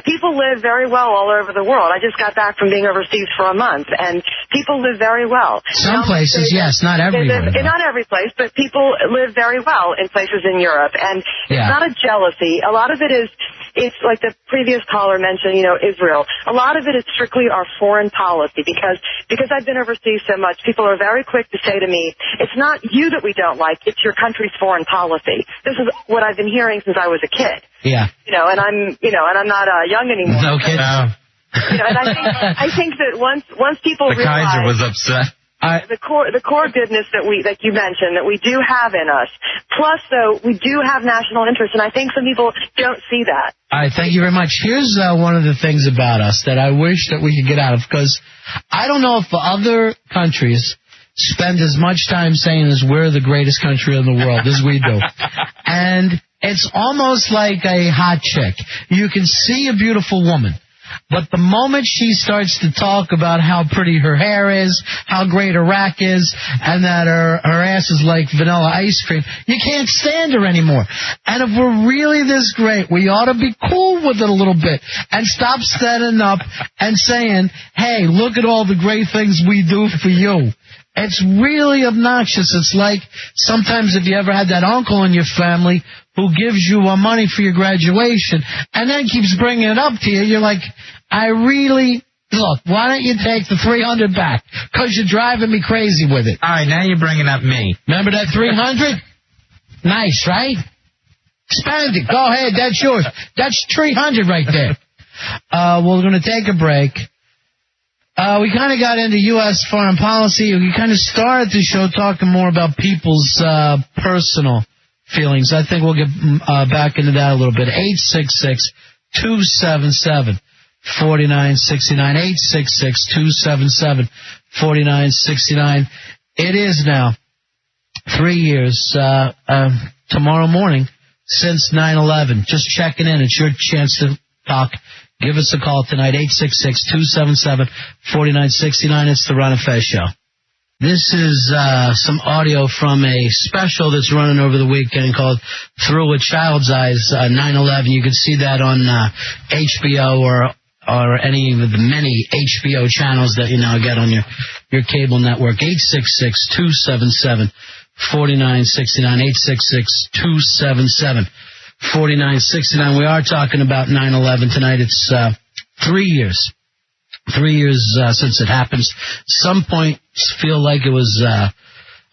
people live very well all over the world. I just got back from being overseas for a month, and people live very well. Some places, yes, not everywhere. Not every place, but people live very well in places in Europe, and it's not a jealousy. A lot of it is... It's like the previous caller mentioned, Israel. A lot of it is strictly our foreign policy because I've been overseas so much, people are very quick to say to me, it's not you that we don't like, it's your country's foreign policy. This is what I've been hearing since I was a kid. Yeah. And I'm not young anymore. No kidding. And I think that once people realize... The Kaiser was upset. The core goodness that you mentioned that we do have in us. Plus, though, we do have national interest, and I think some people don't see that. All right, thank you very much. Here's one of the things about us that I wish that we could get out of, because I don't know if other countries spend as much time saying as we're the greatest country in the world as we do. And it's almost like a hot chick. You can see a beautiful woman. But the moment she starts to talk about how pretty her hair is, how great her rack is, and that her ass is like vanilla ice cream, you can't stand her anymore. And if we're really this great, we ought to be cool with it a little bit and stop standing up and saying, hey, look at all the great things we do for you. It's really obnoxious. It's like sometimes if you ever had that uncle in your family who gives you money for your graduation and then keeps bringing it up to you, you're like, look, why don't you take the $300 back? Because you're driving me crazy with it. All right, now you're bringing up me. Remember that $300? Nice, right? Spend it. Go ahead. That's yours. That's $300 right there. We're going to take a break. We kind of got into U.S. foreign policy. We kind of started the show talking more about people's personal feelings. I think we'll get back into that a little bit. 866-277-4969. 866-277-4969. It is now 3 years tomorrow morning since 9/11. Just checking in. It's your chance to talk. Give us a call tonight, 866-277-4969. It's the Ron and Fez Show. This is some audio from a special that's running over the weekend called Through a Child's Eyes, 9/11. You can see that on HBO or any of the many HBO channels that you now get on your cable network. 866-277-4969. 866-277-4969. We are talking about 9/11 tonight. It's 3 years. 3 years since it happened. Some points feel like it was a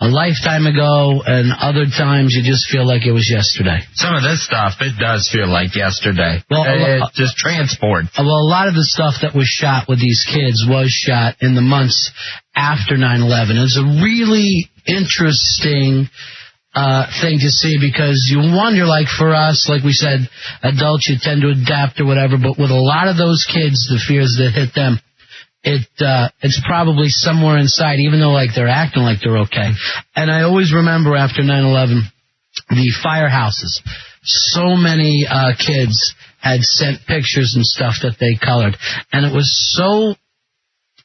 lifetime ago, and other times you just feel like it was yesterday. Some of this stuff, it does feel like yesterday. Well, it just transports. Well, a lot of the stuff that was shot with these kids was shot in the months after 9/11. It's a really interesting thing to see, because you wonder, like for us, like we said, adults, you tend to adapt or whatever, but with a lot of those kids, the fears that hit them, it's probably somewhere inside, even though like they're acting like they're okay. And I always remember after 9/11, the firehouses, so many kids had sent pictures and stuff that they colored, and it was so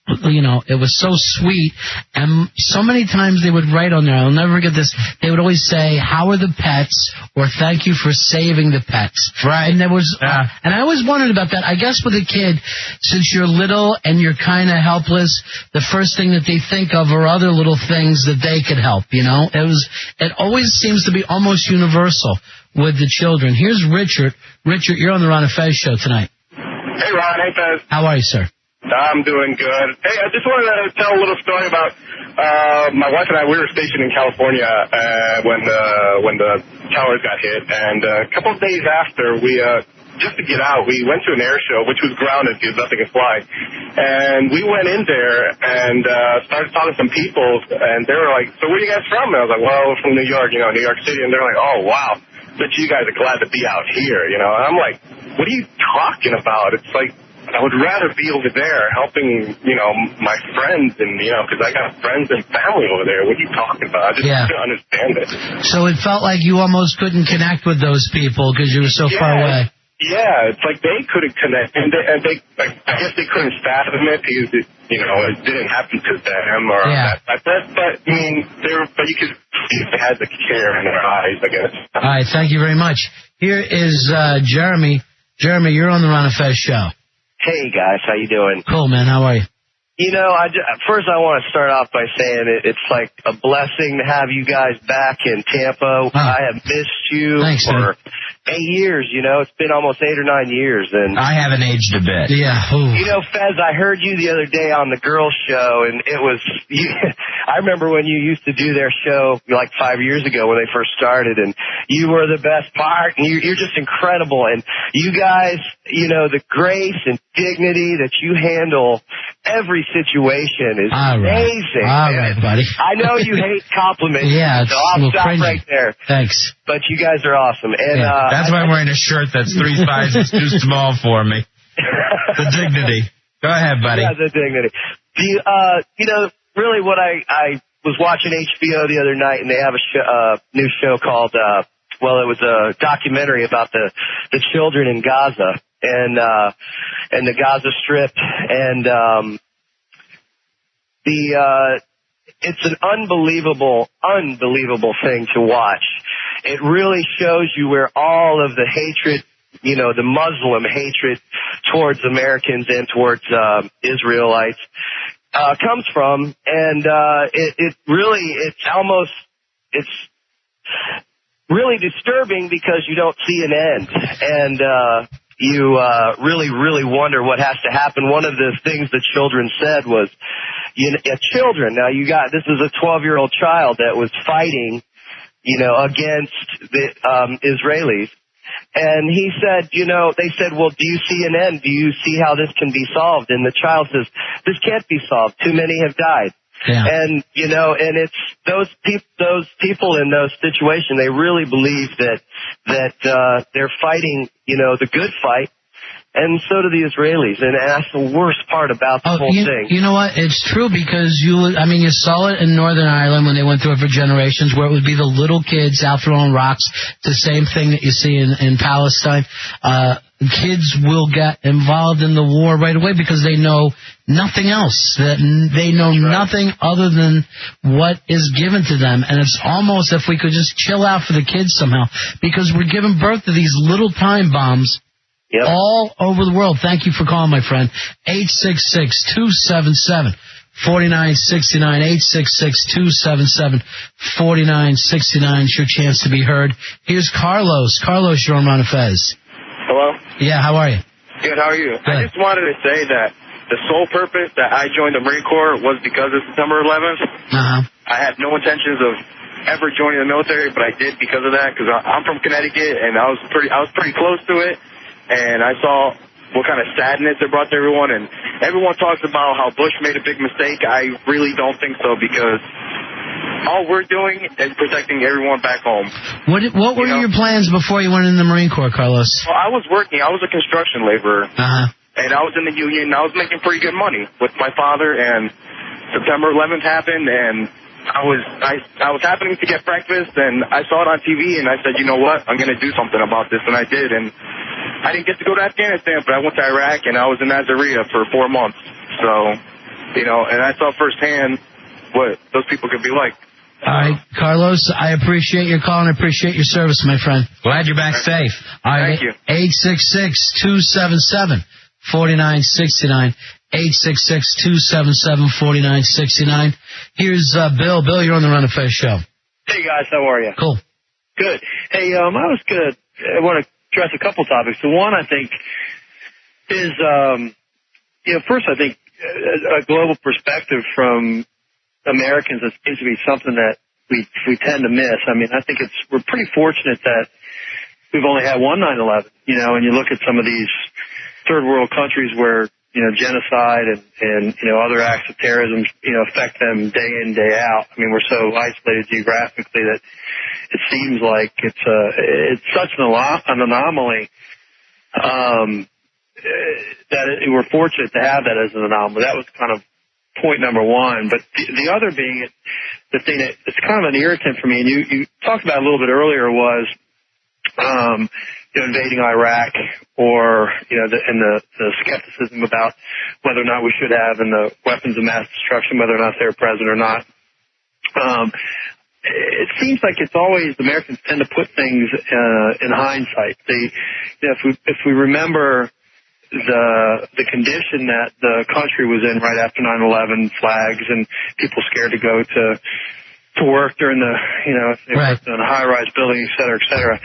it was so sweet. And so many times they would write on there, I'll never forget this, they would always say, how are the pets? Or thank you for saving the pets. Right. And there was, and I always wondered about that. I guess with a kid, since you're little and you're kind of helpless, the first thing that they think of are other little things that they could help, It always seems to be almost universal with the children. Here's Richard. Richard, you're on the Ron and Fez show tonight. Hey, Ron. Hey, Fez. How are you, sir? I'm doing good. Hey, I just wanted to tell a little story about my wife and I. We were stationed in California when the towers got hit, and a couple of days after, we just to get out, we went to an air show, which was grounded because nothing could fly. And we went in there and started talking to some people, and they were like, "So where are you guys from?" And I was like, "Well, we're from New York, New York City." And they're like, "Oh, wow, but you guys are glad to be out here, And I'm like, "What are you talking about?" It's like, I would rather be over there helping, my friends and, because I got friends and family over there. What are you talking about? I just don't understand it. So it felt like you almost couldn't connect with those people because you were so far away. Yeah, it's like they couldn't connect, and they I guess they couldn't fathom it because it didn't happen to them or that. But I mean, but you could see they had the care in their eyes, I guess. All right, thank you very much. Here is Jeremy. Jeremy, you're on the Ron and Fez show. Hey, guys, how you doing? Cool, man. How are you? First I want to start off by saying it's like a blessing to have you guys back in Tampa. I have missed you for 8 years, It's been almost 8 or 9 years. And I haven't aged a bit. Yeah. Fez, I heard you the other day on the girls' show, and it was... I remember when you used to do their show like 5 years ago when they first started, and you were the best part, and you're just incredible. And you guys, the grace and dignity that you handle every situation is amazing. All right, buddy. I know you hate compliments, so I'll stop right there. Thanks. But you guys are awesome. And that's why I'm wearing a shirt that's 3 sizes too small for me. The dignity. Go ahead, buddy. Yeah, the dignity. Really what I was watching HBO the other night, and they have a new show called, it was a documentary about the children in Gaza and the Gaza Strip, and it's an unbelievable thing to watch. It really shows you where all of the hatred, the Muslim hatred towards Americans and towards Israelites comes from, and it's really disturbing because you don't see an end, and you really wonder what has to happen. One of the things the children said was, this is a 12-year-old child that was fighting, against the Israelis. And he said, they said, well, do you see an end? Do you see how this can be solved? And the child says, this can't be solved. Too many have died. Yeah. And, and it's those people in those situations, they really believe that they're fighting, the good fight. And so do the Israelis, and that's the worst part about the whole thing. You know what? It's true because you saw it in Northern Ireland when they went through it for generations, where it would be the little kids out throwing rocks. It's the same thing that you see in Palestine. Kids will get involved in the war right away because they know nothing else. That they know nothing other than what is given to them. And it's almost if we could just chill out for the kids somehow, because we're giving birth to these little time bombs. Yep. All over the world. Thank you for calling, my friend. 866-277-4969. 866-277-4969. It's your chance to be heard. Here's Carlos. Carlos, you're on Ron and Fez. Hello? Yeah, how are you? Good, how are you? Good. I just wanted to say that the sole purpose that I joined the Marine Corps was because of September 11th. Uh-huh. I had no intentions of ever joining the military, but I did because of that, because I'm from Connecticut, and I was pretty close to it. And I saw what kind of sadness it brought to everyone. And everyone talks about how Bush made a big mistake. I really don't think so, because all we're doing is protecting everyone back home. What were your plans before you went in the Marine Corps, Carlos? Well, I was working. I was a construction laborer. Uh-huh. And I was in the union. And I was making pretty good money with my father. And September 11th happened, and I was happening to get breakfast, and I saw it on TV, and I said, you know what, I'm going to do something about this, and I did. And I didn't get to go to Afghanistan, but I went to Iraq, and I was in Nasiriyah for 4 months. So And I saw firsthand what those people could be like. All right, Carlos, I appreciate your call and I appreciate your service, my friend. Glad you're back safe. All right, Thank you. 866-277-4969. 866-277-4969. Here's Bill. Bill, you're on the Ron and Fez show. Hey, guys, how are you? Cool. Good. Hey, I want to address a couple topics. The one, I think, is, first, I think a global perspective from Americans that seems to be something that we tend to miss. I mean, I think we're pretty fortunate that we've only had one 9/11, and you look at some of these third world countries where, genocide and other acts of terrorism, affect them day in, day out. I mean, we're so isolated geographically that it seems like it's such an anomaly, that we're fortunate to have that as an anomaly. That was kind of point number one. But the other being the thing that it's kind of an irritant for me, and you talked about a little bit earlier, was invading Iraq, or the skepticism about whether or not we should have, and the weapons of mass destruction, whether or not they're present or not. It seems like it's always Americans tend to put things in hindsight. If we remember the condition that the country was in right after 9/11, flags and people scared to go to work during the if they worked in a high-rise building, et cetera, et cetera.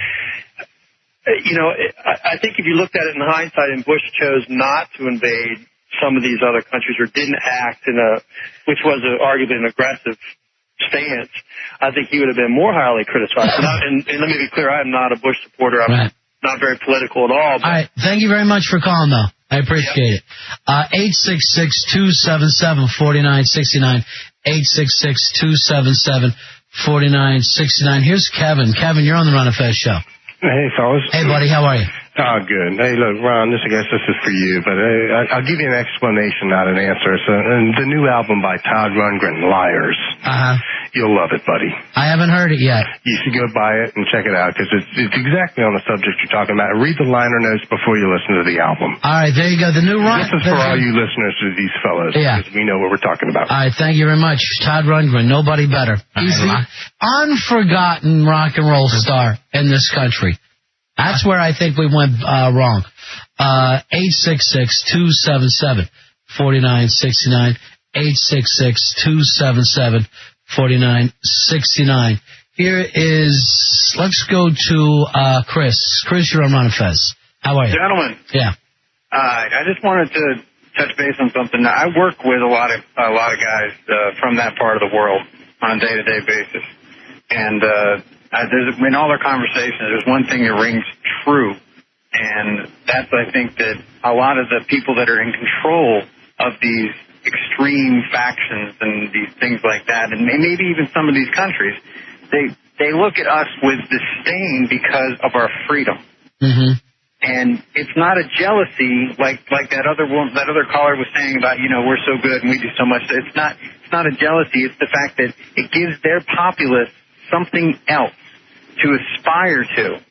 I think if you looked at it in hindsight, and Bush chose not to invade some of these other countries, or didn't act which was arguably an aggressive stance, I think he would have been more highly criticized. And let me be clear, I am not a Bush supporter. I'm not very political at all. But. All right. Thank you very much for calling, though. I appreciate it. 866-277-4969. 866-277-4969. Here's Kevin. Kevin, you're on the Ron and Fez show. Hey, fellas. Hey, buddy. How are you? Oh, good. Hey, look, Ron, I guess this is for you, but I'll give you an explanation, not an answer. So, the new album by Todd Rundgren, Liars. Uh-huh. You'll love it, buddy. I haven't heard it yet. You should go buy it and check it out, because it's exactly on the subject you're talking about. Read the liner notes before you listen to the album. All right, there you go. The new Ron. This is for all you listeners to these fellas, because we know what we're talking about. All right, thank you very much. Todd Rundgren, nobody better. He's the unforgotten rock and roll star in this country. That's where I think we went wrong. 866-277-4969. 866-277-4969. Here is, let's go to Chris. Chris, you're on Ron and Fez. How are you? Gentlemen. Yeah. I just wanted to touch base on something. I work with a lot of guys from that part of the world on a day-to-day basis. And there's, in all their conversations, there's one thing that rings true, and that's, I think, that a lot of the people that are in control of these extreme factions and these things like that, and maybe even some of these countries, they look at us with disdain because of our freedom. Mm-hmm. And it's not a jealousy like that other caller was saying about, we're so good and we do so much. It's not a jealousy. It's the fact that it gives their populace something else to aspire to.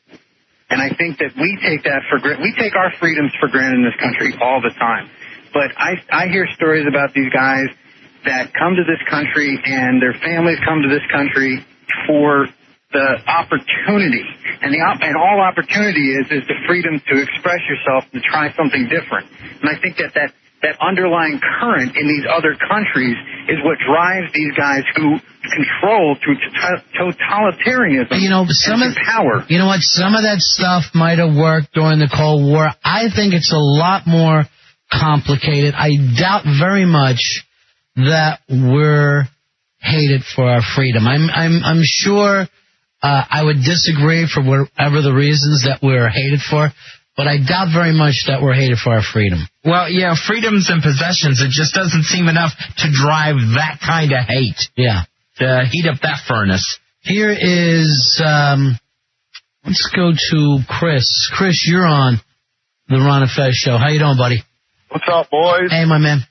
And I think that we take that for granted. We take our freedoms for granted in this country all the time. But I hear stories about these guys that come to this country and their families come to this country for the opportunity. And all opportunity is the freedom to express yourself and try something different. And I think that underlying current in these other countries is what drives these guys who control through totalitarianism and power. You know what? Some of that stuff might have worked during the Cold War. I think it's a lot more complicated. I doubt very much that we're hated for our freedom. I'm sure I would disagree for whatever the reasons that we're hated for. But I doubt very much that we're hated for our freedom. Well, yeah, freedoms and possessions, it just doesn't seem enough to drive that kind of hate. Yeah. To heat up that furnace. Here is, let's go to Chris. Chris, you're on the Ron and Fez show. How you doing, buddy? What's up, boys? Hey, my man.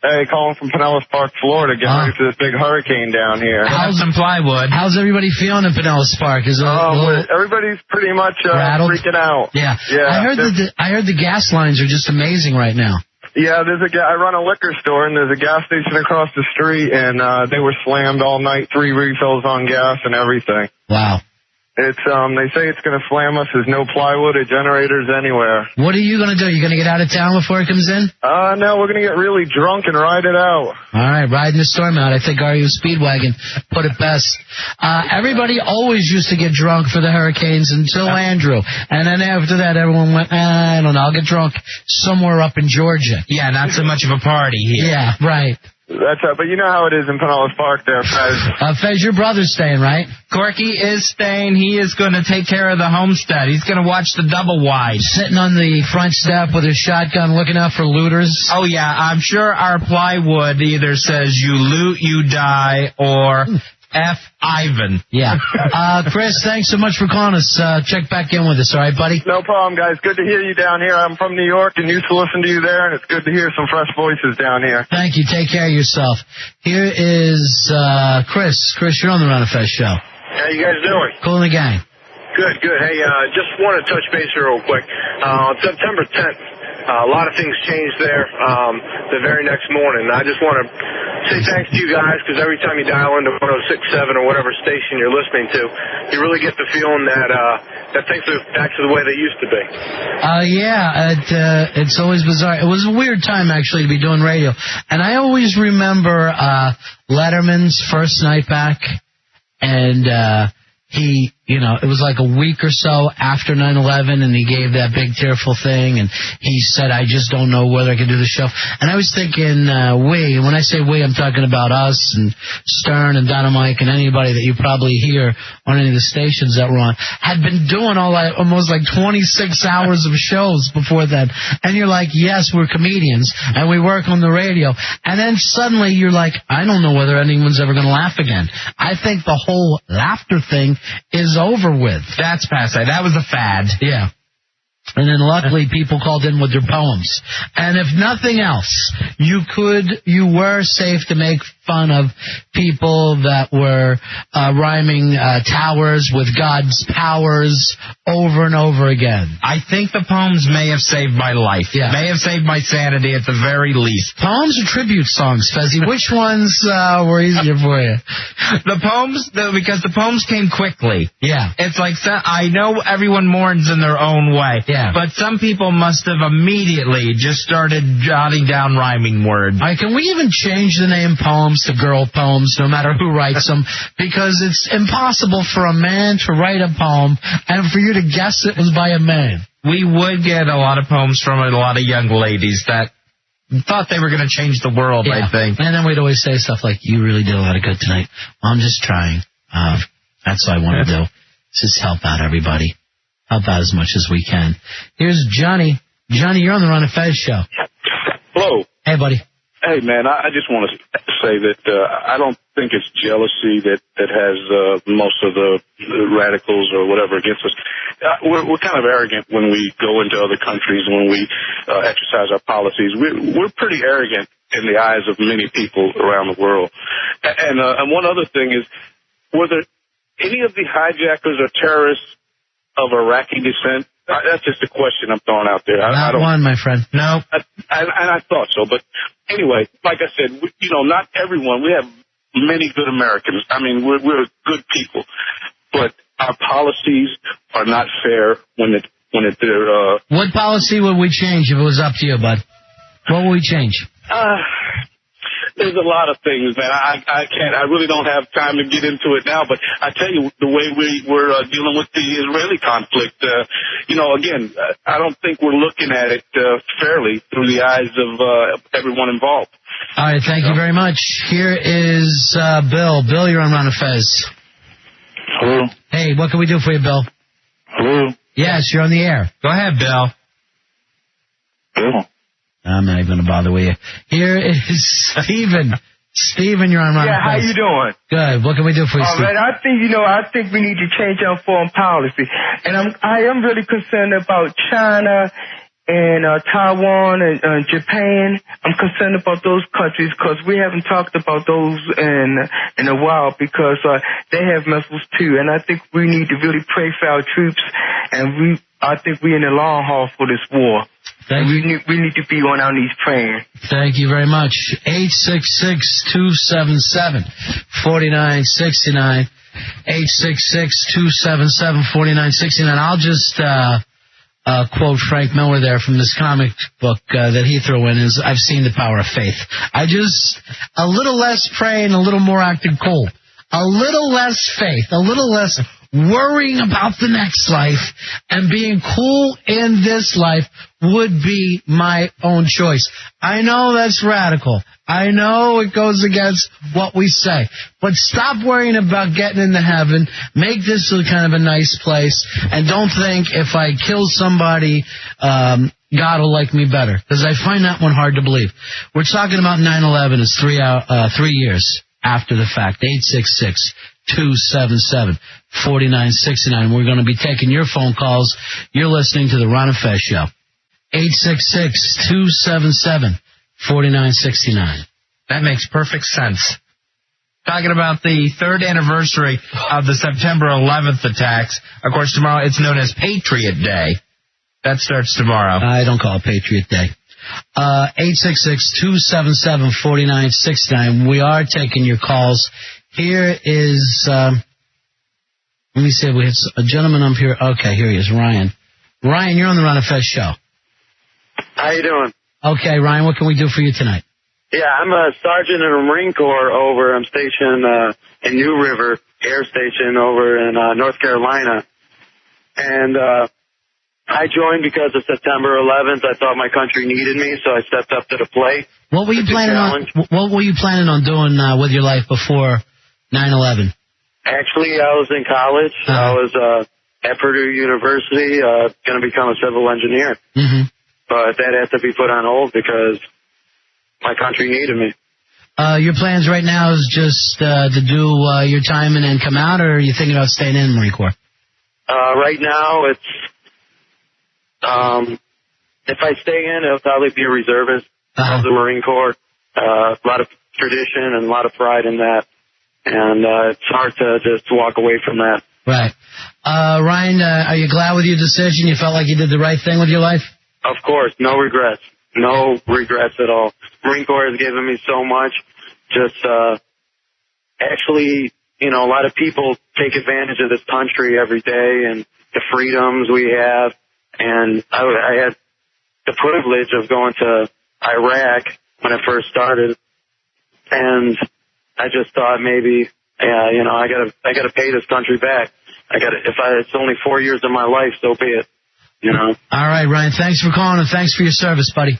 Hey, calling from Pinellas Park, Florida, getting ready for this big hurricane down here. How's some plywood? How's everybody feeling in Pinellas Park? Is everybody's pretty much rattled? freaking out. Yeah. I heard the gas lines are just amazing right now. Yeah, I run a liquor store, and there's a gas station across the street, and they were slammed all night, 3 refills on gas and everything. Wow. It's they say it's going to slam us. There's no plywood or generators anywhere. What are you going to do? You going to get out of town before it comes in? No, we're going to get really drunk and ride it out. All right, riding the storm out. I think RU Speedwagon put it best. Everybody always used to get drunk for the hurricanes until Andrew. And then after that, everyone went, I don't know, I'll get drunk somewhere up in Georgia. Yeah, not so much of a party here. Yeah, right. That's right, but you know how it is in Pinellas Park there, Fez. Fez, your brother's staying, right? Corky is staying. He is going to take care of the homestead. He's going to watch the double wide. Sitting on the front step with his shotgun looking out for looters. Oh, yeah, I'm sure our plywood either says you loot, you die, or F. Ivan. Yeah. Chris, thanks so much for calling us. Check back in with us, all right, buddy? No problem, guys. Good to hear you down here. I'm from New York and used to listen to you there, and it's good to hear some fresh voices down here. Thank you. Take care of yourself. Here is Chris. Chris, you're on the Ron and Fez show. How you guys doing? Cool in the gang. Good, good. Hey, just want to touch base here real quick. On September 10th, a lot of things changed there the very next morning. I just want to say thanks to you guys, because every time you dial into 106.7 or whatever station you're listening to, you really get the feeling that things are back to the way they used to be. It's always bizarre. It was a weird time, actually, to be doing radio. And I always remember Letterman's first night back, and it was like a week or so after 9/11, and he gave that big tearful thing, and he said, I just don't know whether I can do the show. And I was thinking, when I say we, I'm talking about us and Stern and Dynamite and anybody that you probably hear on any of the stations that were on, had been doing almost like 26 hours of shows before that. And you're like, yes, we're comedians, and we work on the radio. And then suddenly you're like, I don't know whether anyone's ever going to laugh again. I think the whole laughter thing is over with. That's passe. That was a fad. Yeah. And then luckily people called in with their poems. And if nothing else, you were safe to make fun of people that were rhyming towers with God's powers over and over again. I think the poems may have saved my life. Yeah. May have saved my sanity at the very least. Poems or tribute songs, Fezzy? Which ones were easier for you? The poems, because the poems came quickly. Yeah. It's like, I know everyone mourns in their own way. Yeah. But some people must have immediately just started jotting down rhyming words. All right, can we even change the name poems to girl poems, no matter who writes them? Because it's impossible for a man to write a poem and for you to guess it was by a man. We would get a lot of poems from a lot of young ladies that thought they were going to change the world, yeah. I think. And then we'd always say stuff like, you really did a lot of good tonight. Well, I'm just trying. That's what I want to do. Just help out everybody. Help out as much as we can. Here's Johnny. Johnny, you're on the Ron and Fez show. Hello. Hey, buddy. Hey, man, I just want to say that I don't think it's jealousy that has most of the radicals or whatever against us. We're kind of arrogant when we go into other countries, when we exercise our policies. We're pretty arrogant in the eyes of many people around the world. And one other thing is, were there any of the hijackers or terrorists of Iraqi descent? That's just a question I'm throwing out there. Not one, my friend. No. And I thought so. But anyway, like I said, not everyone. We have many good Americans. I mean, we're good people. But our policies are not fair when they're... What policy would we change if it was up to you, bud? What would we change? There's a lot of things, man. I really don't have time to get into it now, but I tell you, the way we're dealing with the Israeli conflict, again, I don't think we're looking at it fairly through the eyes of everyone involved. All right, thank you very much. Here is Bill. Bill, you're on Ron and Fez. Hello. Hey, what can we do for you, Bill? Hello. Yes, you're on the air. Go ahead, Bill. Bill. I'm not even going to bother with you. Here is Steven. Steven, you're on Ron. Yeah, how you doing? Good. What can we do for you, Steven? Man, I think we need to change our foreign policy. And I am really concerned about China and Taiwan and Japan. I'm concerned about those countries because we haven't talked about those in a while because they have missiles too. And I think we need to really pray for our troops and I think we're in the long haul for this war. We need to be on our knees praying. Thank you very much. 866-277-4969. 866-277-4969. I'll just quote Frank Miller there from this comic book that he threw in is, I've seen the power of faith. A little less praying, a little more acting cool. A little less faith, a little less worrying about the next life, and being cool in this life would be my own choice. I know that's radical. I know it goes against what we say. But stop worrying about getting into heaven. Make this kind of a nice place. And don't think if I kill somebody, God will like me better. Because I find that one hard to believe. We're talking about 9/11 is 3 years after the fact. 866-277-4969. We're going to be taking your phone calls. You're listening to the Ron and Fez Show. 866-277-4969. That makes perfect sense. Talking about the 3rd anniversary of the September 11th attacks. Of course, tomorrow it's known as Patriot Day. That starts tomorrow. I don't call it Patriot Day. 866-277-4969. We are taking your calls. Here is, let me see, we have a gentleman up here. Okay, here he is, Ryan. Ryan, you're on the Ron and Fez Show. How you doing? Okay, Ryan, what can we do for you tonight? Yeah, I'm a sergeant in the Marine Corps I'm stationed in New River Air Station over in North Carolina. And I joined because of September 11th. I thought my country needed me, so I stepped up to the plate. What were you planning on doing with your life before 9/11? Actually, I was in college. I was at Purdue University, going to become a civil engineer. Mm-hmm. But that had to be put on hold because my country needed me. Your plans right now is just to do your time and then come out, or are you thinking about staying in the Marine Corps? Right now, it's if I stay in, it'll probably be a reservist of the Marine Corps. A lot of tradition and a lot of pride in that. And it's hard to just walk away from that. Right. Ryan, are you glad with your decision? You felt like you did the right thing with your life? Of course. No regrets. No regrets at all. Marine Corps has given me so much. Just actually, a lot of people take advantage of this country every day and the freedoms we have. And I had the privilege of going to Iraq when I first started. And I just thought maybe, I gotta pay this country back. It's only 4 years of my life, so be it. All right, Ryan, thanks for calling and thanks for your service, buddy.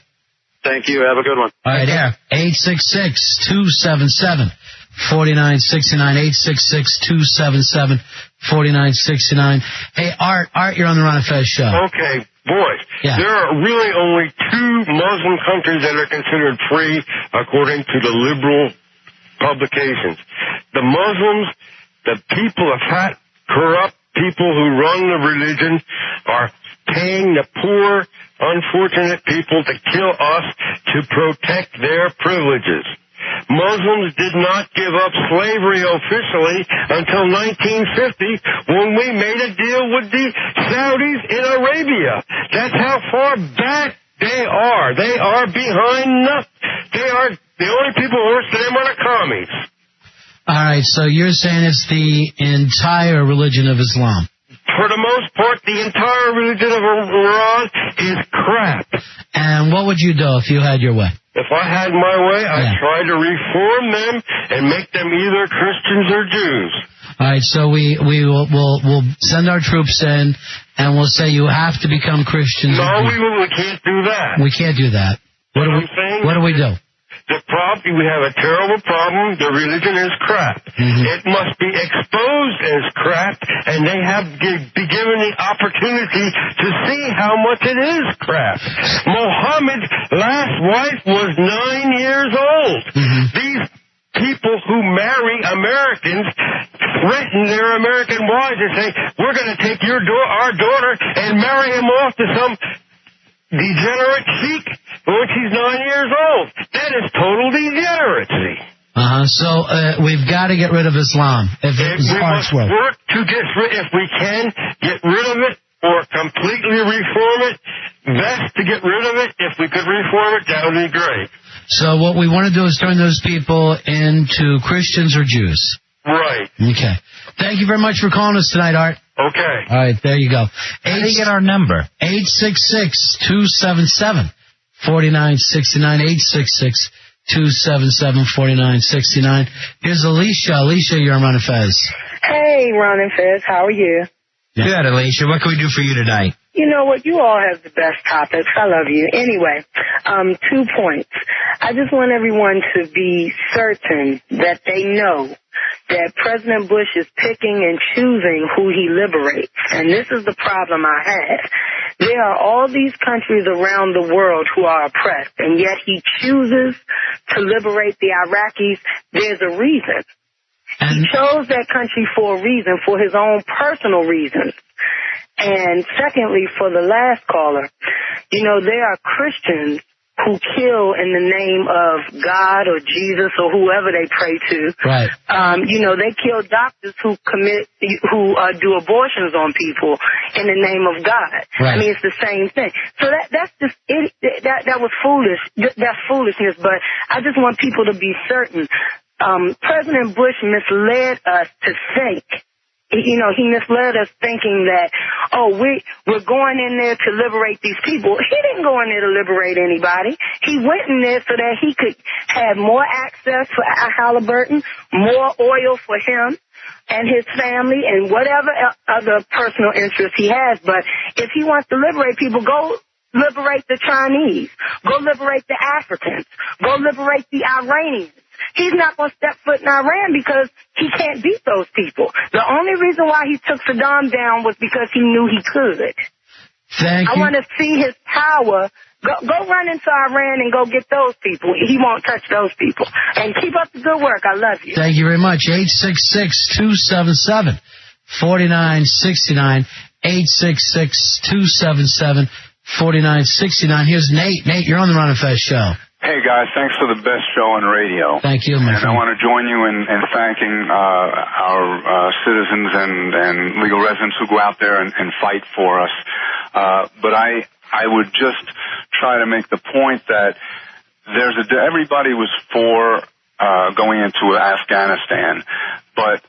Thank you. Have a good one. All right, yeah. 866-277-4969. 866-277-4969. Hey, Art, you're on the Ron and Fez Show. Okay, boys. Yeah. There are really only 2 Muslim countries that are considered free according to the liberal publications. The Muslims, the people of fat, corrupt people who run the religion are paying the poor, unfortunate people to kill us to protect their privileges. Muslims did not give up slavery officially until 1950 when we made a deal with the Saudis in Arabia. That's how far back they are. They are behind nothing. They are the only people worse than them are the commies. All right, so you're saying it's the entire religion of Islam. For the most part, the entire religion of Iran is crap. And what would you do if you had your way? If I had my way, I'd try to reform them and make them either Christians or Jews. All right, so we'll send our troops in, and we'll say you have to become Christians. No, we can't do that. We can't do that. What do we do? The problem, we have a terrible problem. The religion is crap. Mm-hmm. It must be exposed as crap, and they have be given the opportunity to see how much it is crap. Muhammad's last wife was 9 years old. Mm-hmm. These people who marry Americans threaten their American wives and say, we're going to take our daughter and marry him off to some degenerate sheik when she's 9 years old. That is total degeneracy. So we've got to get rid of Islam. If we must work to if we can, get rid of it or completely reform it. Best to get rid of it. If we could reform it, that would be great. So what we want to do is turn those people into Christians or Jews. Right. Okay. Thank you very much for calling us tonight, Art. Okay. All right, there you go. How do you get our number? 866-277-4969. 866-277-4969. Here's Alicia. Alicia, you're on Ron and Fez. Hey, Ron and Fez, how are you? Good, Alicia. What can we do for you tonight? You know what? You all have the best topics. I love you. Anyway, 2 points. I just want everyone to be certain that they know that President Bush is picking and choosing who he liberates. And this is the problem I have. There are all these countries around the world who are oppressed, and yet he chooses to liberate the Iraqis. There's a reason. He chose that country for a reason, for his own personal reasons. And secondly, for the last caller, you know, there are Christians who kill in the name of God or Jesus or whoever they pray to. Right. You know, they kill doctors who do abortions on people in the name of God. Right. I mean, it's the same thing. So that's just that was foolish. That's foolishness. But I just want people to be certain. President Bush misled us to think. You know, he misled us thinking that, we're going in there to liberate these people. He didn't go in there to liberate anybody. He went in there so that he could have more access for Halliburton, more oil for him and his family and whatever other personal interests he has. But if he wants to liberate people, go liberate the Chinese. Go liberate the Africans. Go liberate the Iranians. He's not going to step foot in Iran because he can't beat those people. The only reason why he took Saddam down was because he knew he could. Thank you. I want to see his power. Go run into Iran and go get those people. He won't touch those people. And keep up the good work. I love you. Thank you very much. 866-277-4969. 866-277-4969. Here's Nate. Nate, you're on the Ron and Fez show. Hey, guys, thanks for the best show on radio. Thank you, my friend. I want to join you in thanking our citizens and legal residents who go out there and fight for us. But I would just try to make the point that everybody was for going into Afghanistan, but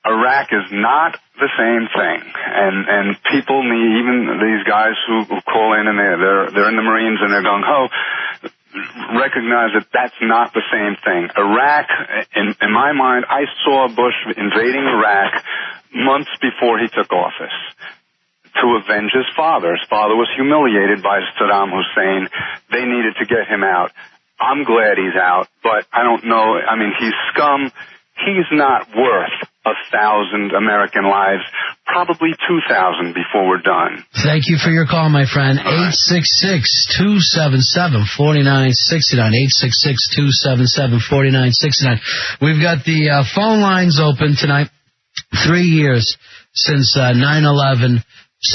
Iraq is not the same thing, and people need, even these guys who call in and they're in the Marines and they're gung ho, recognize that that's not the same thing. Iraq, in my mind, I saw Bush invading Iraq months before he took office to avenge his father. His father was humiliated by Saddam Hussein. They needed to get him out. I'm glad he's out, but I don't know. I mean, he's scum. He's not worth 1,000 American lives, probably 2,000 before we're done. Thank you for your call, my friend. 866-277-4969. 866-277-4969. We've got the phone lines open tonight. 3 years since 9/11.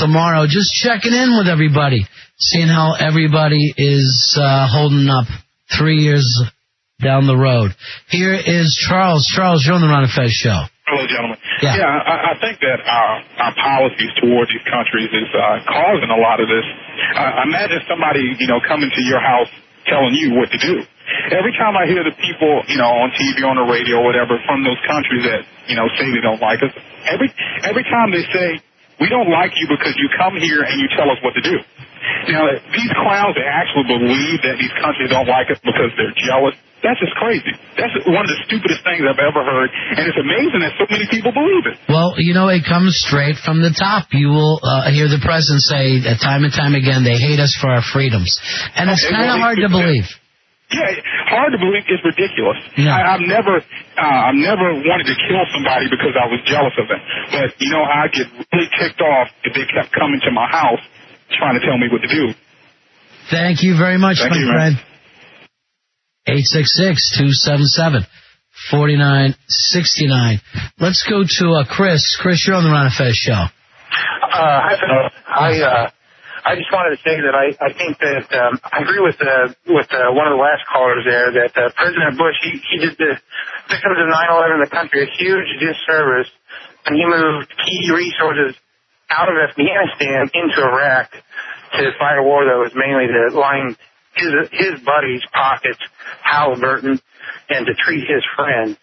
Samaro, just checking in with everybody, seeing how everybody is holding up 3 years down the road. Here is Charles. Charles, you're on the Ron and Fez show. Hello, gentlemen. Yeah, I think that our policies toward these countries is causing a lot of this. Imagine somebody, coming to your house telling you what to do. Every time I hear the people, on TV, on the radio, whatever, from those countries that, say they don't like us, every time they say, we don't like you because you come here and you tell us what to do. Now, these clowns, they actually believe that these countries don't like us because they're jealous. That's just crazy. That's one of the stupidest things I've ever heard, and it's amazing that so many people believe it. Well, it comes straight from the top. You will hear the president say time and time again, they hate us for our freedoms. And it's kind of hard to believe. Yeah, hard to believe. It's ridiculous. Yeah. I've never wanted to kill somebody because I was jealous of them. But, I get really ticked off if they kept coming to my house trying to tell me what to do. Thank you very much, my friend. 866-277-4969. Let's go to Chris. Chris, you're on the Ron and Fez show. Hi, Phil. I just wanted to say that I think that I agree with one of the last callers there that President Bush he did the victims of 9/11 in the country a huge disservice, and he moved key resources out of Afghanistan into Iraq to fight a war that was mainly to line his buddies' pockets, Halliburton, and to treat his friends.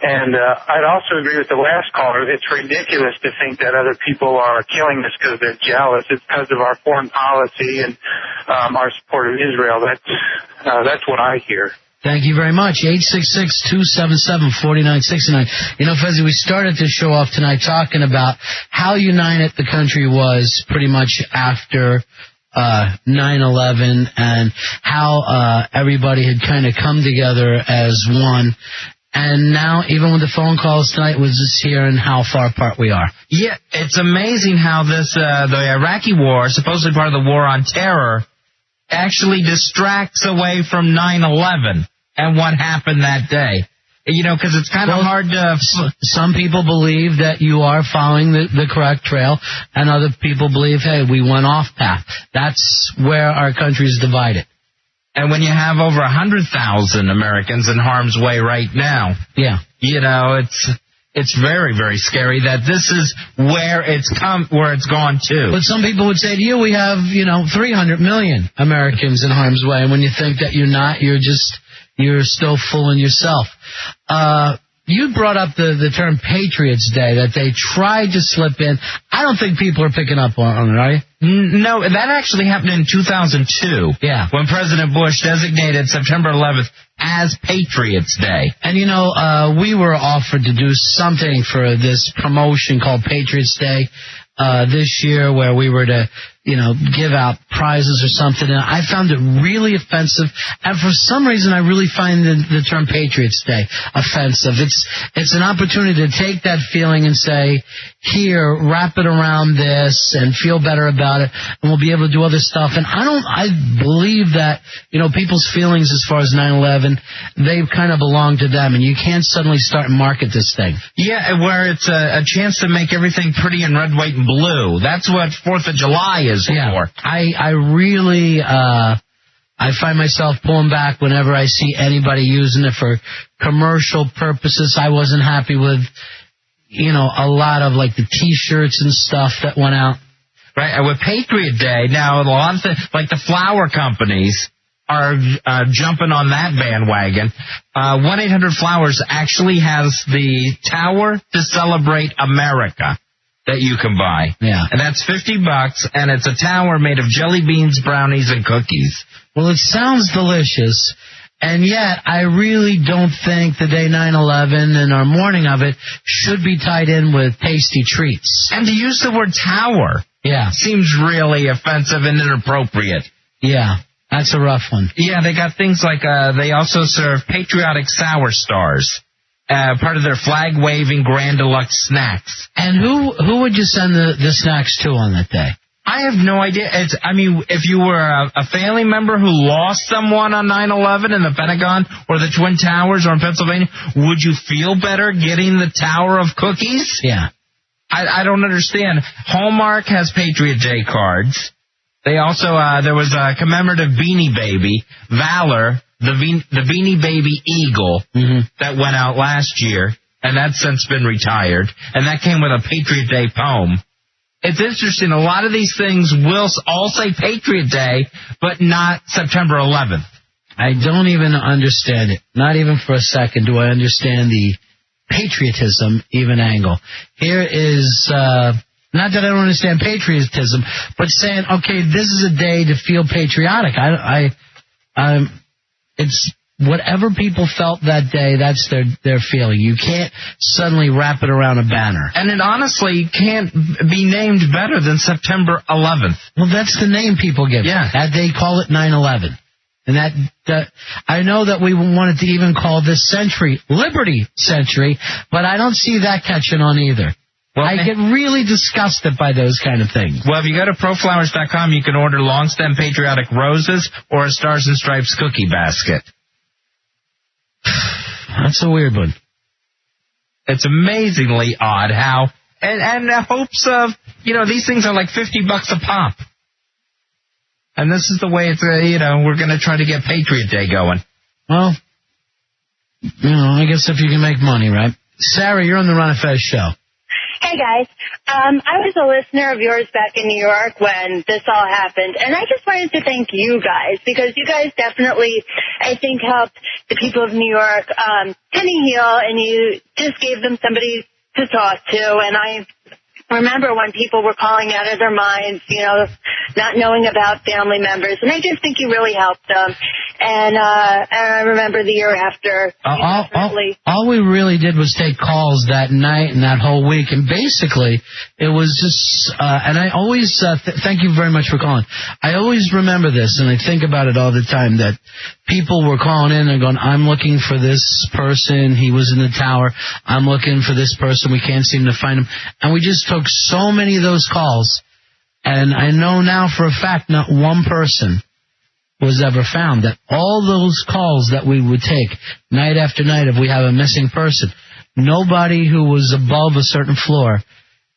And I'd also agree with the last caller. It's ridiculous to think that other people are killing us because they're jealous. It's because of our foreign policy and our support of Israel. That's what I hear. Thank you very much. 866-277-4969. You know, Fezzi, we started this show off tonight talking about how united the country was pretty much after 9/11 and how everybody had kind of come together as one. And now, even with the phone calls tonight, we're just hearing how far apart we are. Yeah, it's amazing how this the Iraqi war, supposedly part of the war on terror, actually distracts away from 9/11 and what happened that day. You know, because it's kind of hard to... Some people believe that you are following the correct trail, and other people believe, hey, we went off path. That's where our country is divided. And when you have over 100,000 Americans in harm's way right now, yeah, you know, it's very, very scary that this is where it's gone to. But some people would say to you, we have, 300 million Americans in harm's way, and when you think that you're not, you're still fooling yourself. You brought up the term Patriots Day that they tried to slip in. I don't think people are picking up on it, are you? No, that actually happened in 2002. Yeah. When President Bush designated September 11th as Patriots Day. And, we were offered to do something for this promotion called Patriots Day this year where we were to, give out prizes or something. And I found it really offensive. And for some reason, I really find the term Patriots Day offensive. It's an opportunity to take that feeling and say, here, wrap it around this and feel better about it, and we'll be able to do other stuff. And I believe that, people's feelings as far as 9/11, they kind of belong to them, and you can't suddenly start and market this thing. Yeah, where it's a chance to make everything pretty in red, white, and blue. That's what 4th of July is for. I really, I find myself pulling back whenever I see anybody using it for commercial purposes. I wasn't happy with, a lot of like the T-shirts and stuff that went out. Right, and with Patriot Day, now a lot of like the flower companies are jumping on that bandwagon. 1-800-Flowers actually has the Tower to Celebrate America that you can buy. Yeah. And that's $50, and it's a tower made of jelly beans, brownies, and cookies. Well, it sounds delicious, and yet I really don't think the day 9/11 and our mourning of it should be tied in with tasty treats. And to use the word tower seems really offensive and inappropriate. Yeah, that's a rough one. Yeah, they got things like they also serve patriotic sour stars. Part of their flag-waving Grand Deluxe snacks. And who would you send the snacks to on that day? I have no idea. If you were a family member who lost someone on 9/11 in the Pentagon or the Twin Towers or in Pennsylvania, would you feel better getting the Tower of Cookies? Yeah. I don't understand. Hallmark has Patriot Day cards. They also, there was a commemorative Beanie Baby, Valor, the Beanie Baby Eagle that went out last year, and that's since been retired, and that came with a Patriot Day poem. It's interesting, a lot of these things will all say Patriot Day, but not September 11th. I don't even understand it. Not even for a second do I understand the patriotism even angle. Here is... not that I don't understand patriotism, but saying, okay, this is a day to feel patriotic. It's whatever people felt that day, that's their feeling. You can't suddenly wrap it around a banner. And it honestly can't be named better than September 11th. Well, that's the name people give it. Yeah. That they call it 9/11. And that I know that we wanted to even call this century Liberty Century, but I don't see that catching on either. Well, I get really disgusted by those kind of things. Well, if you go to proflowers.com, you can order long-stem patriotic roses or a Stars and Stripes cookie basket. That's a weird one. It's amazingly odd how, and the hopes of, these things are like $50 a pop. And this is the way it's, we're going to try to get Patriot Day going. Well, I guess if you can make money, right? Sarah, you're on the Ron and Fez show. Hey, guys. I was a listener of yours back in New York when this all happened, and I just wanted to thank you guys, because you guys definitely, I think, helped the people of New York kind of heal, and you just gave them somebody to talk to, and I remember when people were calling out of their minds, you know, not knowing about family members, and I just think you really helped them. And I remember the year after. All we really did was take calls that night and that whole week, and basically it was just. And I always thank you very much for calling. I always remember this, and I think about it all the time, that people were calling in and going, "I'm looking for this person. He was in the tower. I'm looking for this person. We can't seem to find him." And we just took so many of those calls, and I know now for a fact not one person was ever found. That all those calls that we would take night after night, if we have a missing person, nobody who was above a certain floor,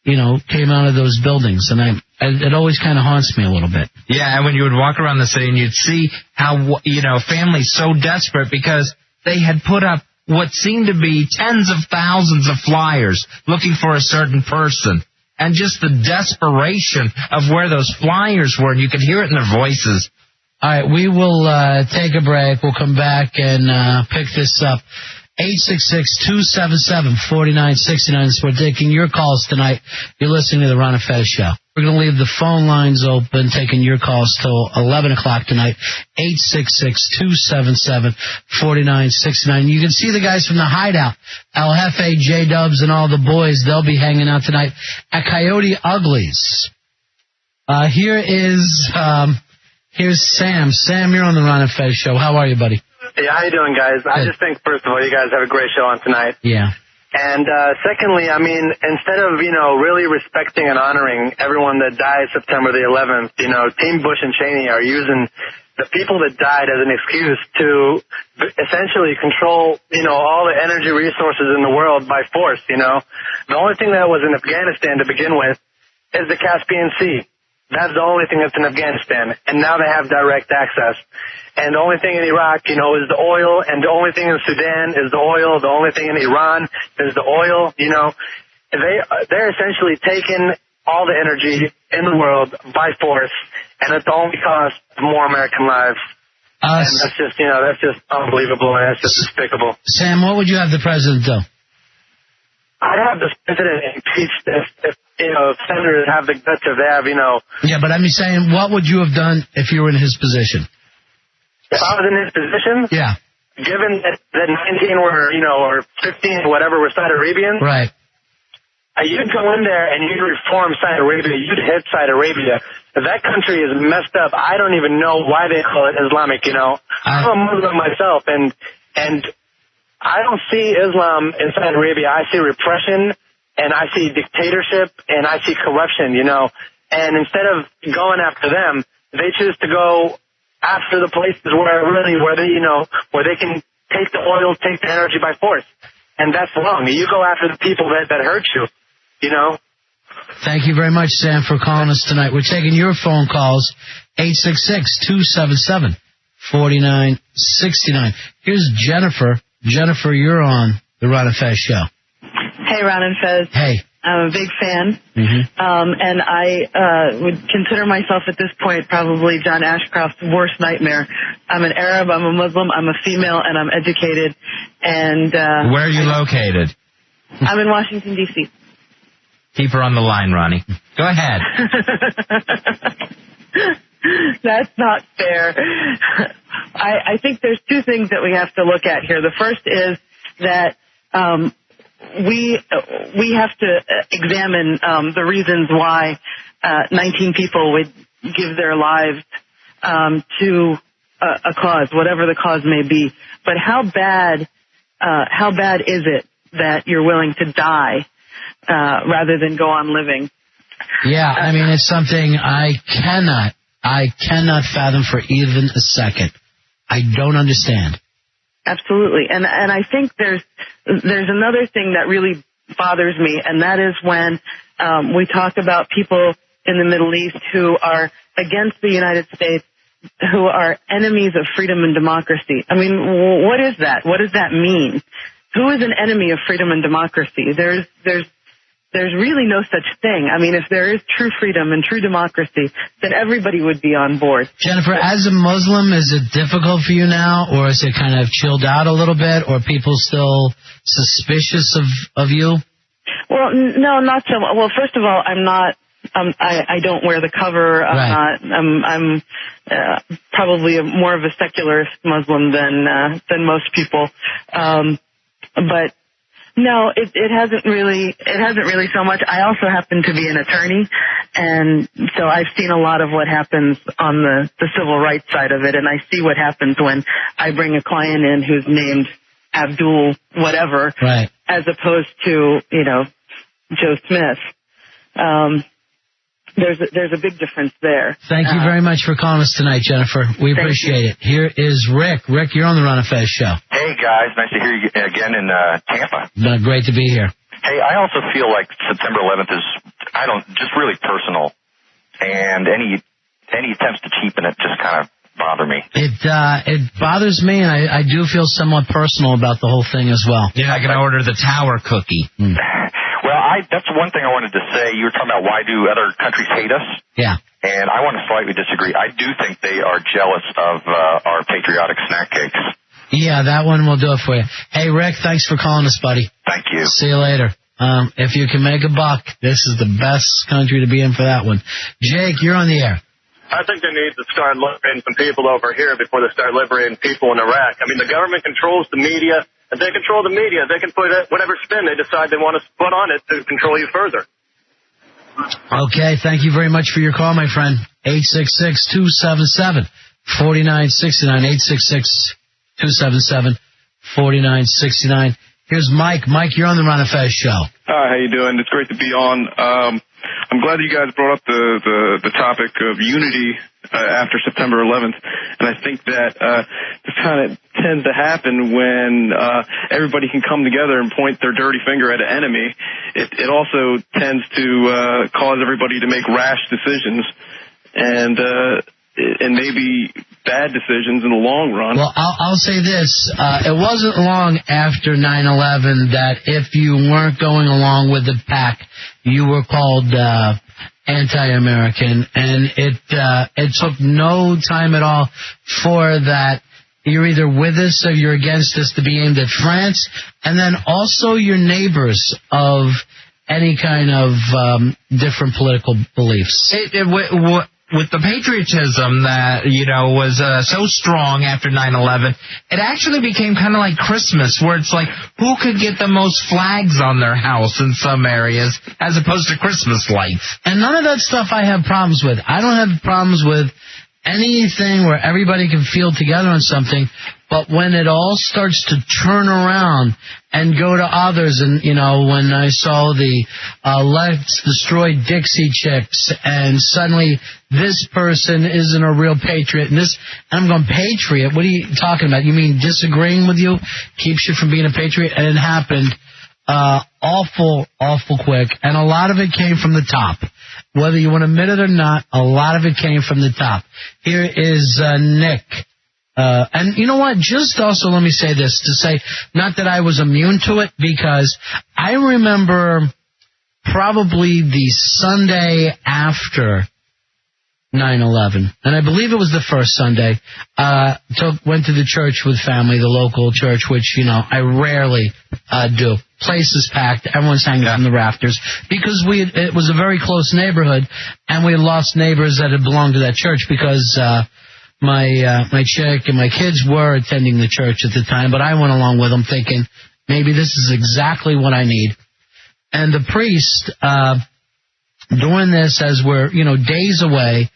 you know, came out of those buildings. And it always kind of haunts me a little bit. Yeah, and when you would walk around the city and you'd see how, you know, families so desperate because they had put up what seemed to be tens of thousands of flyers looking for a certain person. And just the desperation of where those flyers were, and you could hear it in their voices. All right, we will take a break. We'll come back and pick this up. 866-277-4969. We're taking your calls tonight. You're listening to the Ron and Fez Show. We're going to leave the phone lines open, taking your calls till 11 o'clock tonight. 866-277-4969. You can see the guys from the Hideout, El Jefe, J-Dubs, and all the boys. They'll be hanging out tonight at Coyote Uglies. Here's Sam. Sam, you're on the Ron and Fez Show. How are you, buddy? Hey, how you doing, guys? I just think, first of all, you guys have a great show on tonight. Yeah. And secondly, I mean, instead of, you know, really respecting and honoring everyone that died September the 11th, you know, Team Bush and Cheney are using the people that died as an excuse to essentially control, you know, all the energy resources in the world by force, you know. The only thing that was in Afghanistan to begin with is the Caspian Sea. That's the only thing that's in Afghanistan. And now they have direct access. And the only thing in Iraq, you know, is the oil. And the only thing in Sudan is the oil. The only thing in Iran is the oil. You know, they're essentially taking all the energy in the world by force. And it's only cost more American lives. And that's just, you know, that's just unbelievable. And that's just despicable. Sam, what would you have the president do? I'd have the president impeached if you know, if senators have the guts of have, you know. Yeah, but I'm saying, what would you have done if you were in his position? If I was in his position? Yeah. Given that 19 were, you know, or 15, whatever, were Saudi Arabians. Right. You'd go in there and you'd reform Saudi Arabia. You'd hit Saudi Arabia. That country is messed up. I don't even know why they call it Islamic, you know. I'm a Muslim myself, and I don't see Islam in Saudi Arabia. I see repression, and I see dictatorship, and I see corruption, you know. And instead of going after them, they choose to go after the places where they can take the oil, take the energy by force. And that's wrong. You go after the people that hurt you, you know. Thank you very much, Sam, for calling us tonight. We're taking your phone calls, 866-277-4969. Here's Jennifer. Jennifer, you're on the Ron and Fez Show. Hey, Ron and Fez. Hey. I'm a big fan. Mm-hmm. And I would consider myself at this point probably John Ashcroft's worst nightmare. I'm an Arab, I'm a Muslim, I'm a female, and I'm educated. And where are you located? I'm in Washington, D.C. Keep her on the line, Ronnie. Go ahead. That's not fair. I think there's two things that we have to look at here. The first is that we have to examine the reasons why 19 people would give their lives to a cause, whatever the cause may be. But how bad is it that you're willing to die rather than go on living? Yeah, I mean, it's something I cannot fathom for even a second. I don't understand. Absolutely. And I think there's another thing that really bothers me, and that is when we talk about people in the Middle East who are against the United States, who are enemies of freedom and democracy. I mean, what is that? What does that mean? Who is an enemy of freedom and democracy? There's there's really no such thing. I mean, if there is true freedom and true democracy, then everybody would be on board. Jennifer, as a Muslim, is it difficult for you now, or is it kind of chilled out a little bit, or are people still suspicious of you? Well, no, not so much. Well, first of all, I'm not. I don't wear the cover. I'm probably more of a secularist Muslim than most people. But no, it hasn't really so much. I also happen to be an attorney, and so I've seen a lot of what happens on the civil rights side of it, and I see what happens when I bring a client in who's named Abdul whatever, right, as opposed to, Joe Smith. There's a big difference there. Thank you very much for calling us tonight, Jennifer. We appreciate it. Here is Rick. Rick, you're on the Ron and Fez show. Hey, guys. Nice to hear you again in Tampa. Great to be here. Hey, I also feel like September 11th is, just really personal. And any attempts to cheapen it just kind of bother me. It bothers me, and I do feel somewhat personal about the whole thing as well. Yeah, I can order the tower cookie. Well, that's one thing I wanted to say. You were talking about why do other countries hate us? Yeah. And I want to slightly disagree. I do think they are jealous of our patriotic snack cakes. Yeah, that one will do it for you. Hey, Rick, thanks for calling us, buddy. Thank you. See you later. If you can make a buck, this is the best country to be in for that one. Jake, you're on the air. I think they need to start liberating some people over here before they start liberating people in Iraq. I mean, the government controls the media. If they control the media, they can put whatever spin they decide they want to put on it to control you further. Okay, thank you very much for your call, my friend. 866-277-4969, 866-277-4969. Here's Mike. Mike, you're on the Ron and Fez show. Hi, how you doing? It's great to be on. I'm glad that you guys brought up the topic of unity after September 11th, and I think that this kind of tends to happen when everybody can come together and point their dirty finger at an enemy. It also tends to cause everybody to make rash decisions and maybe bad decisions in the long run. Well, I'll say this. It wasn't long after 9/11 that if you weren't going along with the pack, you were called anti-American, and it took no time at all for that. You're either with us or you're against us to be aimed at France, and then also your neighbors of any kind of different political beliefs. With the patriotism that, was so strong after 9/11, it actually became kind of like Christmas, where it's like, who could get the most flags on their house in some areas, as opposed to Christmas lights. And none of that stuff I have problems with. I don't have problems with anything where everybody can feel together on something, but when it all starts to turn around and go to others, and, when I saw the Let's Destroy Dixie chicks, and suddenly this person isn't a real patriot, and I'm going, patriot? What are you talking about? You mean disagreeing with you keeps you from being a patriot? And it happened awful quick, and a lot of it came from the top. Whether you want to admit it or not, a lot of it came from the top. Here is Nick. And you know what? Just also let me say this, to say, not that I was immune to it, because I remember probably the Sunday after 9/11, and I believe it was the first Sunday, went to the church with family, the local church, which, I rarely do. Place is packed, everyone's hanging from the rafters, because it was a very close neighborhood, and we had lost neighbors that had belonged to that church, because my chick and my kids were attending the church at the time, but I went along with them thinking, maybe this is exactly what I need. And the priest, doing this as we're, days away,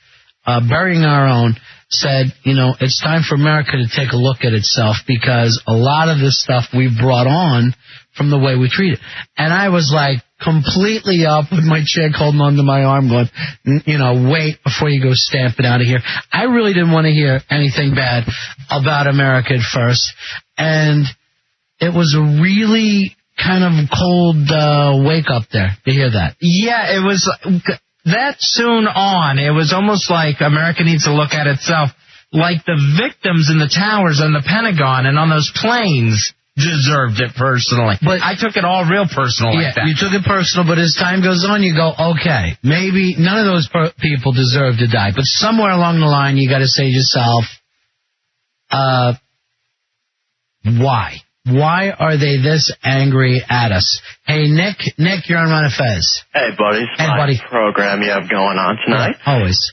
burying our own, said, it's time for America to take a look at itself, because a lot of this stuff we've brought on from the way we treat it. And I was like completely up with my chick holding onto my arm going, wait before you go stamping out of here. I really didn't want to hear anything bad about America at first. And it was a really kind of cold wake up there to hear that. Yeah, it was that soon on. It was almost like America needs to look at itself like the victims in the towers and the Pentagon and on those planes. deserved it personally. But I took it all real personal like that. You took it personal, but as time goes on, you go, okay, maybe none of those people deserve to die. But somewhere along the line, you got to say to yourself, why? Why are they this angry at us? Hey, Nick, you're on Ron and Fez. Hey, buddies. Hey, buddy. Program you have going on tonight. Yeah, always.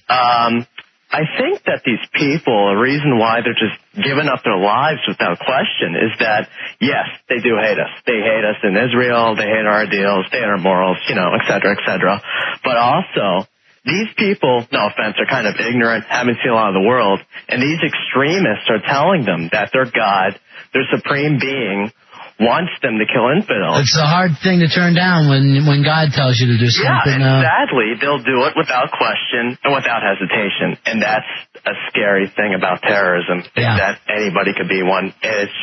I think that these people, the reason why they're just giving up their lives without question is that, yes, they do hate us. They hate us in Israel. They hate our ideals. They hate our morals, et cetera, et cetera. But also, these people, no offense, are kind of ignorant, haven't seen a lot of the world, and these extremists are telling them that their God, their supreme being, wants them to kill infidels. It's a hard thing to turn down when God tells you to do something. Yeah, and sadly, they'll do it without question and without hesitation. And that's a scary thing about terrorism, is that anybody could be one. It's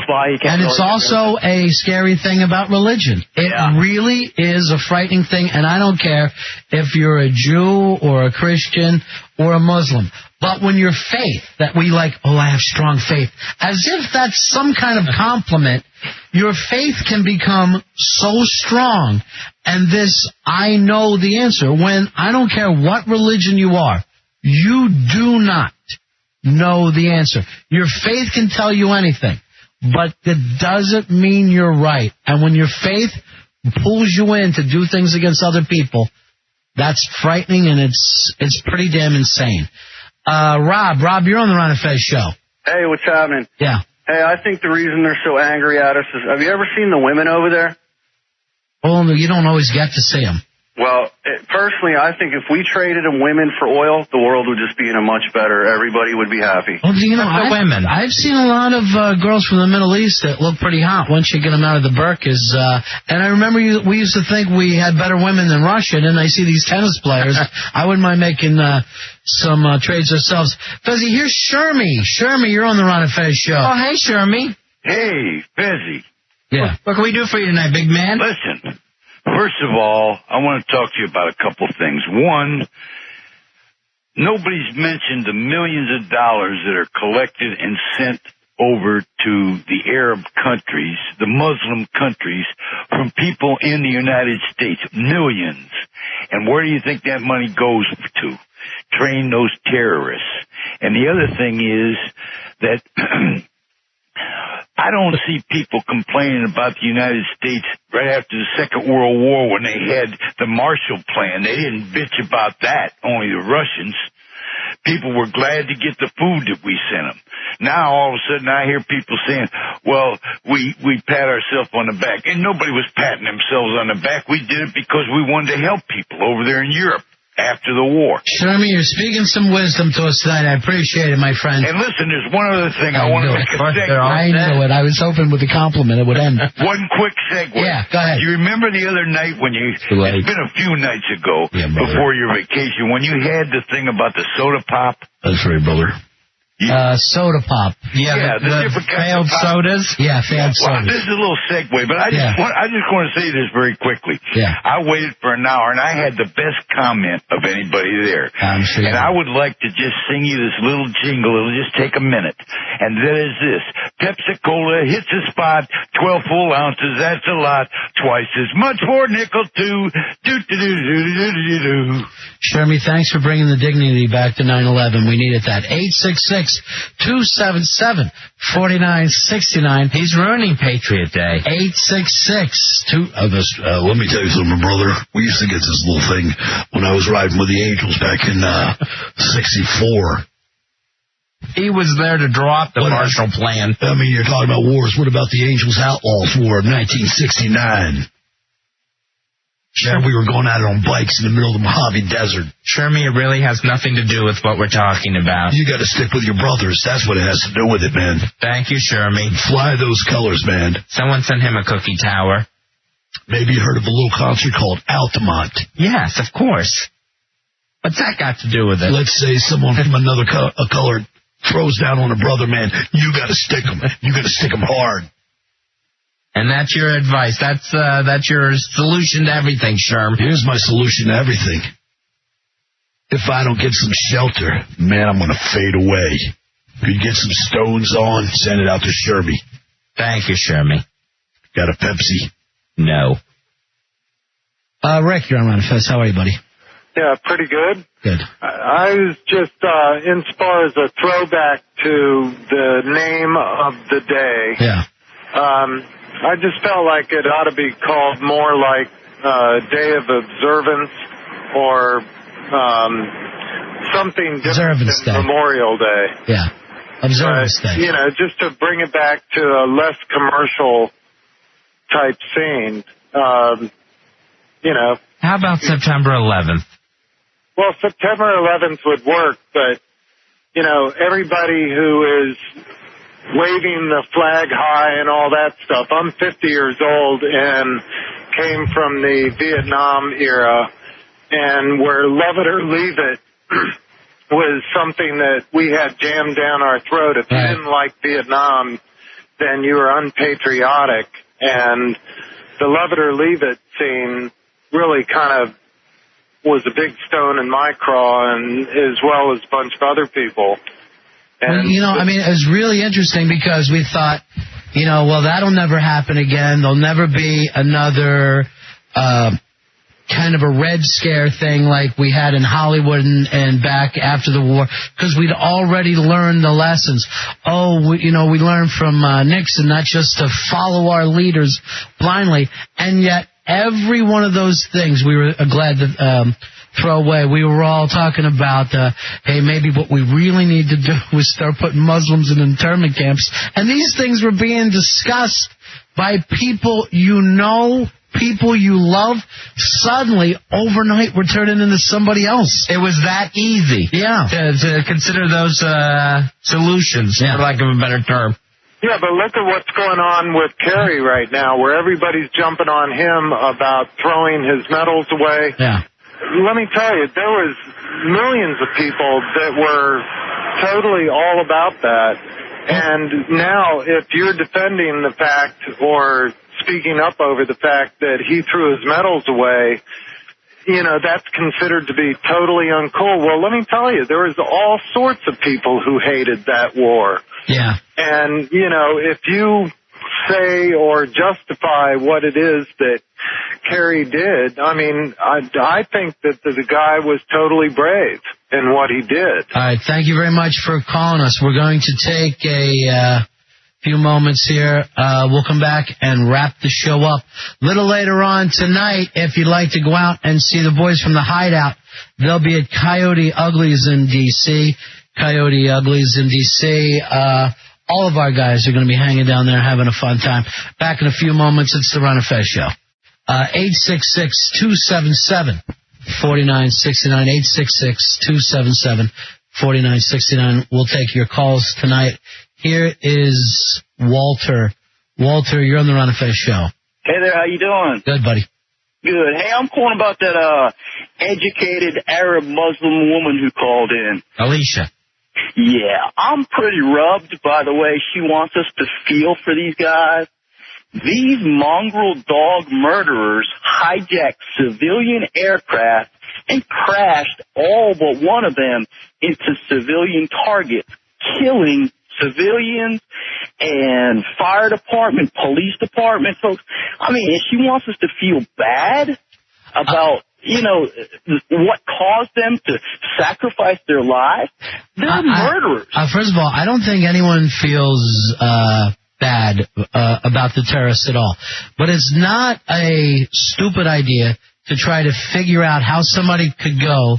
why you can't... And it's also a scary thing about religion. It really is a frightening thing, and I don't care if you're a Jew or a Christian or a Muslim. But when your faith, that we like, I have strong faith, as if that's some kind of compliment, your faith can become so strong. And this, I know the answer. When I don't care what religion you are, you do not know the answer. Your faith can tell you anything, but it doesn't mean you're right. And when your faith pulls you in to do things against other people, that's frightening, and it's pretty damn insane. Rob, you're on the Ron and Fez show. Hey, what's happening? Yeah. Hey, I think the reason they're so angry at us is, have you ever seen the women over there? Well, you don't always get to see them. Well, personally, I think if we traded in women for oil, the world would just be in a much better, everybody would be happy. Well, I've seen a lot of girls from the Middle East that look pretty hot once you get them out of the burqas. And I remember we used to think we had better women than Russia, and I see these tennis players. I wouldn't mind making some trades ourselves. Fezzy, here's Shermy. Shermy, you're on the Ron and Fez show. Oh, hey, Shermy. Hey, Fezzy. Yeah. What can we do for you tonight, big man? Listen. First of all, I want to talk to you about a couple things. One, nobody's mentioned the millions of dollars that are collected and sent over to the Arab countries, the Muslim countries, from people in the United States. Millions. And where do you think that money goes to? Train those terrorists. And the other thing is that... I don't see people complaining about the United States right after the Second World War when they had the Marshall Plan. They didn't bitch about that, only the Russians. People were glad to get the food that we sent them. Now, all of a sudden, I hear people saying, well, we pat ourselves on the back. And nobody was patting themselves on the back. We did it because we wanted to help people over there in Europe after the war. Shermy, you're speaking some wisdom to us tonight. I appreciate it, my friend. And listen, there's one other thing I want to make a segue. I knew it. I was hoping with a compliment it would end. One quick segue. Yeah, go ahead. You remember the other night when it's been a few nights ago before your vacation, when you had the thing about the soda pop? That's right, brother. Soda pop. Yeah, the different failed sodas. Yeah, failed sodas. This is a little segue, but I just want to say this very quickly. Yeah. I waited for an hour, and I had the best comment of anybody there. I'm sure. And I would like to just sing you this little jingle. It'll just take a minute. And that is this. Pepsi-Cola hits the spot, 12 full ounces, that's a lot, twice as much for nickel too. Do-do-do-do-do-do-do. Shermy, thanks for bringing the dignity back to 9/11. We needed that. 866-277-4969. He's ruining Patriot Day. 866-2... let me tell you something, brother. We used to get this little thing when I was riding with the Angels back in 64. He was there to draw up the Marshall Plan. I mean, you're talking about wars. What about the Angels Outlaws War of 1969? Sure, we were going at it on bikes in the middle of the Mojave Desert. Shermy, it really has nothing to do with what we're talking about. You got to stick with your brothers. That's what it has to do with it, man. Thank you, Shermy. Fly those colors, man. Someone sent him a cookie tower. Maybe you heard of a little concert called Altamont. Yes, of course. What's that got to do with it? Let's say someone from another color throws down on a brother, man. You got to stick them. You got to stick them hard. And that's your advice. That's your solution to everything, Sherm. Here's my solution to everything. If I don't get some shelter, man, I'm going to fade away. If you get some stones on, send it out to Sherby. Thank you, Shermy. Got a Pepsi? No. Rick, you're on Ron and Fez. How are you, buddy? Yeah, pretty good. Good. I was just, in far as a throwback to the name of the day. Yeah. I just felt like it ought to be called more like Day of Observance or something different Observance than Day. Memorial Day. Yeah. Observance Day. You know, just to bring it back to a less commercial type scene. You know. How about September 11th? Well, September 11th would work, but, you know, everybody who is waving the flag high and all that stuff. I'm 50 years old and came from the Vietnam era, and where love it or leave it was something that we had jammed down our throat. If you didn't like Vietnam, then you were unpatriotic, and the love it or leave it scene really kind of was a big stone in my craw, and as well as a bunch of other people. Well, you know, I mean, it was really interesting because we thought, you know, well, that'll never happen again. There'll never be another kind of a Red Scare thing like we had in Hollywood and back after the war, because we'd already learned the lessons. We learned from Nixon not just to follow our leaders blindly, and yet every one of those things we were glad to throw away. We were all talking about, hey, maybe what we really need to do is start putting Muslims in internment camps. And these things were being discussed by people you know, people you love. Suddenly, overnight, we're turning into somebody else. It was that easy. Yeah. To consider those solutions, for lack of a better term. Yeah, but look at what's going on with Kerry right now, where everybody's jumping on him about throwing his medals away. Yeah. Let me tell you, there was millions of people that were totally all about that. And now, if you're defending the fact or speaking up over the fact that he threw his medals away, you know, that's considered to be totally uncool. Well, let me tell you, there was all sorts of people who hated that war. Yeah. And, you know, if you say or justify what it is that Kerry did, I mean, I think that the guy was totally brave in what he did. All right, thank you very much for calling us. We're going to take a few moments here. We'll come back and wrap the show up. A little later on tonight, if you'd like to go out and see the boys from the Hideout, they'll be at Coyote Uglies in D.C. Coyote Uglies in D.C. All of our guys are going to be hanging down there having a fun time. Back in a few moments, it's the Ron and Fez Show. 866-277-4969. 866-277-4969. We'll take your calls tonight. Here is Walter. Walter, you're on the Ron and Fez Show. Hey there, how you doing? Good, buddy. Good. Hey, I'm calling about that educated Arab Muslim woman who called in. Alicia. Yeah, I'm pretty rubbed by the way she wants us to feel for these guys. These mongrel dog murderers hijacked civilian aircraft and crashed all but one of them into civilian targets, killing civilians and fire department, police department folks. I mean, if she wants us to feel bad about, you know, what caused them to sacrifice their lives, they're murderers. First of all, I don't think anyone feels bad about the terrorists at all. But it's not a stupid idea to try to figure out how somebody could go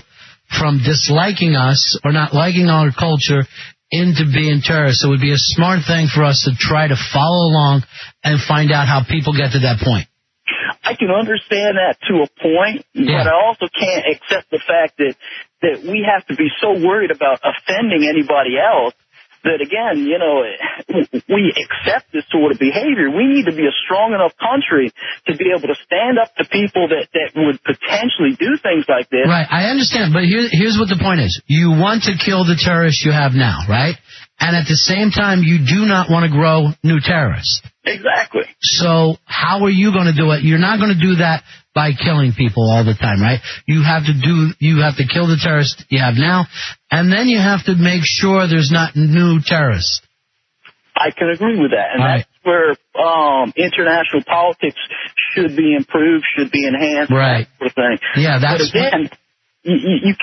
from disliking us or not liking our culture into being terrorists. It would be a smart thing for us to try to follow along and find out how people get to that point. I can understand that to a point, but I also can't accept the fact that we have to be so worried about offending anybody else that, again, you know, we accept this sort of behavior. We need to be a strong enough country to be able to stand up to people that would potentially do things like this. Right, I understand, but here's what the point is. You want to kill the terrorists you have now, right? And at the same time, you do not want to grow new terrorists. Exactly. So how are you going to do it? You're not going to do that by killing people all the time, right? You have to kill the terrorists you have now, and then you have to make sure there's not new terrorists. I can agree with that, and where international politics should be improved, should be enhanced, right? That sort of thing. Yeah, that's. But again, you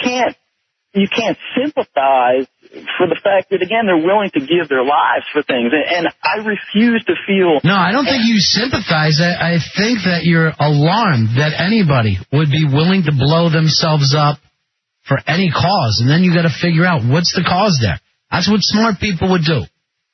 can't sympathize for the fact that, again, they're willing to give their lives for things. And I refuse to feel... No, I don't think you sympathize. I think that you're alarmed that anybody would be willing to blow themselves up for any cause. And then you got to figure out what's the cause there. That's what smart people would do.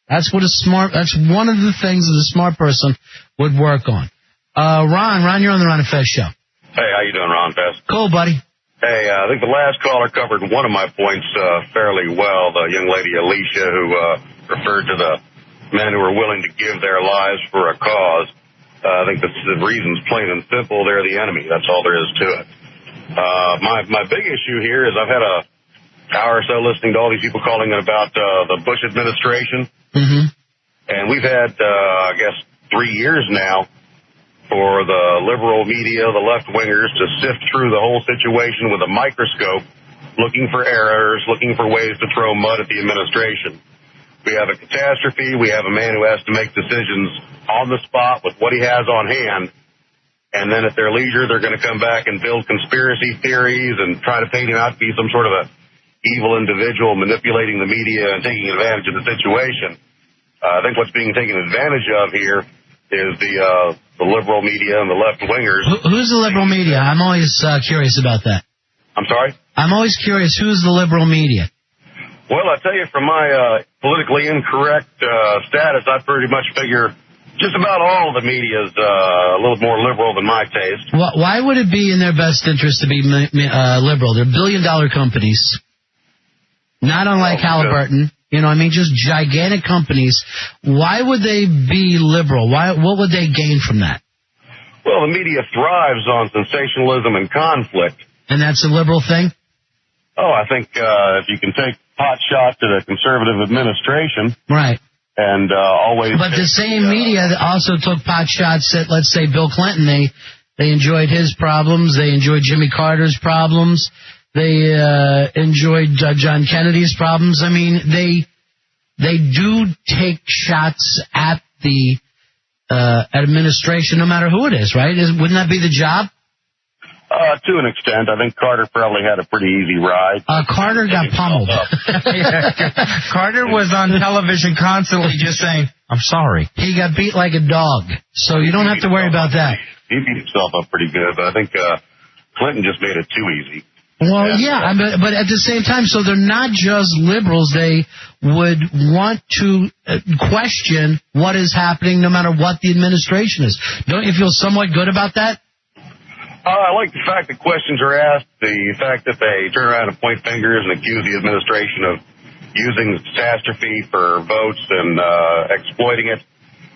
That's one of the things that a smart person would work on. Ron, you're on the Ron and Fez show. Hey, how you doing, Ron Fez? Cool, buddy. Hey, I think the last caller covered one of my points fairly well. The young lady, Alicia, who referred to the men who are willing to give their lives for a cause. I think the reason's plain and simple. They're the enemy. That's all there is to it. My big issue here is I've had an hour or so listening to all these people calling about the Bush administration. Mm-hmm. And we've had, I guess, 3 years now for the liberal media, the left-wingers, to sift through the whole situation with a microscope, looking for errors, looking for ways to throw mud at the administration. We have a catastrophe. We have a man who has to make decisions on the spot with what he has on hand. And then at their leisure, they're going to come back and build conspiracy theories and try to paint him out to be some sort of a evil individual manipulating the media and taking advantage of the situation. I think what's being taken advantage of here is the liberal media and the left-wingers. Who's the liberal media? I'm always curious about that. I'm sorry? I'm always curious, who's the liberal media? Well, I tell you, from my politically incorrect status, I pretty much figure just about all of the media is a little more liberal than my taste. Why would it be in their best interest to be liberal? They're billion-dollar companies, not unlike Halliburton. You know, I mean, just gigantic companies. Why would they be liberal? What would they gain from that? Well, the media thrives on sensationalism and conflict. And that's a liberal thing? Oh, I think if you can take pot shots at a conservative administration. Right. And always... But the same media also took pot shots at, let's say, Bill Clinton. They enjoyed his problems. They enjoyed Jimmy Carter's problems. They enjoyed John Kennedy's problems. I mean, they do take shots at the administration, no matter who it is, right? Wouldn't that be the job? To an extent. I think Carter probably had a pretty easy ride. Carter got pummeled. Carter was on television constantly just saying, I'm sorry. He got beat like a dog, so you don't have to worry about that. He beat himself up pretty good, but I think Clinton just made it too easy. Well, yeah, but at the same time, so they're not just liberals. They would want to question what is happening no matter what the administration is. Don't you feel somewhat good about that? I like the fact that questions are asked, the fact that they turn around and point fingers and accuse the administration of using catastrophe for votes and exploiting it.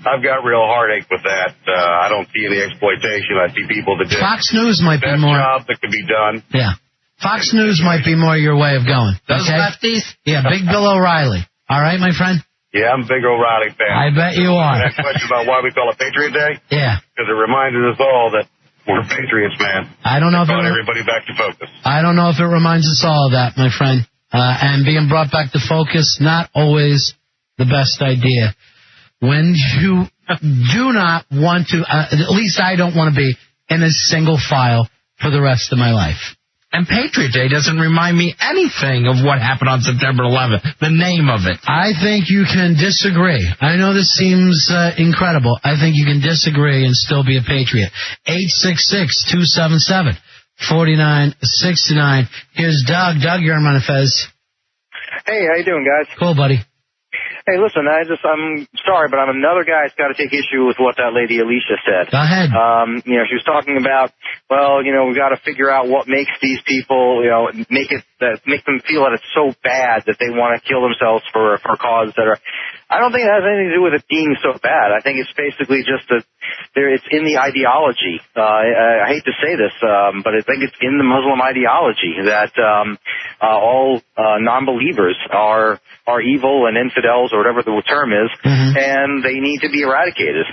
I've got real heartache with that. I don't see any exploitation. I see people that did Fox News might be best more job that could be done. Yeah. Fox News might be more your way of going. Those okay? lefties? Yeah, Big Bill O'Reilly. All right, my friend? Yeah, I'm a big O'Reilly fan. I bet you are. Next question about why we call it Patriot Day? Yeah. Because it reminded us all that we're patriots, man. I don't know if brought everybody back to focus. I don't know if it reminds us all of that, my friend. And being brought back to focus, not always the best idea. When you do not want to, at least I don't want to be in a single file for the rest of my life. And Patriot Day doesn't remind me anything of what happened on September 11th, the name of it. I think you can disagree. I know this seems incredible. I think you can disagree and still be a patriot. 866-277-4969. Here's Doug. Doug, you're on Manifest. Hey, how you doing, guys? Cool, buddy. Hey, listen, I'm sorry, but I'm another guy that's got to take issue with what that lady Alicia said. Go ahead. She was talking about, we've got to figure out what makes these people, make them feel that it's so bad that they want to kill themselves for causes that are. I don't think it has anything to do with it being so bad. I think it's basically just it's in the ideology. I hate to say this, but I think it's in the Muslim ideology that all non-believers are evil and infidels, or whatever the term is, and they need to be eradicated.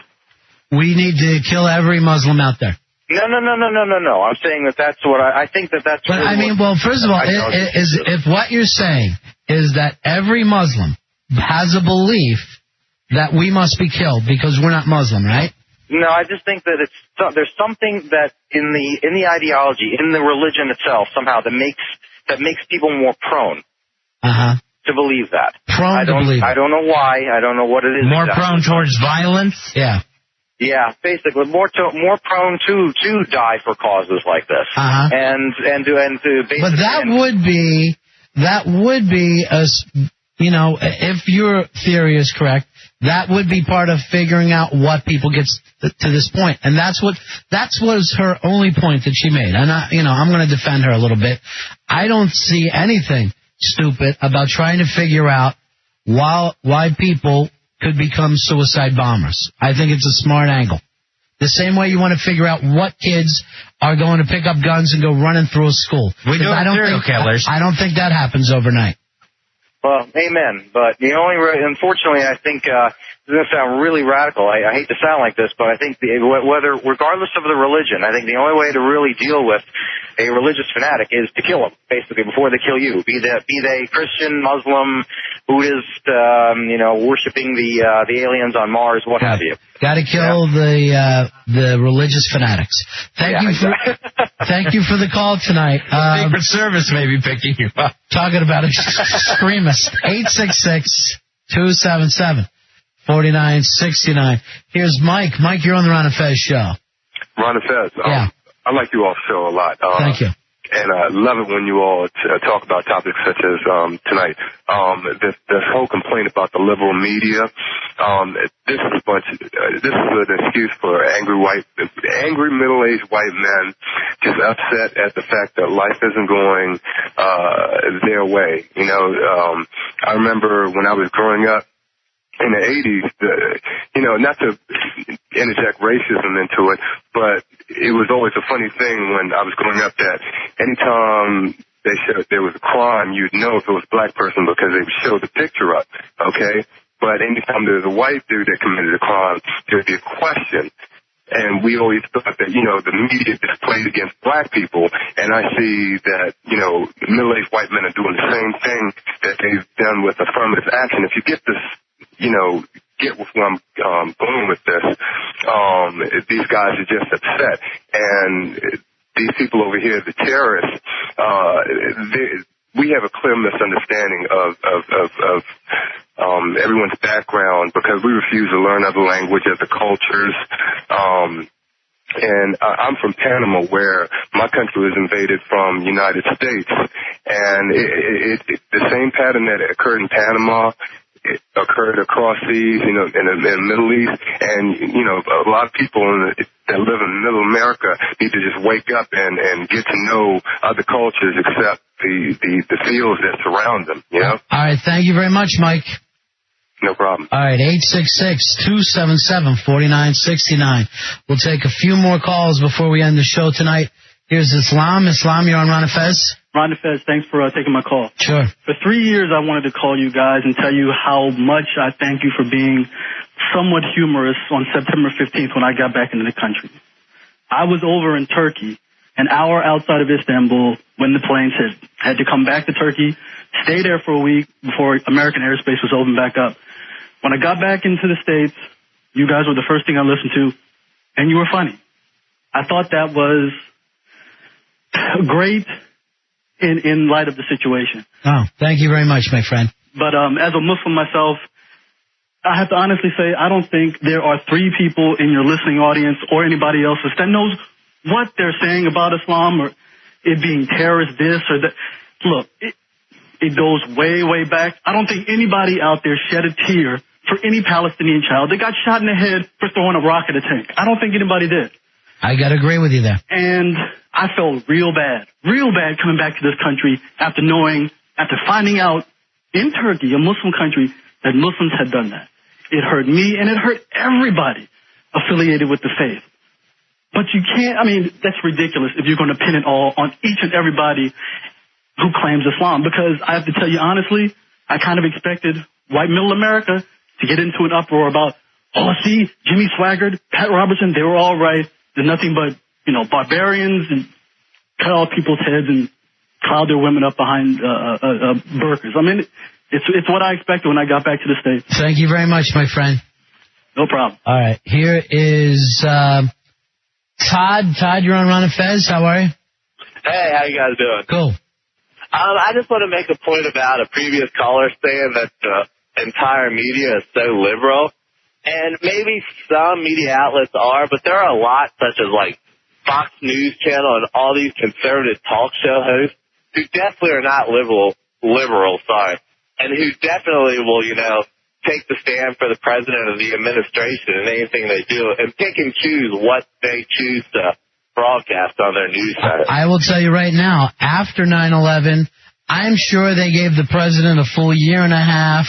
We need to kill every Muslim out there. No. I'm saying that's what I think that's. But really first of all, if what you're saying is that every Muslim has a belief that we must be killed because we're not Muslim, right? No, I just think that there's something that in the ideology, in the religion itself, somehow that makes people more prone to believe that. Prone to believe. I don't know why. I don't know what it is. More prone towards violence. Yeah. Yeah, basically more prone to die for causes like this, and to basically. But that would be if your theory is correct, that would be part of figuring out what people get to this point, and that was her only point that she made. And I'm going to defend her a little bit. I don't see anything stupid about trying to figure out why people could become suicide bombers. I think it's a smart angle. The same way you want to figure out what kids are going to pick up guns and go running through a school. Serial killers. I don't think that happens overnight. Well, amen. But unfortunately, I think this is going to sound really radical. I hate to sound like this, but I think regardless of the religion, I think the only way to really deal with a religious fanatic is to kill them, basically, before they kill you. Be they Christian, Muslim, Buddhist, worshiping the aliens on Mars, what have you. Got to kill the religious fanatics. Thank you for the call tonight. Secret Service may be picking you up. Talking about extremists. 866-277-4969. Here's Mike. Mike, you're on the Ron and Fez show. Ron and Fez. Yeah. I like you all show a lot. Thank you. And I love it when you all talk about topics such as tonight. This whole complaint about the liberal media. This is an excuse for angry middle-aged white men just upset at the fact that life isn't going their way. I remember when I was growing up in the 80s, not to interject racism into it, but it was always a funny thing when I was growing up that anytime they showed there was a crime, you'd know if it was a black person because they would show the picture up, okay? But anytime there was a white dude that committed a crime, there'd be a question. And we always thought that, the media just played against black people. And I see that, middle-aged white men are doing the same thing that they've done with affirmative action. If you get this, get where I'm going with this, these guys are just upset. And these people over here, the terrorists, we have a clear misunderstanding of everyone's background because we refuse to learn other language, other cultures. And I'm from Panama, where my country was invaded from the United States. And the same pattern that occurred in Panama, it occurred across seas, in the Middle East. And, a lot of people that live in Middle America need to just wake up and get to know other cultures except the fields that surround them, All right, thank you very much, Mike. No problem. All right, 866-277-4969. We'll take a few more calls before we end the show tonight. Here's Islam. Islam, you're on Ron and Fez. Ron and Fez, thanks for taking my call. Sure. For 3 years, I wanted to call you guys and tell you how much I thank you for being somewhat humorous on September 15th when I got back into the country. I was over in Turkey, an hour outside of Istanbul, when the planes hit. Had to come back to Turkey, stay there for a week before American airspace was opened back up. When I got back into the States, you guys were the first thing I listened to, and you were funny. I thought that was great in light of the situation. Oh, thank you very much, my friend. But as a Muslim myself, I have to honestly say I don't think there are 3 people in your listening audience or anybody else that knows what they're saying about Islam or it being terrorist this or that. Look, it goes way, way back. I don't think anybody out there shed a tear for any Palestinian child that got shot in the head for throwing a rock at a tank. I don't think anybody did. I got to agree with you there. And I felt real bad coming back to this country after finding out in Turkey, a Muslim country, that Muslims had done that. It hurt me and it hurt everybody affiliated with the faith. But you can't, that's ridiculous if you're going to pin it all on each and everybody who claims Islam. Because I have to tell you honestly, I kind of expected white middle America to get into an uproar about, see, Jimmy Swaggart, Pat Robertson, they were all right. They're nothing but, barbarians and cut off people's heads and cloud their women up behind burqas. It's what I expected when I got back to the States. Thank you very much, my friend. No problem. All right, here is Todd. Todd, you're on Ron and Fez. How are you? Hey, how you guys doing? Cool. I just want to make a point about a previous caller saying that the entire media is so liberal. And maybe some media outlets are, but there are a lot, such as like Fox News Channel and all these conservative talk show hosts who definitely are not liberal, and who definitely will, take the stand for the president of the administration and anything they do, and pick and choose what they choose to broadcast on their news site. I will tell you right now, after 9/11, I'm sure they gave the president a full year and a half,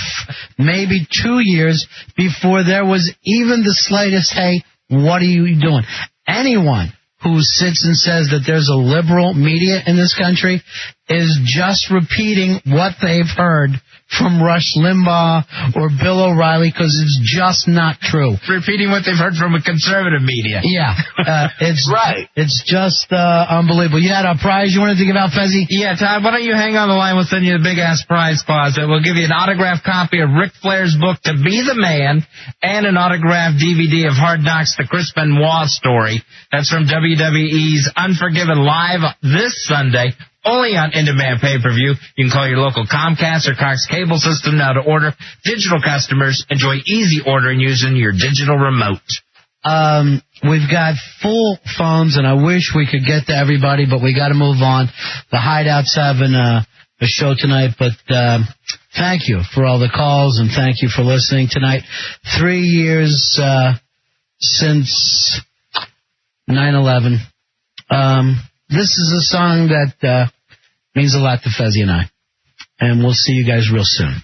maybe 2 years, before there was even the slightest, hey, what are you doing? Anyone who sits and says that there's a liberal media in this country is just repeating what they've heard from Rush Limbaugh or Bill O'Reilly, because it's just not true. Repeating what they've heard from a conservative media. Yeah. It's right. It's just unbelievable. You had a prize you wanted to give out, Fezzi? Yeah, Todd, why don't you hang on the line? We'll send you the big-ass prize closet. We'll give you an autographed copy of Ric Flair's book, To Be the Man, and an autographed DVD of Hard Knocks, the Chris Benoit story. That's from WWE's Unforgiven Live this Sunday. Only on in-demand pay-per-view. You can call your local Comcast or Cox cable system now to order. Digital customers enjoy easy ordering using your digital remote. We've got full phones, and I wish we could get to everybody, but we got to move on. The Hideout's having a show tonight, but thank you for all the calls, and thank you for listening tonight. 3 years since 9/11. This is a song that means a lot to Fezzi and I. And we'll see you guys real soon.